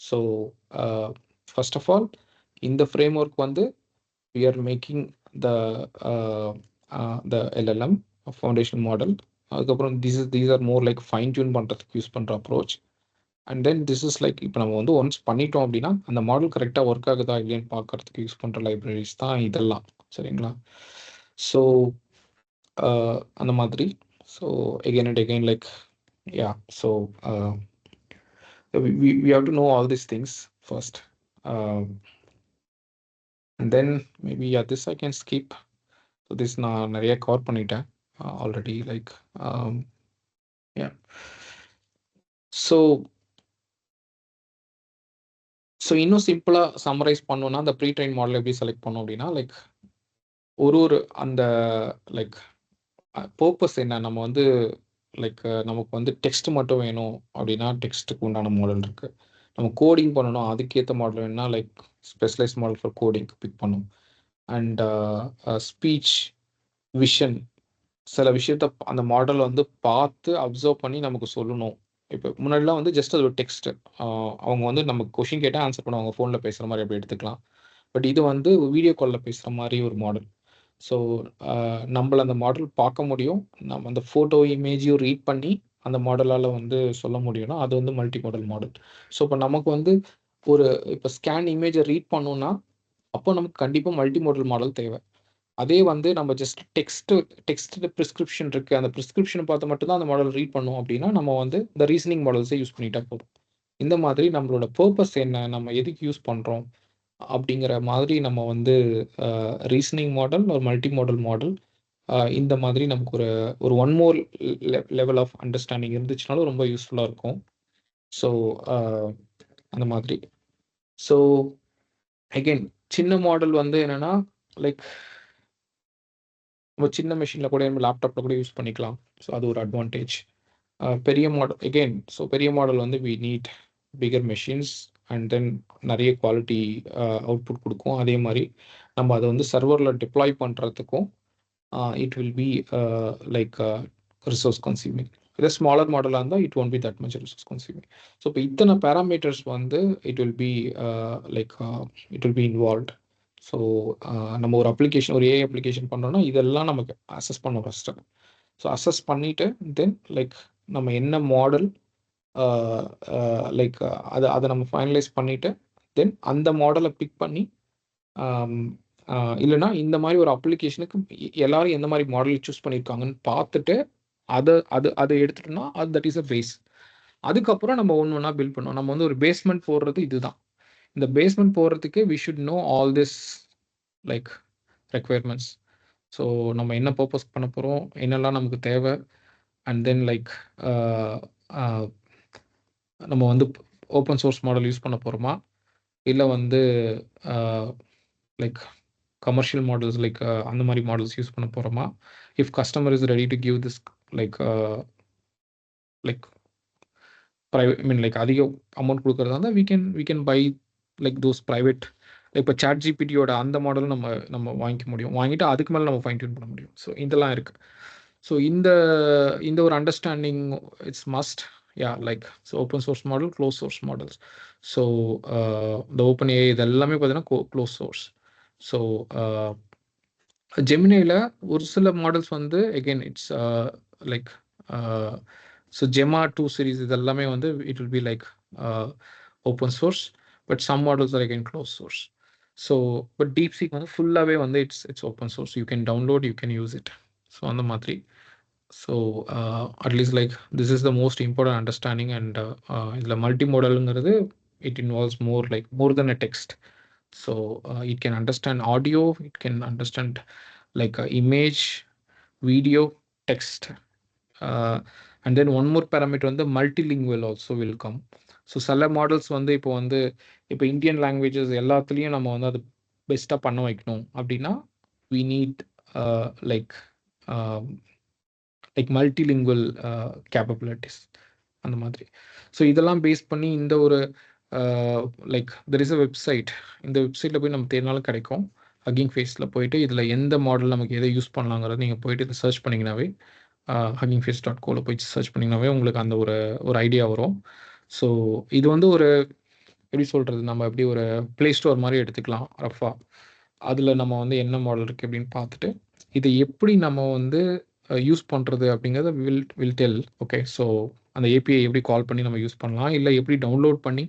ஸோ ஃபர்ஸ்ட் ஆஃப் ஆல் இந்த ஃப்ரேம் ஒர்க் வந்து we are making the LLM foundation model. அதுக்கப்புறம் these are more like fine tune பண்ணுறதுக்கு யூஸ் பண்ணுற approach. And then this is like இப்போ நம்ம வந்து ஒன்ஸ் பண்ணிட்டோம் அப்படின்னா அந்த மாடல் கரெக்டாக ஒர்க் ஆகுதா இல்லையான்னு பார்க்கறதுக்கு யூஸ் பண்ணுற லைப்ரரிஸ் தான் இதெல்லாம். சரிங்களா? ஸோ அந்த மாதிரி. So again and again like yeah, so we have to know all these things first. And then maybe yeah, this I can skip. So this நான் நிறைய கவர் பண்ணிட்டேன் ஆல்ரெடி. லைக் ஸோ இன்னும் சிம்பிளாக சம்மரைஸ் பண்ணோன்னா அந்த pre train model எப்படி select பண்ணோம் அப்படின்னா லைக் ஒரு அந்த லைக் பர்பஸ் என்ன, நம்ம வந்து லைக் நமக்கு வந்து டெக்ஸ்ட் மட்டும் வேணும் அப்படின்னா டெக்ஸ்ட்டுக்கு உண்டான மாடல் இருக்குது. நம்ம கோடிங் பண்ணணும் அதுக்கேற்ற மாடல் வேணும்னா like specialise model for coding pick பண்ணும். அண்ட் ஸ்பீச், விஷன், சில விஷயத்த அந்த மாடல் வந்து பார்த்து அப்சர்வ் பண்ணி நமக்கு சொல்லணும். இப்போ முன்னாடிலாம் வந்து ஜஸ்ட் அது ஒரு டெக்ஸ்ட், அவங்க வந்து நமக்கு கொஷின் கேட்டால் ஆன்சர் பண்ணுவாங்க, ஃபோனில் பேசுகிற மாதிரி அப்படி எடுத்துக்கலாம். பட் இது வந்து வீடியோ காலில் பேசுகிற மாதிரி ஒரு மாடல். ஸோ நம்மள அந்த மாடல் பார்க்க முடியும், நம்ம அந்த ஃபோட்டோ இமேஜையும் ரீட் பண்ணி அந்த மாடலால் வந்து சொல்ல முடியும்னா அது வந்து மல்டி மாடல் மாடல். ஸோ இப்போ நமக்கு வந்து ஒரு இப்போ ஸ்கேன் இமேஜை ரீட் பண்ணோன்னா அப்போ நமக்கு கண்டிப்பாக மல்டி மாடல் மாடல் தேவை. அதே வந்து நம்ம ஜஸ்ட் டெக்ஸ்ட் ப்ரிஸ்கிரிப்ஷன் இருக்குது, அந்த ப்ரிஸ்கிரிப்ஷனை பார்த்து மட்டும்தான் அந்த மாடல் ரீட் பண்ணோம் அப்படின்னா நம்ம வந்து இந்த ரீசனிங் மாடல்ஸை யூஸ் பண்ணிட்டா போதும். இந்த மாதிரி நம்மளோட பர்பஸ் என்ன, நம்ம எதுக்கு யூஸ் பண்ணுறோம் அப்படிங்கிற மாதிரி நம்ம வந்து ரீசனிங் மாடல் ஒரு மல்டி மாடல் மாடல் இந்த மாதிரி நமக்கு ஒரு one more level of understanding இருந்துச்சுனாலும் ரொம்ப யூஸ்ஃபுல்லாக இருக்கும். ஸோ அந்த மாதிரி. ஸோ அகெயின் சின்ன மாடல் வந்து என்னென்னா லைக் நம்ம சின்ன மெஷினில் கூட நம்ம லேப்டாப்பில் கூட யூஸ் பண்ணிக்கலாம். ஸோ அது ஒரு அட்வான்டேஜ். பெரிய மாடல் அகெயின், ஸோ பெரிய மாடல் வந்து we need bigger machines and then நிறைய குவாலிட்டி அவுட்புட் கொடுக்கும். அதே மாதிரி நம்ம அதை வந்து சர்வரில் டிப்ளாய் பண்ணுறதுக்கும் it will be like resource consuming. இதே ஸ்மாலர் மாடலாக இருந்தால் it won't be that much resource consuming. So இப்போ இத்தனை பேராமீட்டர்ஸ் வந்து it will be like it will B involved. So நம்ம ஒரு அப்ளிகேஷன், ஒரு ஏஐ அப்ளிகேஷன் பண்ணுறோன்னா இதெல்லாம் நமக்கு அசஸ் பண்ணணும் ஃபஸ்ட்டு. ஸோ அசஸ் பண்ணிவிட்டு தென் லைக் நம்ம என்ன மாடல் லைக் அதை நம்ம ஃபைனலைஸ் பண்ணிவிட்டு தென் அந்த மாடலை பிக் பண்ணி இல்லைனா இந்த மாதிரி ஒரு அப்ளிகேஷனுக்கு எல்லாரும் எந்த மாதிரி மாடல் சூஸ் பண்ணியிருக்காங்கன்னு பார்த்துட்டு அதை எடுத்துட்டோம்னா அது தட் இஸ் அ பேஸ். அதுக்கப்புறம் நம்ம ஒன்று ஒன்றா பில்ட் பண்ணுவோம். நம்ம வந்து ஒரு பேஸ்மெண்ட் போடுறது இதுதான். இந்த பேஸ்மெண்ட் போடுறதுக்கு we should know all this like requirements. So நம்ம என்ன பர்பஸ் பண்ண போகிறோம், என்னெல்லாம் நமக்கு தேவை, அண்ட் தென் லைக் நம்ம வந்து ஓப்பன் சோர்ஸ் மாடல் யூஸ் பண்ண போகிறோமா இல்லை வந்து லைக் கமர்ஷியல் மாடல்ஸ் லைக் அந்த மாதிரி மாடல்ஸ் யூஸ் பண்ண போகிறோமா. If customer is ready to give this like private mean like அதிக அமௌண்ட் கொடுக்குறதா இருந்தால் we can buy like those private. இப்போ சாட் ஜிபிடியோட அந்த மாடலும் நம்ம வாங்கிக்க முடியும், வாங்கிட்டு அதுக்கு மேலே நம்ம ஃபைன் டியூன் பண்ண முடியும். ஸோ இதெல்லாம் இருக்குது. ஸோ இந்த ஒரு understanding it's must. Yeah like so open source model, close source models. So இந்த ஓப்பன் ஏஐ இது எல்லாமே பார்த்தீங்கன்னா க்ளோஸ் சோர்ஸ். ஸோ ஜெமினியில் ஒரு சில மாடல்ஸ் வந்து again it's like so Gemma 2 series இது எல்லாமே வந்து it will be like open source, but some models are again close source. So but DeepSeek வந்து ஃபுல்லாகவே வந்து it's open source, you can download, you can use it. So அந்த மாதிரி. So at least like this is the most important understanding. And இதில் மல்டி மாடலுங்கிறது it involves more than a text. So it can understand audio, it can understand like image, video, text. And then one more parameter வந்து multilingual also will come. So சில models வந்து இப்போ Indian languages எல்லாத்துலேயும் நம்ம வந்து அது பெஸ்ட்டாக பண்ண வைக்கணும் அப்படின்னா we need like multilingual capabilities அந்த மாதிரி. ஸோ இதெல்லாம் பேஸ் பண்ணி இந்த ஒரு like there is a website. இந்த வெப்சைட்டில் போய் நம்ம தேடினாலும் கிடைக்கும். ஹக்கிங் ஃபேஸில் போயிட்டு இதில் எந்த மாடல் நமக்கு எதை யூஸ் பண்ணலாங்கிறது நீங்கள் போயிட்டு இதை சர்ச் பண்ணிங்கனாவே huggingface.co போய் சர்ச் பண்ணிங்கனாவே உங்களுக்கு அந்த ஒரு ஐடியா வரும். ஸோ இது வந்து ஒரு எப்படி சொல்கிறது, நம்ம எப்படி ஒரு ப்ளே ஸ்டோர் மாதிரி எடுத்துக்கலாம் ரஃபா. அதில் நம்ம வந்து என்ன மாடல் இருக்குது அப்படின்னு பார்த்துட்டு இதை எப்படி நம்ம வந்து யூஸ் பண்ணுறது அப்படிங்கிறத வில் டெல். ஓகே, ஸோ அந்த ஏபிஐ எப்படி கால் பண்ணி நம்ம யூஸ் பண்ணலாம், இல்லை எப்படி டவுன்லோட் பண்ணி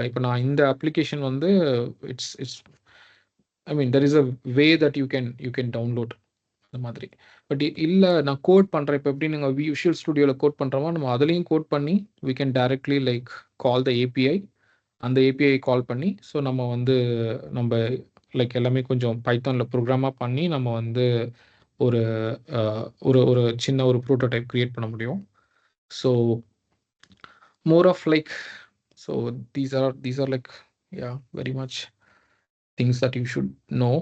இப்போ நான் இந்த அப்ளிகேஷன் வந்து it's I mean there is a way that you can download அந்த மாதிரி. பட் இல்லை நான் கோட் பண்ணுறேன், இப்போ எப்படி நீங்கள் விஷுவல் ஸ்டுடியோவில் கோட் பண்ணுறோமோ நம்ம அதுலேயும் கோட் பண்ணி we can directly like call the API. அந்த ஏபிஐ கால் பண்ணி ஸோ நம்ம லைக் எல்லாமே கொஞ்சம் பைத்தானில் ப்ரோக்ராமாக பண்ணி நம்ம வந்து ஒரு ஒரு சின்ன ஒரு ப்ரோட்டோடைப் கிரியேட் பண்ண முடியும். So more of like so these are like very much things that you should know.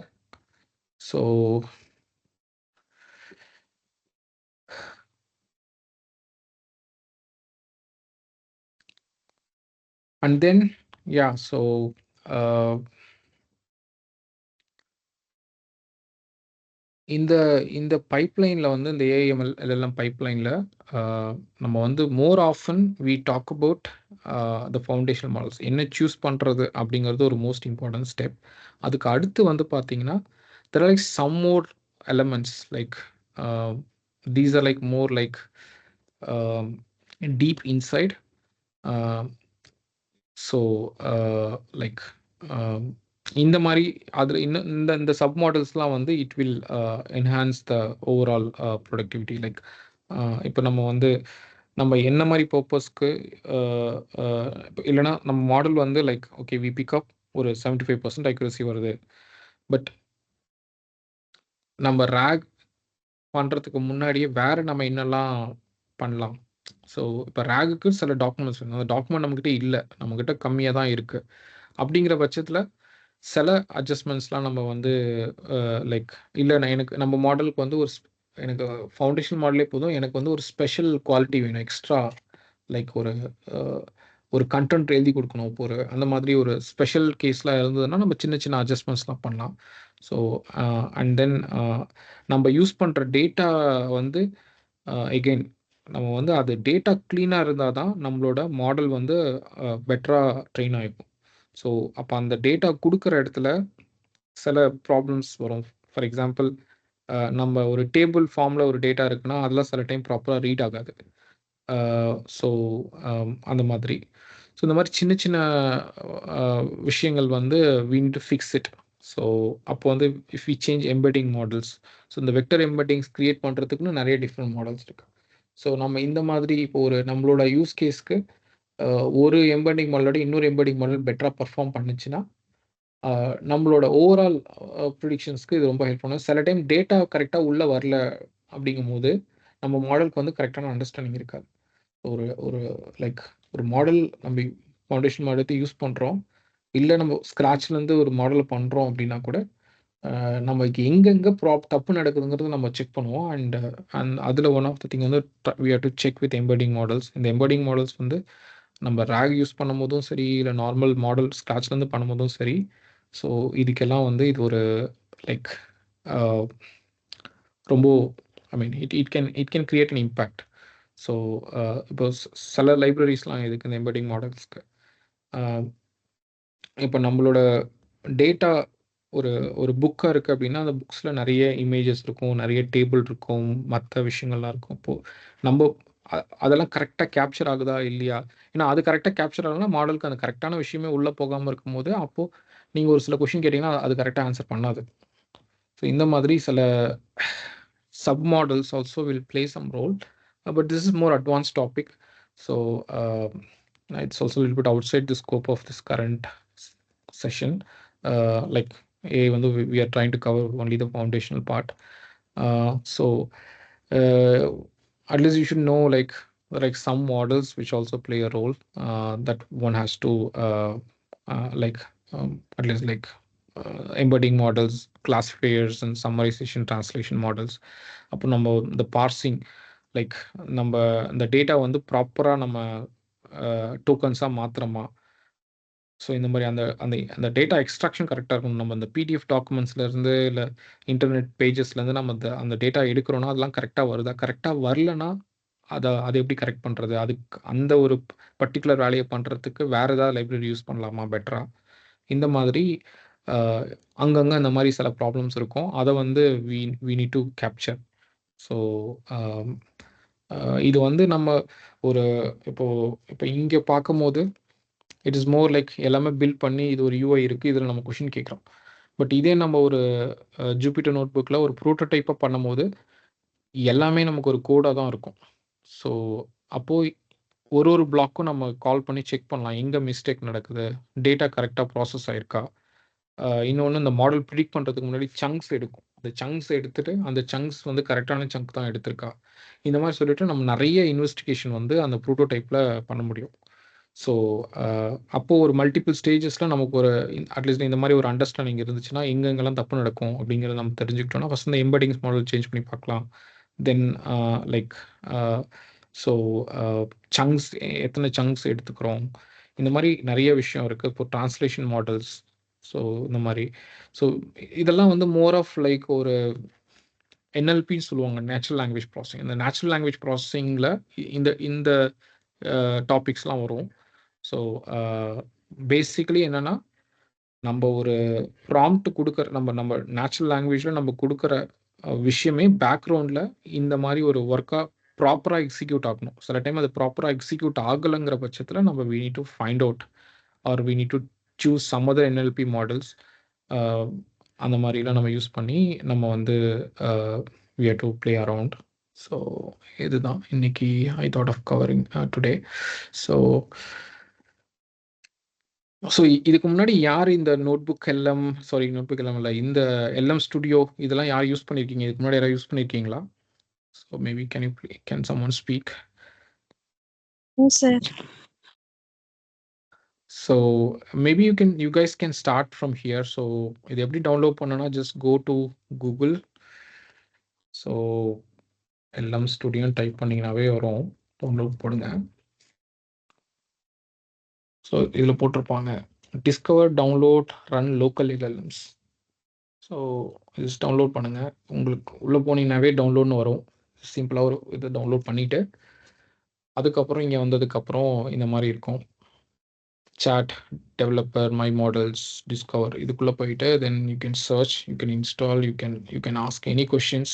So and then so இந்த பைப்லைனில் வந்து இந்த ஏஎம்எல் எல்லாம் பைப்லைனில் நம்ம வந்து more often we talk about the foundation models என்ன சூஸ் பண்ணுறது அப்படிங்கிறது ஒரு மோஸ்ட் இம்பார்ட்டன்ட் ஸ்டெப். அதுக்கு அடுத்து வந்து பார்த்தீங்கன்னா there are like some more elements like these are like more like deep insight. So like இந்த மாதிரி அதில் இன்னும் இந்த சப் மாடல்ஸ்லாம் வந்து it will enhance the overall productivity. Like இப்போ நம்ம என்ன மாதிரி பர்பஸ்க்கு இல்லைனா நம்ம மாடல் வந்து லைக் ஓகே வி பிக்அப் ஒரு 75% அக்யூரசி வருது, பட் நம்ம ரேக் பண்ணுறதுக்கு முன்னாடியே வேறு நம்ம என்னெல்லாம் பண்ணலாம். ஸோ இப்போ ரேகுக்கு சில டாக்குமெண்ட்ஸ் வேணும், அந்த டாக்குமெண்ட் நம்மக்கிட்ட இல்லை, நம்மக்கிட்ட கம்மியாக தான் இருக்குது. அப்படிங்கிற பட்சத்தில் சில அட்ஜஸ்ட்மெண்ட்ஸ்லாம் நம்ம வந்து லைக் இல்லை எனக்கு நம்ம மாடலுக்கு வந்து எனக்கு ஃபவுண்டேஷன் மாடலே போதும், எனக்கு வந்து ஒரு ஸ்பெஷல் குவாலிட்டி வேணும் எக்ஸ்ட்ரா, லைக் ஒரு கண்டென்ட் எழுதி கொடுக்கணும் இப்போ அந்த மாதிரி ஒரு ஸ்பெஷல் கேஸ்லாம் இருந்ததுன்னா நம்ம சின்ன சின்ன அட்ஜஸ்ட்மெண்ட்ஸ்லாம் பண்ணலாம். ஸோ அண்ட் தென் நம்ம யூஸ் பண்ணுற டேட்டா வந்து எகெயின் நம்ம வந்து அது டேட்டா க்ளீனாக இருந்தால் தான் நம்மளோட மாடல் வந்து பெட்டராக ட்ரெயின் ஆகிருக்கும். ஸோ அப்போ அந்த டேட்டா கொடுக்குற இடத்துல சில ப்ராப்ளம்ஸ் வரும். ஃபார் எக்ஸாம்பிள் நம்ம ஒரு டேபிள் ஃபார்மில் ஒரு டேட்டா இருக்குன்னா அதெல்லாம் சில டைம் ப்ராப்பராக ரீட் ஆகாது. ஸோ அந்த மாதிரி ஸோ இந்த மாதிரி சின்ன சின்ன விஷயங்கள் வந்து we need to fix it. So அப்போ வந்து if we change embedding models, so இந்த வெக்டர் எம்பெட்டிங்ஸ் க்ரியேட் பண்ணுறதுக்குன்னு நிறைய டிஃப்ரெண்ட் மாடல்ஸ் இருக்குது. ஸோ நம்ம இந்த மாதிரி இப்போ நம்மளோட யூஸ் கேஸ்க்கு ஒரு எம்பெட்டிங் மாடலோட இன்னொரு எம்பெட்டிங் மாடல் பெட்டராக பர்ஃபார்ம் பண்ணுச்சுன்னா நம்மளோட ஓவரால் ப்ரிடிக்ஷன்ஸ்க்கு இது ரொம்ப ஹெல்ப் பண்ணும். சில டைம் டேட்டா கரெக்டாக உள்ளே வரல அப்படிங்கும் போது நம்ம மாடலுக்கு வந்து கரெக்டான அண்டர்ஸ்டாண்டிங் இருக்காது. ஒரு லைக் ஒரு மாடல் நம்ம ஃபவுண்டேஷன் மாடல் யூஸ் பண்ணுறோம், இல்லை நம்ம ஸ்க்ராட்ச்லேருந்து ஒரு மாடலை பண்ணுறோம் அப்படின்னா கூட நமக்கு எங்கெங்கே தப்பு நடக்குதுங்கிறத நம்ம செக் பண்ணுவோம். அண்ட் அதில் ஒன் ஆஃப் த திங் வந்து we have to check with embedding models. இந்த எம்பெடிங் மாடல்ஸ் வந்து நம்ம ரேக் யூஸ் பண்ணும் போதும் சரி, இல்லை நார்மல் மாடல் ஸ்க்ராட்ச்லேருந்து பண்ணும்போதும் சரி, ஸோ இதுக்கெல்லாம் வந்து இது ஒரு லைக் ரொம்ப I mean it can create an impact. So இப்போ சில லைப்ரரிஸ்லாம் இருக்குது இந்த எம்பெடிங் மாடல்ஸ்க்கு. இப்போ நம்மளோட டேட்டா ஒரு புக்காக இருக்குது அப்படின்னா அந்த புக்ஸில் நிறைய இமேஜஸ் இருக்கும், நிறைய டேபிள் இருக்கும், மற்ற விஷயங்கள்லாம் இருக்கும். இப்போது நம்ம அதெல்லாம் கரெக்டாக கேப்சர் ஆகுதா இல்லையா, ஏன்னா அது கரெக்டாக கேப்சர் ஆகலைன்னா மாடலுக்கு அந்த கரெக்டான விஷயமே உள்ளே போகாமல் இருக்கும்போது அப்போது நீங்கள் ஒரு சில கொஷின் கேட்டிங்கன்னா அது கரெக்டாக ஆன்சர் பண்ணாது. ஸோ இந்த மாதிரி சில sub models also will play some role, but this is more advance topic. So it's also little bit outside the scope of this current session. Like AI வந்து we are trying to cover only the foundational part. So at least you should know like some models which also play a role that one has to like at least like embedding models, classifiers and summarization translation models. அப்போ நம்ம இந்த parsing like நம்ம இந்த data வந்து ப்ராப்பராக நம்ம டோக்கன்ஸாக மாற்றுறோமா. So இந்த மாதிரி அந்த அந்த அந்த டேட்டா எக்ஸ்ட்ராக்ஷன் கரெக்டாக இருக்கணும். நம்ம அந்த பிடிஎஃப் டாக்குமெண்ட்ஸ்லேருந்து இல்லை இன்டர்நெட் பேஜஸ்லேருந்து நம்ம அந்த டேட்டா எடுக்கிறோன்னா அதெல்லாம் கரெக்டாக வருதா, கரெக்டாக வரலன்னா அதை எப்படி கரெக்ட் பண்ணுறது, அதுக்கு அந்த ஒரு பர்டிகுலர் வேலையை பண்ணுறதுக்கு வேறு ஏதாவது லைப்ரரி யூஸ் பண்ணலாமா பெட்டராக. இந்த மாதிரி அங்கங்கே இந்த மாதிரி சில ப்ராப்ளம்ஸ் இருக்கும். அதை வந்து we need to capture. So இது வந்து நம்ம ஒரு இப்போ இங்கே பார்க்கும்போது இட் இஸ் மோர் லைக் எல்லாமே பில்ட் பண்ணி இது ஒரு யூஐ இருக்குது, இதில் நம்ம கொஷின் கேட்குறோம். பட் இதே நம்ம ஒரு ஜூபிட்டர் நோட் புக்கில் ஒரு ப்ரோட்டோடைப்பாக பண்ணும்போது எல்லாமே நமக்கு ஒரு கோடாக தான் இருக்கும். ஸோ அப்போது ஒரு பிளாக்கும் நம்ம கால் பண்ணி செக் பண்ணலாம் எங்கே மிஸ்டேக் நடக்குது, டேட்டா கரெக்டாக ப்ராசஸ் ஆகிருக்கா. இன்னொன்று இந்த மாடல் ப்ரிடிக்ட் பண்ணுறதுக்கு முன்னாடி சங்க்ஸ் எடுக்கும். அந்த சங்க்ஸ் எடுத்துகிட்டு அந்த சங்க்ஸ் வந்து கரெக்டான சங்க் தான் எடுத்திருக்கா. இந்த மாதிரி சொல்லிட்டு நம்ம நிறைய இன்வெஸ்டிகேஷன் வந்து அந்த ப்ரோட்டோடைப்பில் பண்ண முடியும். ஸோ அப்போது ஒரு மல்டிபிள் ஸ்டேஜஸில் நமக்கு ஒரு அட்லீஸ்ட் இந்த மாதிரி ஒரு அண்டர்ஸ்டாண்டிங் இருந்துச்சுன்னா எங்கெங்கெல்லாம் தப்பு நடக்கும் அப்படிங்கிறத நம்ம தெரிஞ்சுக்கிட்டோம்னா ஃபஸ்ட் இந்த எம்பெடிங்ஸ் மாடல் சேஞ்ச் பண்ணி பார்க்கலாம். தென் லைக் ஸோ சங்க்ஸ் எத்தனை சங்க்ஸ் எடுத்துக்கிறோம், இந்த மாதிரி நிறைய விஷயம் இருக்குது. இப்போ டிரான்ஸ்லேஷன் மாடல்ஸ், ஸோ இந்த மாதிரி. ஸோ இதெல்லாம் வந்து மோர் ஆஃப் லைக் ஒரு என்எல்பின்னு சொல்லுவாங்க, நேச்சுரல் லாங்குவேஜ் ப்ராசஸிங். இந்த நேச்சுரல் லாங்குவேஜ் ப்ராசஸிங்கில் இந்த இந்த டாபிக்ஸ்லாம் வரும். ஸோ பேசிக்கலி என்னென்னா நம்ம ஒரு ப்ராம்ப்ட் கொடுக்குற நம்ம நேச்சுரல் லாங்குவேஜில் நம்ம கொடுக்குற விஷயமே பேக்ரவுண்டில் இந்த மாதிரி ஒரு ஒர்க்காக ப்ராப்பராக எக்ஸிக்யூட் ஆகணும். சில டைம் அது ப்ராப்பராக எக்ஸிக்யூட் ஆகலைங்கிற பட்சத்தில் நம்ம we need to find out or we need to choose some other NLP models. அந்த மாதிரிலாம் நம்ம யூஸ் பண்ணி நம்ம வந்து we have to play around. So இதுதான் இன்னைக்கு I thought of covering today. So இதுக்கு முன்னாடி யார் இந்த நோட்புக் எல்எம் இல்லை இந்த எல்எம் ஸ்டுடியோ இதெல்லாம் யார் யூஸ் பண்ணியிருக்கீங்க? இதுக்கு முன்னாடி யாராவது யூஸ் பண்ணியிருக்கீங்களா? So maybe can someone speak? Sir. So maybe you guys can start from here. ஸோ இது எப்படி டவுன்லோட் பண்ணனா, just go to Google. So LM Studio type பண்ணிங்கனாவே வரும், டவுன்லோட் போடுங்க. ஸோ இதில் போட்டிருப்பாங்க discover, download, run local LLMs. So just download பண்ணுங்கள். உங்களுக்கு உள்ளே போனீங்கன்னாவே டவுன்லோட்னு வரும். சிம்பிளாக ஒரு இதை டவுன்லோட் பண்ணிவிட்டு அதுக்கப்புறம் இங்கே வந்ததுக்கப்புறம் இந்த மாதிரி இருக்கும், chat, developer, my models, discover. இதுக்குள்ளே போயிட்டு then you can search, you can install, you can ask any questions.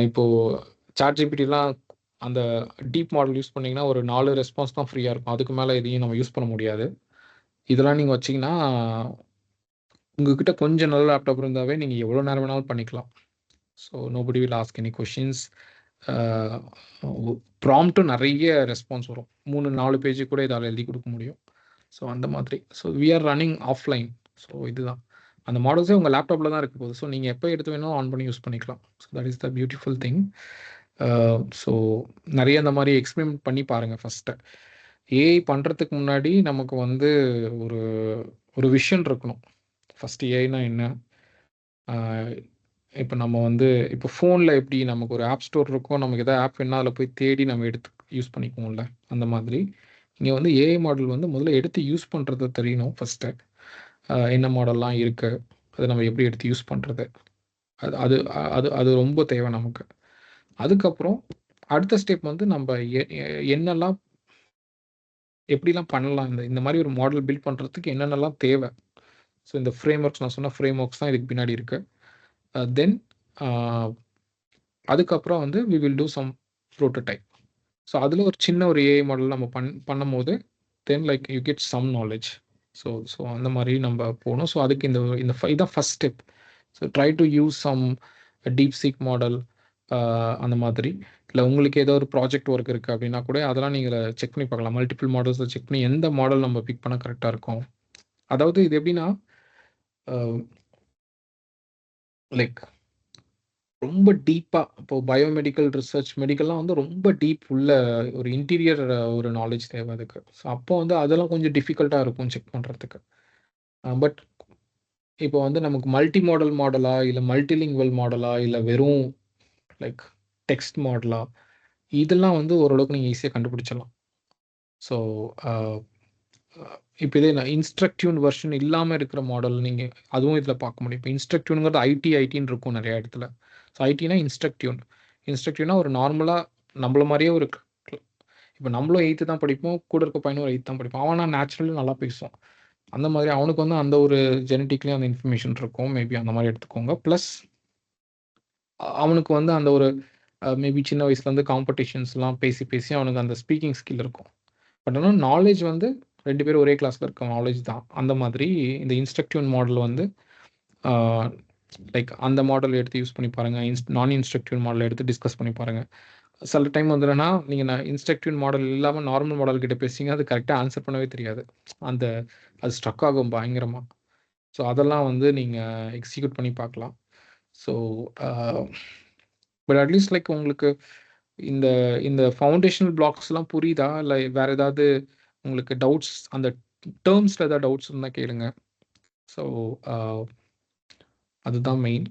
இப்போது ChatGPTலாம் அந்த டீப் மாடல் யூஸ் பண்ணிங்கன்னா ஒரு 4 ரெஸ்பான்ஸ் தான் ஃப்ரீயாக இருக்கும். அதுக்கு மேலே எதையும் நம்ம யூஸ் பண்ண முடியாது. இதெல்லாம் நீங்கள் வச்சிங்கன்னா உங்ககிட்ட கொஞ்சம் நல்ல லேப்டாப் இருந்தாவே நீங்கள் எவ்வளோ நேரம் வேணாலும் பண்ணிக்கலாம். So nobody will ask any questions. ப்ராம்ப்ட்டும் நிறைய ரெஸ்பான்ஸ் வரும், 3-4 பேஜ் கூட இதால் எழுதி கொடுக்க முடியும். ஸோ அந்த மாதிரி. So we are running offline. So இதுதான் அந்த மாடல்ஸே உங்கள் லேப்டாப்பில் தான் இருக்க போகுது. ஸோ நீங்கள் எப்போ எடுத்து வேணாலும் ஆன் பண்ணி யூஸ் பண்ணிக்கலாம். So that is the beautiful thing. So நிறைய அந்த மாதிரி எக்ஸ்பெரிமெண்ட் பண்ணி பாருங்கள். ஃபஸ்ட்டு ஏஐ பண்ணுறதுக்கு முன்னாடி நமக்கு வந்து ஒரு விஷன் இருக்கணும். ஃபஸ்ட்டு ஏஐனா என்ன, இப்போ நம்ம வந்து இப்போ ஃபோனில் எப்படி நமக்கு ஒரு ஆப் ஸ்டோர் இருக்கும், நமக்கு எதாவது ஆப் வேணால் அதில் போய் தேடி நம்ம எடுத்து யூஸ் பண்ணிக்குவோம்ல, அந்த மாதிரி இங்கே வந்து ஏஐ மாடல் வந்து முதல்ல எடுத்து யூஸ் பண்ணுறத தெரியணும். ஃபஸ்ட்டு என்ன மாடல்லாம் இருக்குது, அதை நம்ம எப்படி எடுத்து யூஸ் பண்ணுறது, அது அது அது ரொம்ப தேவை நமக்கு. அதுக்கப்புறம் அடுத்த ஸ்டெப் வந்து நம்ம என்னெல்லாம் எப்படிலாம் பண்ணலாம், இந்த மாதிரி ஒரு மாடல் பில்ட் பண்ணுறதுக்கு என்னென்னலாம் தேவை. ஸோ இந்த ஃப்ரேம் ஒர்க்ஸ், நான் சொன்ன ஃப்ரேம் ஒர்க்ஸ் தான் இதுக்கு பின்னாடி இருக்குது. தென் அதுக்கப்புறம் வந்து we will do some prototype. So அதில் ஒரு சின்ன ஒரு ஏஐ மாடல் நம்ம பண்ணும் போது then like you get some knowledge. So அந்த மாதிரி நம்ம போகணும். ஸோ அதுக்கு இதுதான் first step. So try to use some DeepSeek model அந்த மாதிரி. இல்லை உங்களுக்கு ஏதோ ஒரு ப்ராஜெக்ட் ஒர்க் இருக்குது அப்படின்னா கூட அதெல்லாம் நீங்கள் செக் பண்ணி பார்க்கலாம். மல்டிபிள் மாடல்ஸில் செக் பண்ணி எந்த மாடல் நம்ம பிக் பண்ண கரெக்டாக இருக்கும் அதாவது இது எப்படின்னா லைக் ரொம்ப டீப்பாக இப்போ பயோமெடிக்கல் ரிசர்ச் மெடிக்கல்லாம் வந்து ரொம்ப டீப் உள்ள ஒரு இன்டீரியர் ஒரு நாலேஜ் தேவை அதுக்கு. ஸோ அப்போ வந்து அதெல்லாம் கொஞ்சம் டிஃபிகல்ட்டாக இருக்கும் செக் பண்ணுறதுக்கு. பட் இப்போ வந்து நமக்கு மல்டி மாடல் மாடலா இல்லை மல்டிலிங்குவல் மாடலா இல்லை வெறும் லைக் டெக்ஸ்ட் மாடலா இதெல்லாம் வந்து ஓரளவுக்கு நீங்கள் ஈஸியாக கண்டுபிடிச்சிடலாம். ஸோ இப்போ இதே நான் இன்ஸ்ட்ரக்டிவ் வெர்ஷன் இல்லாமல் இருக்கிற மாடல் நீங்கள் அதுவும் இதில் பார்க்க முடியும். இப்போ இன்ஸ்ட்ரக்டிவ்ங்கிறது ஐடின்னு இருக்கும் நிறைய இடத்துல. ஸோ ஐடினா இன்ஸ்ட்ரக்டிவ்னா ஒரு நார்மலாக நம்மள மாதிரியே ஒரு இப்போ நம்மளும் 8th தான் படிப்போம், கூட இருக்க பையனும் ஒரு 8th தான் படிப்போம். அவனா நேச்சுரலி நல்லா பேசுவான். அந்த மாதிரி அவனுக்கு வந்து அந்த ஒரு ஜெனட்டிக்லேயும் அந்த இன்ஃபர்மேஷன் இருக்கும். மேபி அந்த மாதிரி எடுத்துக்கோங்க. ப்ளஸ் அவனுக்கு வந்து அந்த ஒரு மேபி சின்ன வயசுலேருந்து காம்படிஷன்ஸ்லாம் பேசி பேசி அவனுக்கு அந்த ஸ்பீக்கிங் ஸ்கில் இருக்கும். பட் ஆனால் நாலேஜ் வந்து 2 பேரும் ஒரே கிளாஸில் இருக்க நாலேஜ் தான். அந்த மாதிரி இந்த இன்ஸ்ட்ரக்டிவ் மாடல் வந்து லைக் அந்த மாடல் எடுத்து யூஸ் பண்ணி பாருங்கள். நான் இன்ஸ்ட்ரக்டிவ் மாடல் எடுத்து டிஸ்கஸ் பண்ணி பாருங்கள். சில டைம் வந்து என்னன்னா நீங்கள் இன்ஸ்ட்ரக்டிவ் மாடல் இல்லாமல் நார்மல் மாடல் கிட்ட பேசிங்க, அது கரெக்டாக ஆன்சர் பண்ணவே தெரியாது. அது ஸ்ட்ரக் ஆகும் பயங்கரமாக. ஸோ அதெல்லாம் வந்து நீங்கள் எக்ஸிக்யூட் பண்ணி பார்க்கலாம். ஸோ பட் அட்லீஸ்ட் லைக் உங்களுக்கு இந்த இந்த ஃபவுண்டேஷனல் பிளாக்ஸ்லாம் புரியுதா? இல்லை வேறு ஏதாவது உங்களுக்கு டவுட்ஸ் அந்த டேர்ம்ஸில் ஏதாவது டவுட்ஸ் இருந்தால் கேளுங்க. ஸோ அதுதான் மெயின்.